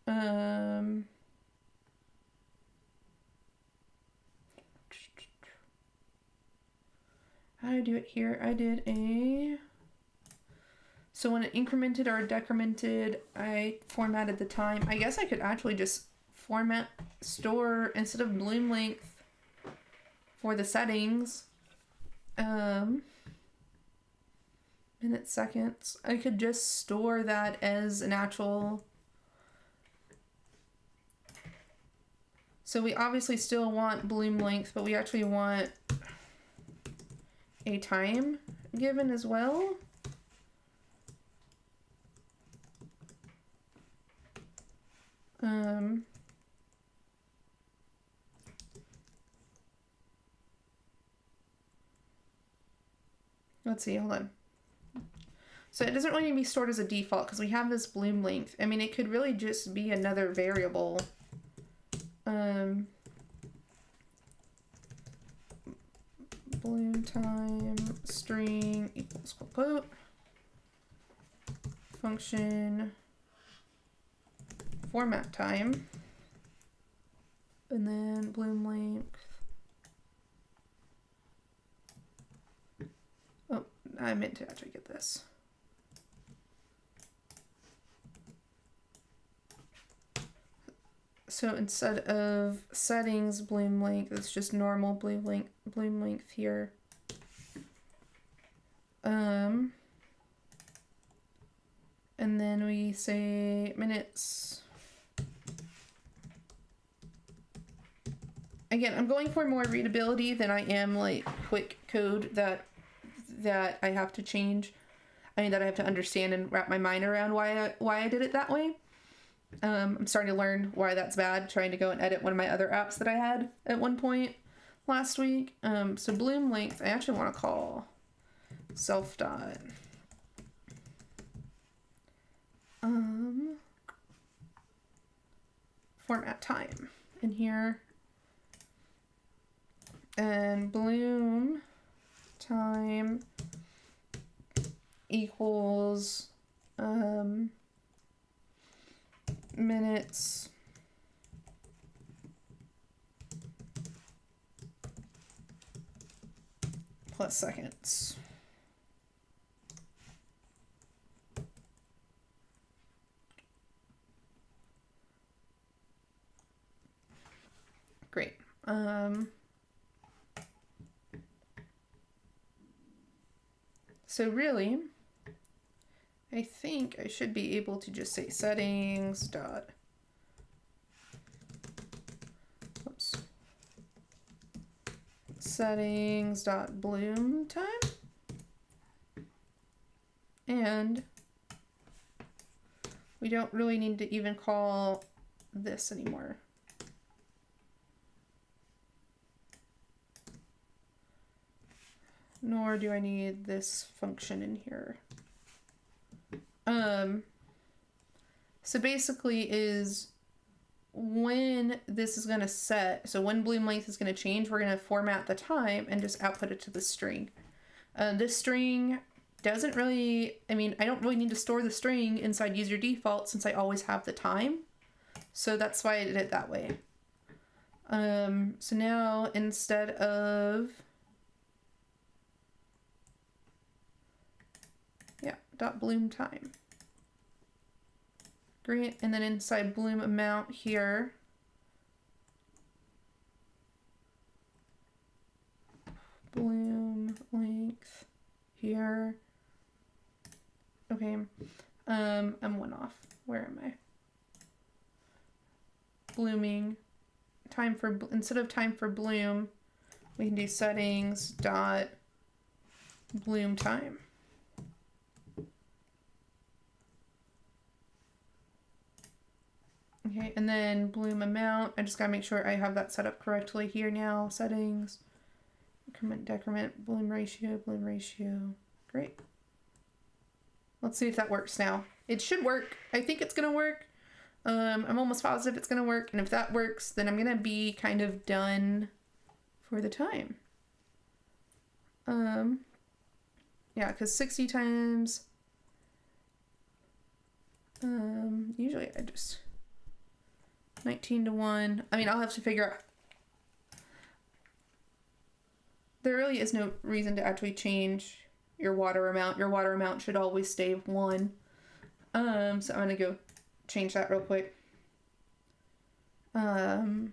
How do I do it here? I did a, so when it incremented or decremented, I formatted the time. I guess I could actually just format store instead of bloom length for the settings. Minutes, seconds. I could just store that as an actual. So we obviously still want bloom length, but we actually want a time given as well. Let's see, hold on. So it doesn't really need to be stored as a default because we have this bloom length. I mean, it could really just be another variable. Bloom time string equals quote function format time, and then bloom length. Oh, I meant to actually get this. So instead of settings bloom length, it's just normal bloom length here. And then we say minutes. Again, I'm going for more readability than I am like quick code that I have to change. I mean, that I have to understand and wrap my mind around why I did it that way. I'm starting to learn why that's bad, trying to go and edit one of my other apps that I had at one point last week. So bloom length, I actually want to call self dot. Format time in here. And bloom time equals minutes plus seconds. Great. So really, I think I should be able to just say settings dot, oops, settings dot bloom time, and we don't really need to even call this anymore. Nor do I need this function in here. So basically is when this is going to set, so when bloom length is going to change, we're going to format the time and just output it to the string. This string doesn't really, I mean, I don't really need to store the string inside user default since I always have the time. So that's why I did it that way. So now instead of, yeah, dot bloom time. Great, and then inside bloom amount here, bloom length here. Okay, I'm one off. Where am I? Blooming. Time for, instead of time for bloom, we can do settings dot bloom time. Okay, and then bloom amount. I just gotta make sure I have that set up correctly here now. Settings, increment, decrement, bloom ratio, bloom ratio. Great. Let's see if that works now. It should work. I think it's gonna work. I'm almost positive it's gonna work, and if that works, then I'm gonna be kind of done for the time. Yeah, because 60 times, usually I just 19 to 1. I mean, I'll have to figure out. There really is no reason to actually change your water amount. Your water amount should always stay 1. So I'm gonna go change that real quick. Because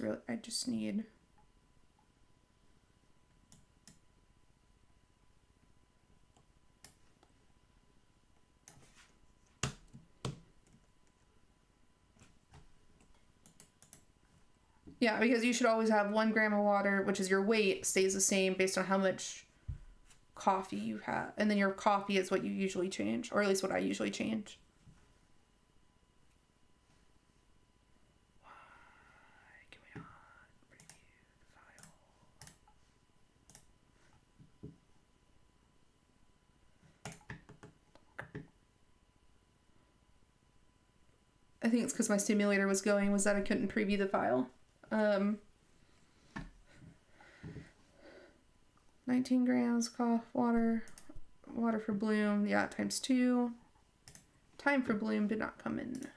really, I just need. Yeah, because you should always have 1 gram of water, which is your weight, stays the same based on how much coffee you have. And then your coffee is what you usually change, or at least what I usually change. Why can we not preview the file? I think it's because my simulator was going, was that I couldn't preview the file. 19 grams water for bloom, yeah, times 2. Time for bloom did not come in.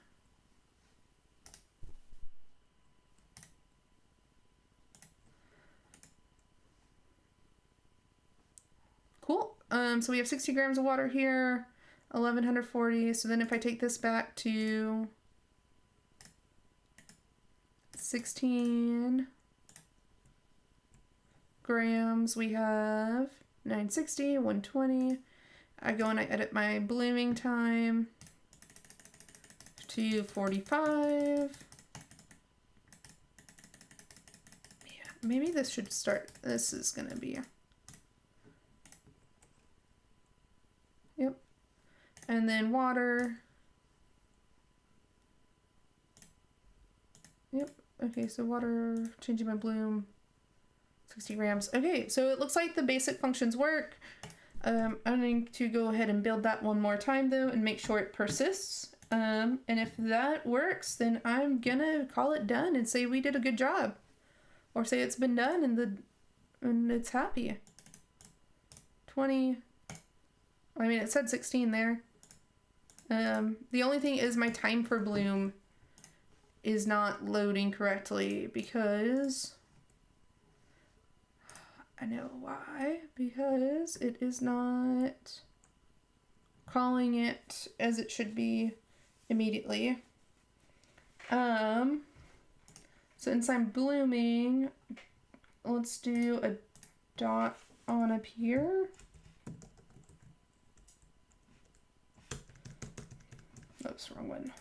Cool. So we have 60 grams of water here, 1140. So then if I take this back to 16 grams, we have 960, 120. I go and I edit my blooming time to 45. Yeah, maybe this should start. This is gonna be. Yep. And then water. Yep. Okay, so water, changing my bloom, 60 grams. Okay, so it looks like the basic functions work. I'm going to go ahead and build that one more time though and make sure it persists. And if that works, then I'm gonna call it done and say we did a good job. Or say it's been done and it's happy. 20. I mean, it said 16 there. The only thing is my time for bloom is not loading correctly because I know why, because it is not calling it as it should be immediately. So inside blooming, let's do a dot on up here. Oops, wrong one.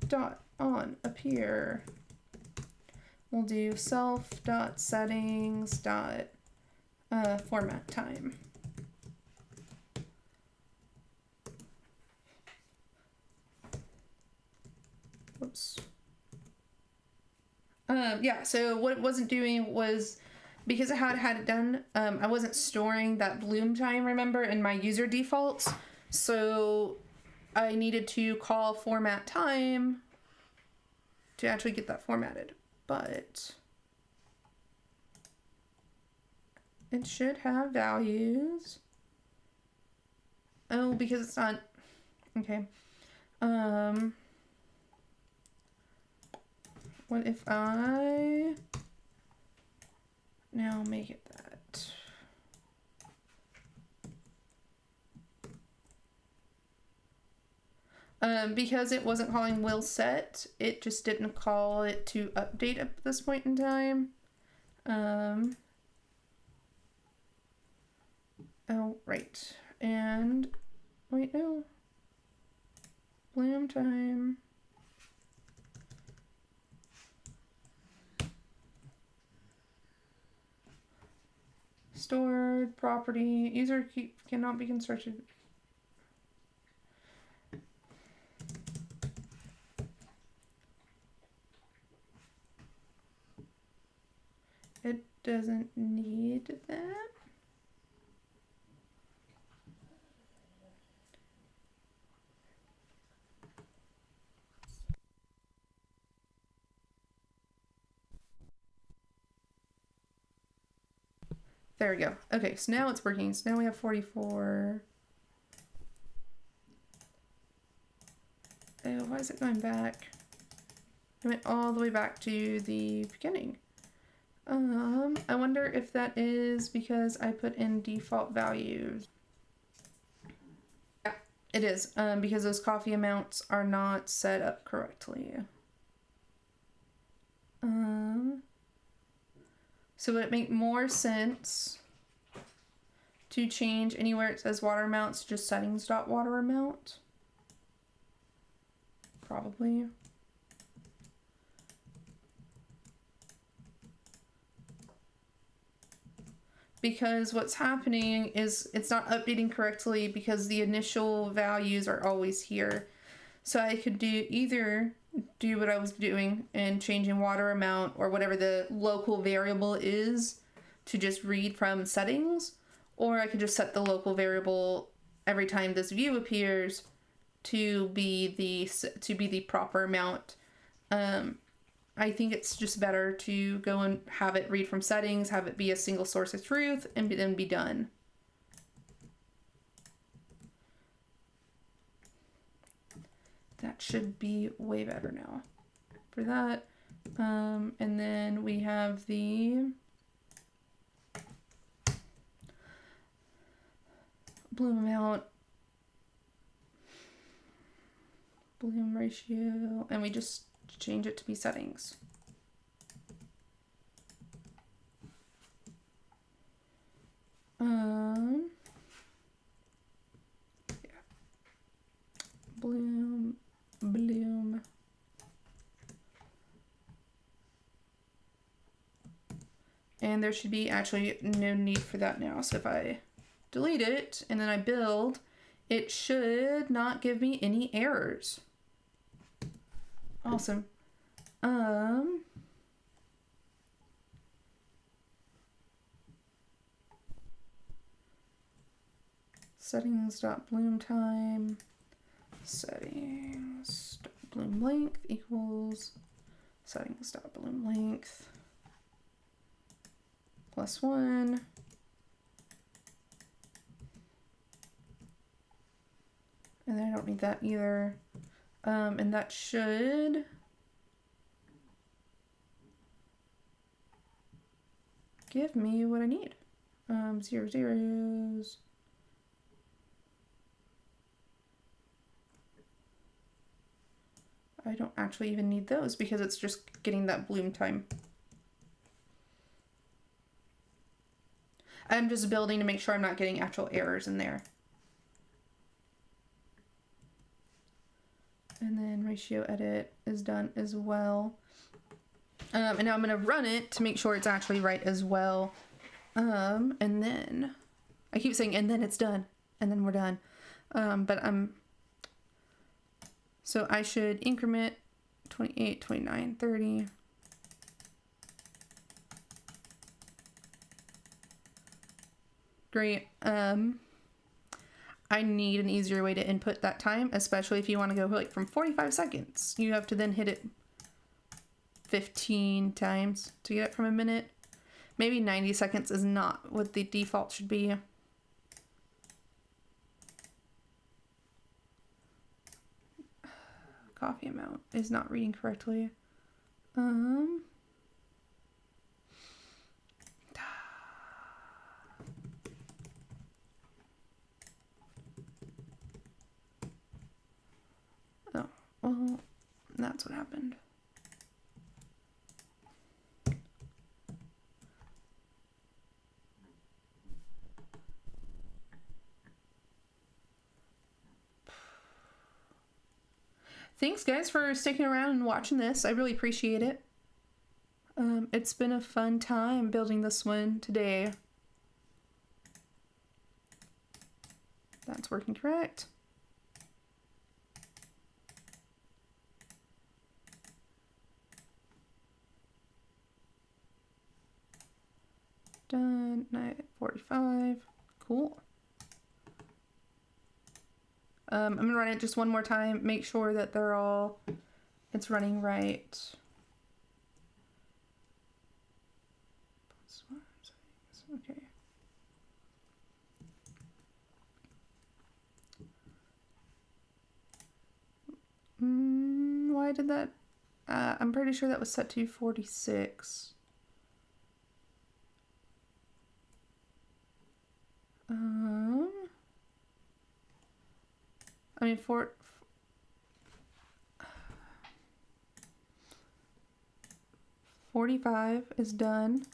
Dot on up here. We'll do self dot settings dot format time. Whoops. Yeah, so what it wasn't doing was, because I had it done, I wasn't storing that bloom time, remember, in my user defaults. So I needed to call format time to actually get that formatted. But It should have values. Oh, because it's not, okay. What if I now make it that? Because it wasn't calling will set, it just didn't call it to update at this point in time. Oh, right. And, wait, no. Bloom time. Stored property. User cannot be constructed. It doesn't need that. There we go. Okay, so now it's working. So now we have 44. Oh, why is it going back? I went all the way back to the beginning. I wonder if that is because I put in default values. Yeah, it is, because those coffee amounts are not set up correctly. So would it make more sense to change anywhere it says water amounts to just settings.water amount? Probably. Because what's happening is it's not updating correctly because the initial values are always here. So I could either do what I was doing and changing water amount or whatever the local variable is to just read from settings, or I could just set the local variable every time this view appears to be the proper amount. I think it's just better to go and have it read from settings, have it be a single source of truth, and then be done. That should be way better now for that. And then we have the bloom amount, bloom ratio, and we just change it to be settings. Yeah. Bloom. And there should be actually no need for that now. So if I delete it and then I build, it should not give me any errors. Awesome. Settings.bloom time, settings.bloom length equals settings.bloom length +1. And then I don't need that either. And that should give me what I need. 0 zeros. I don't actually even need those because it's just getting that bloom time. I'm just building to make sure I'm not getting actual errors in there. And then ratio edit is done as well. And now I'm gonna run it to make sure it's actually right as well. And then, I keep saying, and then it's done, and then we're done. So I should increment 28, 29, 30. Great. I need an easier way to input that time, especially if you want to go like from 45 seconds. You have to then hit it 15 times to get it from a minute. Maybe 90 seconds is not what the default should be. Coffee amount is not reading correctly. Oh, well, that's what happened. Thanks, guys, for sticking around and watching this. I really appreciate it. It's been a fun time building this one today. That's working correct. Done. 9:45. Cool. I'm gonna run it just one more time. Make sure that it's running right. Okay. Why did that? I'm pretty sure that was set to 46. I mean, 45 is done.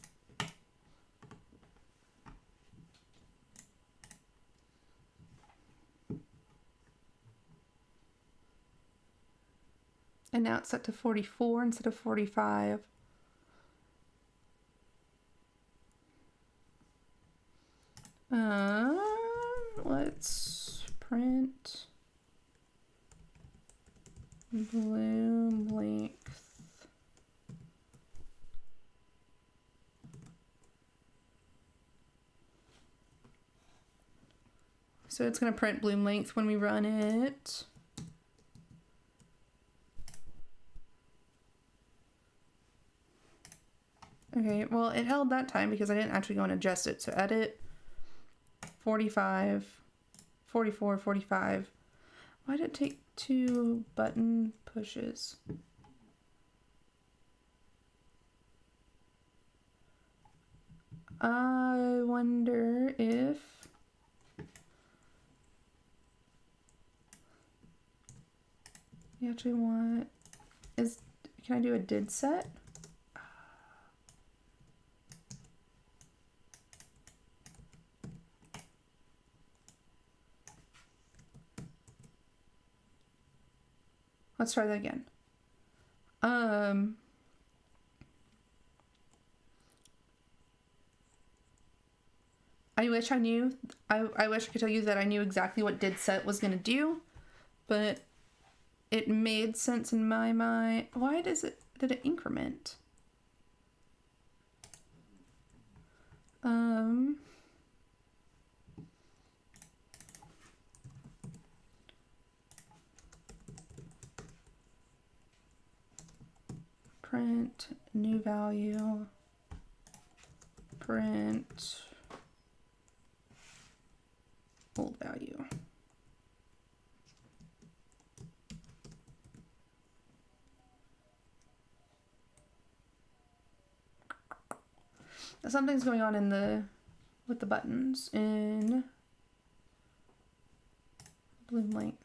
And now it's set to 44 instead of 45. Let's print bloom length. So it's going to print bloom length when we run it. Okay, well, it held that time because I didn't actually go and adjust it. So edit 45, 44, 45. Why did it take 2 button pushes? I wonder if you actually want, can I do a did set? Let's try that again. I wish I knew. I wish I could tell you that I knew exactly what did set was gonna do, but it made sense in my mind. Why did it increment? Print new value, print old value. Something's going on with the buttons in bloom length.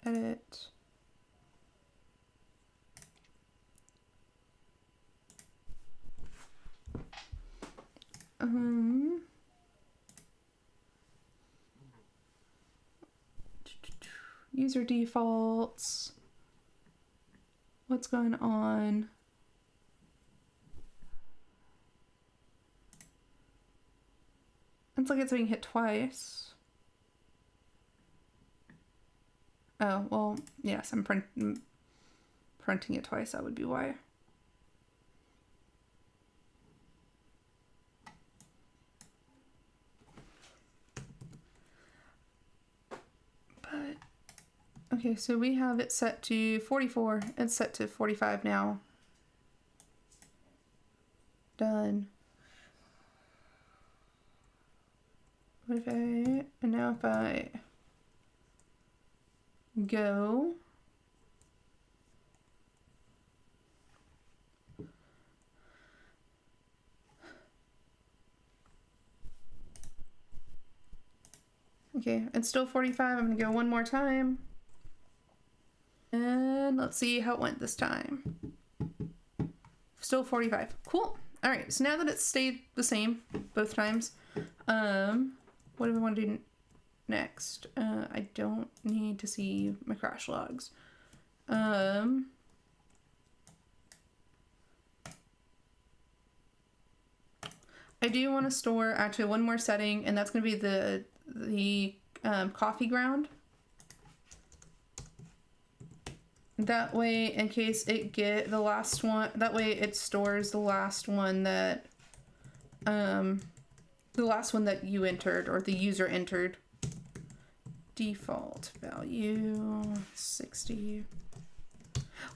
Edit. User defaults. What's going on? It's like it's being hit twice. Oh, well, yes, I'm printing it twice. That would be why. Okay, so we have it set to 44. It's set to 45 now. Done. What if and now if I go, okay, it's still 45. I'm gonna go one more time. And let's see how it went this time. Still 45. Cool. All right, so now that it's stayed the same both times, what do we want to do next? I don't need to see my crash logs. I do want to store actually one more setting, and that's going to be the coffee ground. That way, in case it get the last one, that way it stores the last one that you entered or the user entered. Default value 60.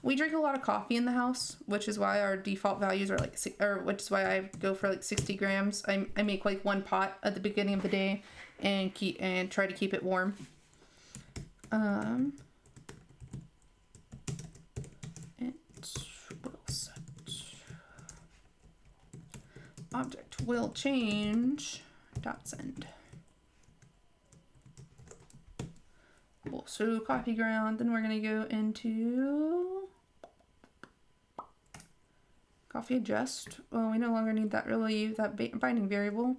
We drink a lot of coffee in the house, which is why our default values are like, or which is why I go for like 60 grams. I make like one pot at the beginning of the day and try to keep it warm. Object will change dot send. Cool. So coffee ground. Then we're gonna go into coffee adjust. Well, we no longer need that binding variable.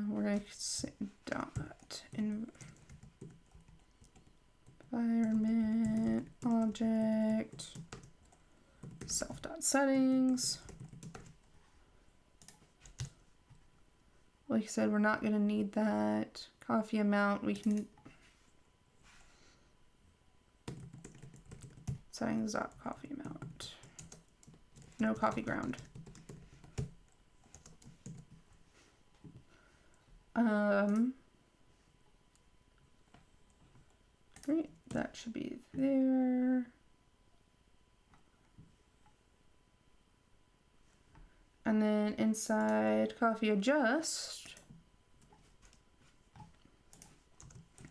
We're going to say dot environment object self dot settings. Like I said, we're not going to need that coffee amount. We can settings dot coffee amount. No coffee ground. Great, that should be there. And then inside coffee adjust,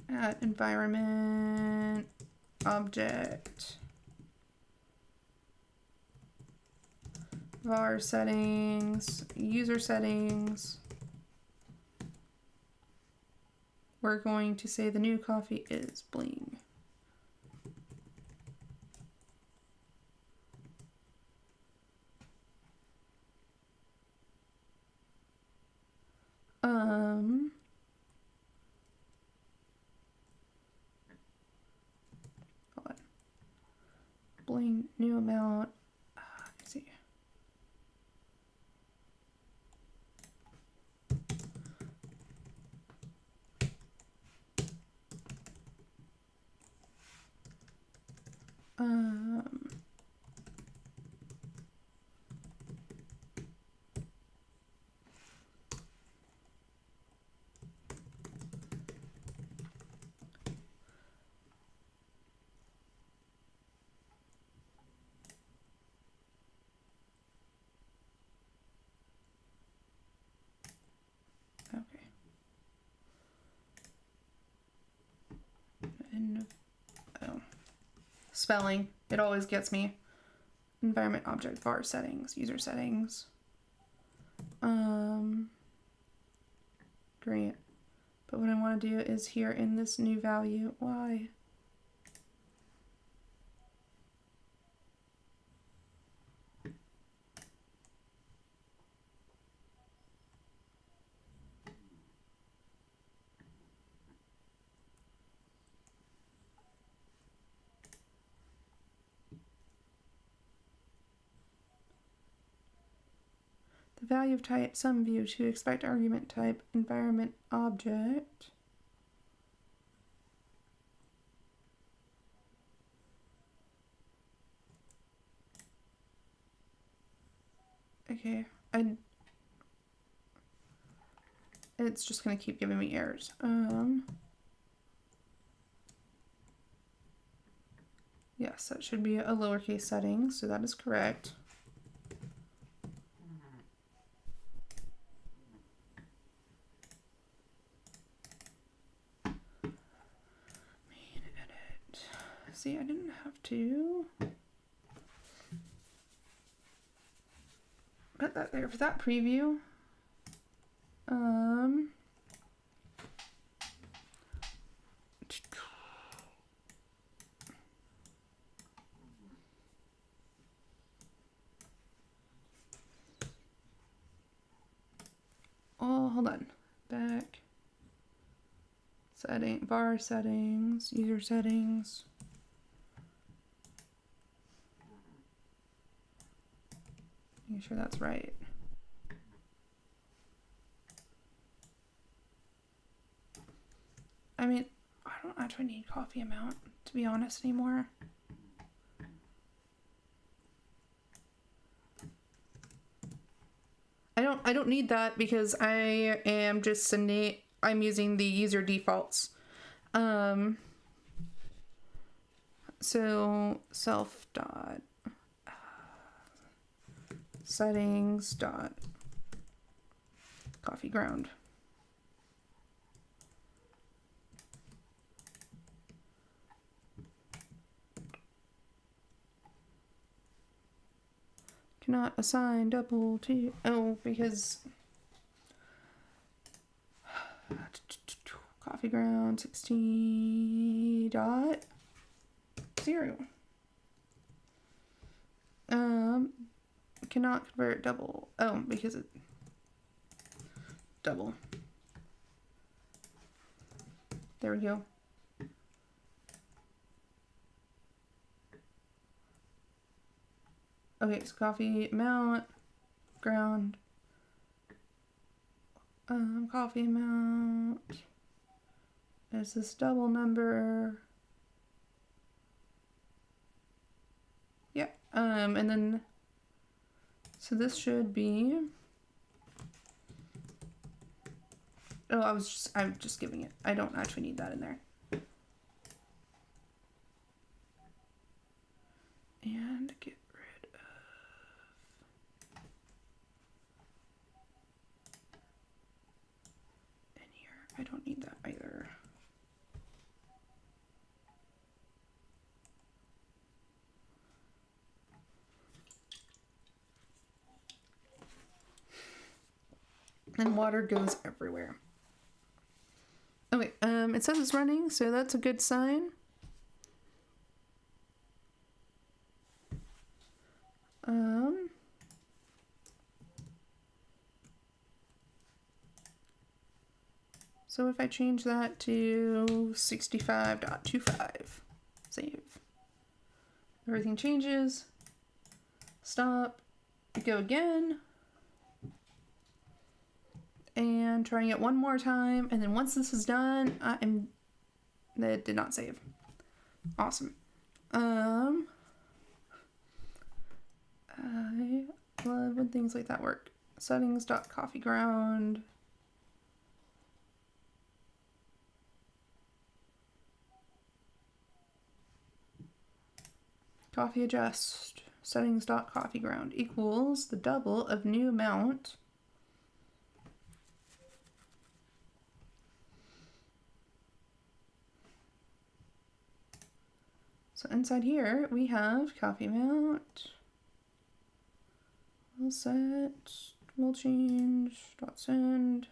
add environment object var settings, user settings. We're going to say the new coffee is bling. Hold on. Bling new amount. Let's see. Okay. Spelling, it always gets me. Environment object var settings, user settings. Great. But what I want to do is here in this new value, why? The value of type sum view to expect argument type environment object. Okay, it's just gonna keep giving me errors. Yes, that should be a lowercase setting, so that is correct. Main edit. See, I didn't have to put that there for that preview. Oh, hold on. Back. Setting, bar settings, user settings. Making sure that's right. I mean, I don't actually need coffee amount, to be honest, anymore. I don't need that because I am just sending, I'm using the user defaults. So self dot settings dot coffee ground. Cannot assign double to, oh, because coffee ground 60.0. Cannot convert double, oh, because it double. There we go. Okay, so coffee amount, ground, coffee amount, is this double number? Yeah, and then, so this should be, oh, I'm just giving it, I don't actually need that in there. And get rid of in here. I don't need that either. And water goes everywhere. Okay, it says it's running, so that's a good sign. So if I change that to 65.25, save. Everything changes. Stop. Go again. And trying it one more time. And then once this is done, that did not save. Awesome. I love when things like that work. Settings.coffeeground. Coffee adjust. Settings.coffeeground equals the double of new amount. So inside here we have coffee amount. We'll set, we'll change, dot send.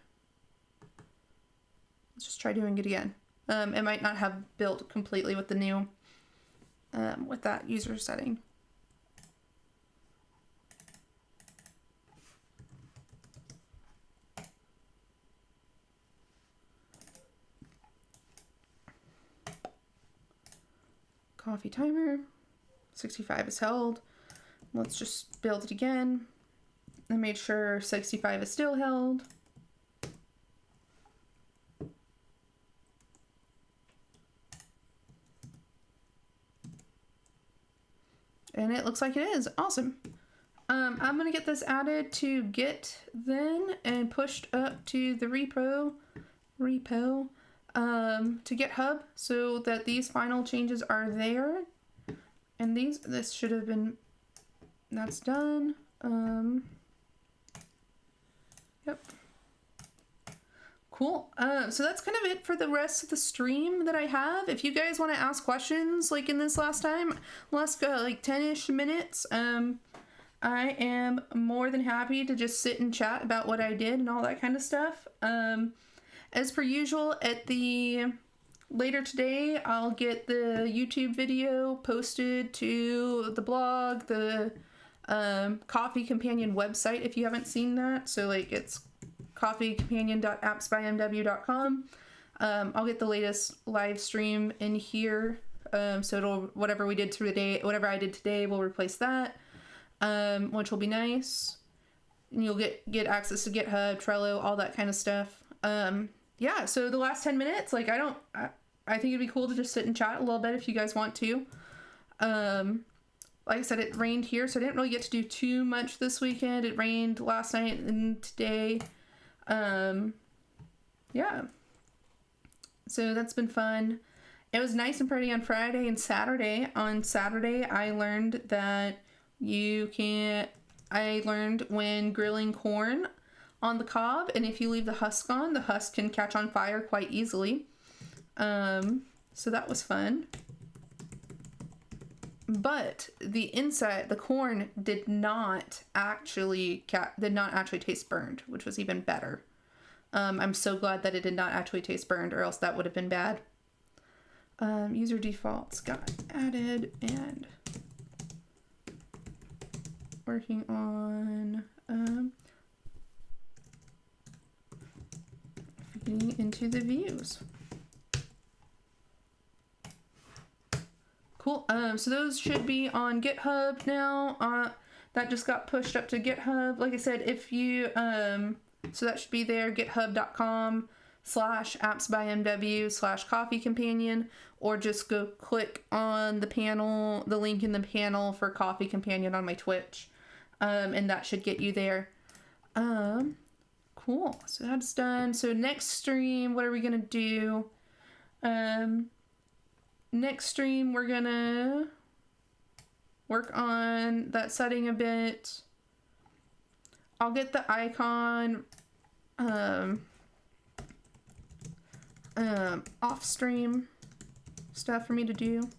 Let's just try doing it again. It might not have built completely with the new, with that user setting. Coffee timer, 65 is held. Let's just build it again and make sure 65 is still held. And it looks like it is. Awesome. I'm gonna get this added to Git then and pushed up to the repo to GitHub so that these final changes are there. And this should have been, that's done. Yep. Cool. So that's kind of it for the rest of the stream that I have. If you guys want to ask questions like in this last like 10-ish minutes, I am more than happy to just sit and chat about what I did and all that kind of stuff. As per usual, later today, I'll get the YouTube video posted to the blog, the Coffee Companion website if you haven't seen that. So like it's coffeecompanion.appsbymw.com. I'll get the latest live stream in here. So whatever I did today will replace that. Which will be nice. And you'll get access to GitHub, Trello, all that kind of stuff. Yeah, so the last 10 minutes, like I think it'd be cool to just sit and chat a little bit if you guys want to. Like I said, it rained here, so I didn't really get to do too much this weekend. It rained last night and today. Yeah. So that's been fun. It was nice and pretty on Friday and Saturday. On Saturday, I learned that I learned when grilling corn on the cob, and if you leave the husk on, the husk can catch on fire quite easily. So that was fun. But the inside, the corn did not actually taste burned, which was even better. I'm so glad that it did not actually taste burned, or else that would have been bad. User defaults got added, and working on getting into the views. Cool. So those should be on GitHub now. That just got pushed up to GitHub. Like I said, if you so that should be there, github.com/appsbymw/coffee-companion, or just go click on the link in the panel for Coffee Companion on my Twitch. And that should get you there. Cool. So that's done. So next stream, what are we gonna do? Next stream, we're gonna work on that setting a bit. I'll get the icon off stream stuff for me to do.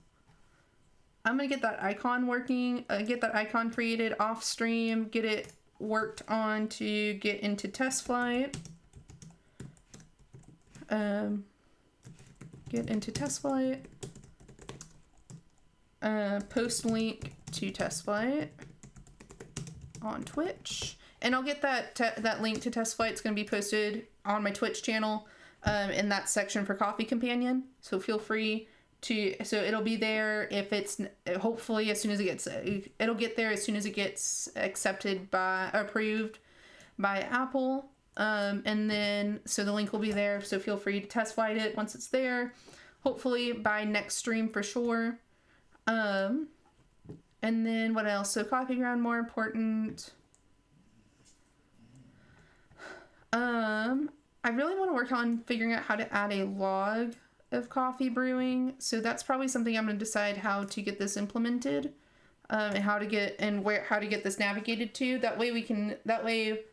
I'm gonna get that icon working, get that icon created off stream, get it worked on to get into test flight. Get into test flight. Post link to test flight on Twitch, and I'll get that link to test flight. It's going to be posted on my Twitch channel in that section for Coffee Companion, so feel free to, so it'll be there if it's, hopefully as soon as it'll get there as soon as it gets approved by Apple, and then so the link will be there, so feel free to test flight it once it's there, hopefully by next stream for sure. And then what else? So coffee ground, more important. I really want to work on figuring out how to add a log of coffee brewing. So that's probably something I'm going to decide how to get this implemented, and how to get this navigated to. That way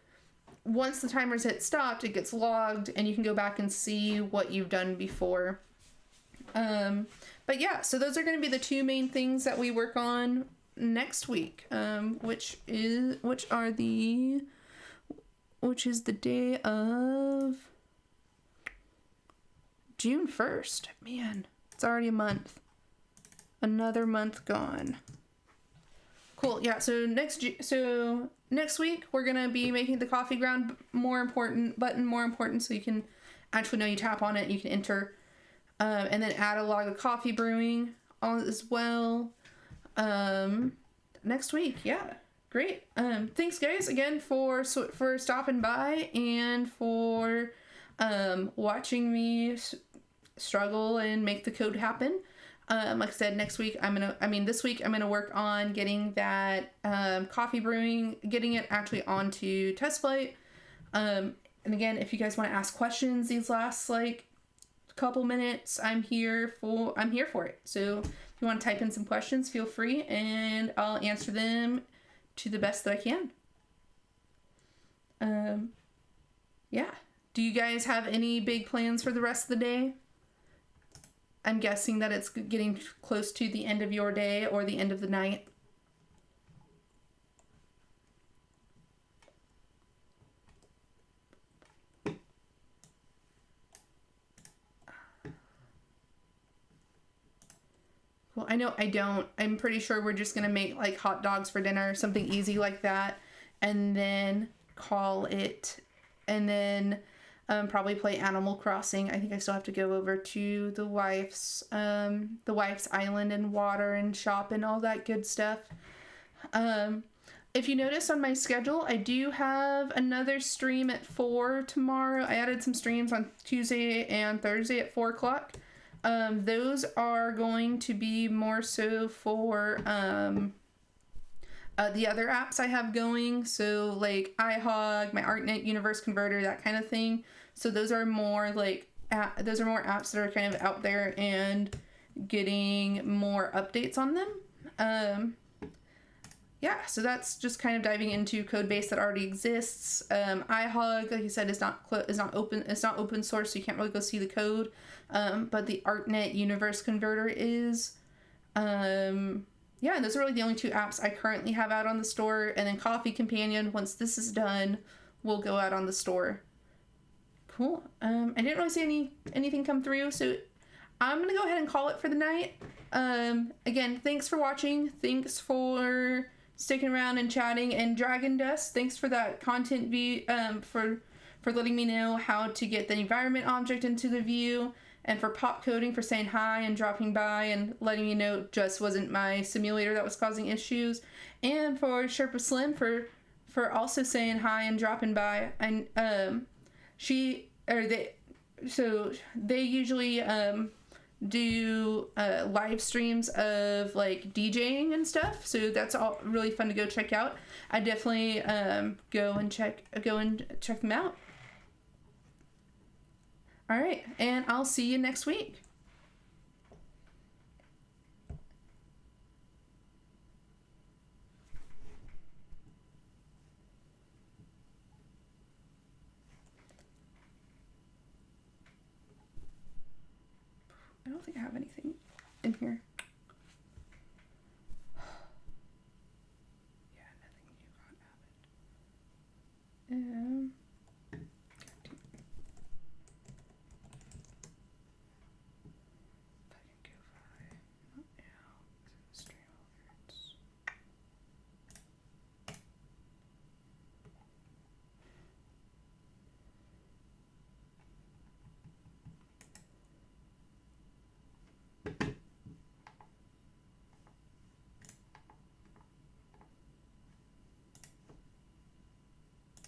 once the timer's hit stopped, it gets logged and you can go back and see what you've done before. But yeah, so those are going to be the two main things that we work on next week, which is the day of June 1st. Man, it's already a month. Another month gone. Cool. Yeah, so next week we're going to be making the coffee ground more important, so you can actually know you tap on it, you can enter, and then add a log of coffee brewing on as well. Next week. Yeah. Great. Thanks guys again for stopping by and for watching me struggle and make the code happen. Like I said, this week I'm gonna work on getting that coffee brewing, getting it actually onto TestFlight. And again, if you guys want to ask questions these last like couple minutes, I'm here for it. So if you want to type in some questions, feel free, and I'll answer them to the best that I can. Yeah. Do you guys have any big plans for the rest of the day? I'm guessing that it's getting close to the end of your day or the end of the night. Well, I know I don't. I'm pretty sure we're just gonna make like hot dogs for dinner, something easy like that, and then call it, and then probably play Animal Crossing. I think I still have to go over to the wife's island and water and shop and all that good stuff. If you notice on my schedule, I do have another stream at 4 tomorrow. I added some streams on Tuesday and Thursday at 4 o'clock. Those are going to be more so for the other apps I have going, so like iHog, my ArtNet Universe Converter, that kind of thing. So those are more like apps that are kind of out there and getting more updates on them. Yeah, so that's just kind of diving into code base that already exists. iHog, like I said, is not open. It's not open source, so you can't really go see the code. But the ArtNet Universe Converter is. Yeah, and those are really the only two apps I currently have out on the store. And then Coffee Companion, once this is done, will go out on the store. Cool. I didn't really see anything come through, so I'm gonna go ahead and call it for the night. Again, thanks for watching. Thanks for sticking around and chatting. And Dragon Dust, thanks for that content view. For letting me know how to get the environment object into the view. And for Pop Coding for saying hi and dropping by and letting me know it just wasn't my simulator that was causing issues. And for Sherpa Slim for also saying hi and dropping by. And they usually do live streams of like DJing and stuff. So that's all really fun to go check out. I definitely go and check them out. All right, and I'll see you next week. I don't think I have anything in here.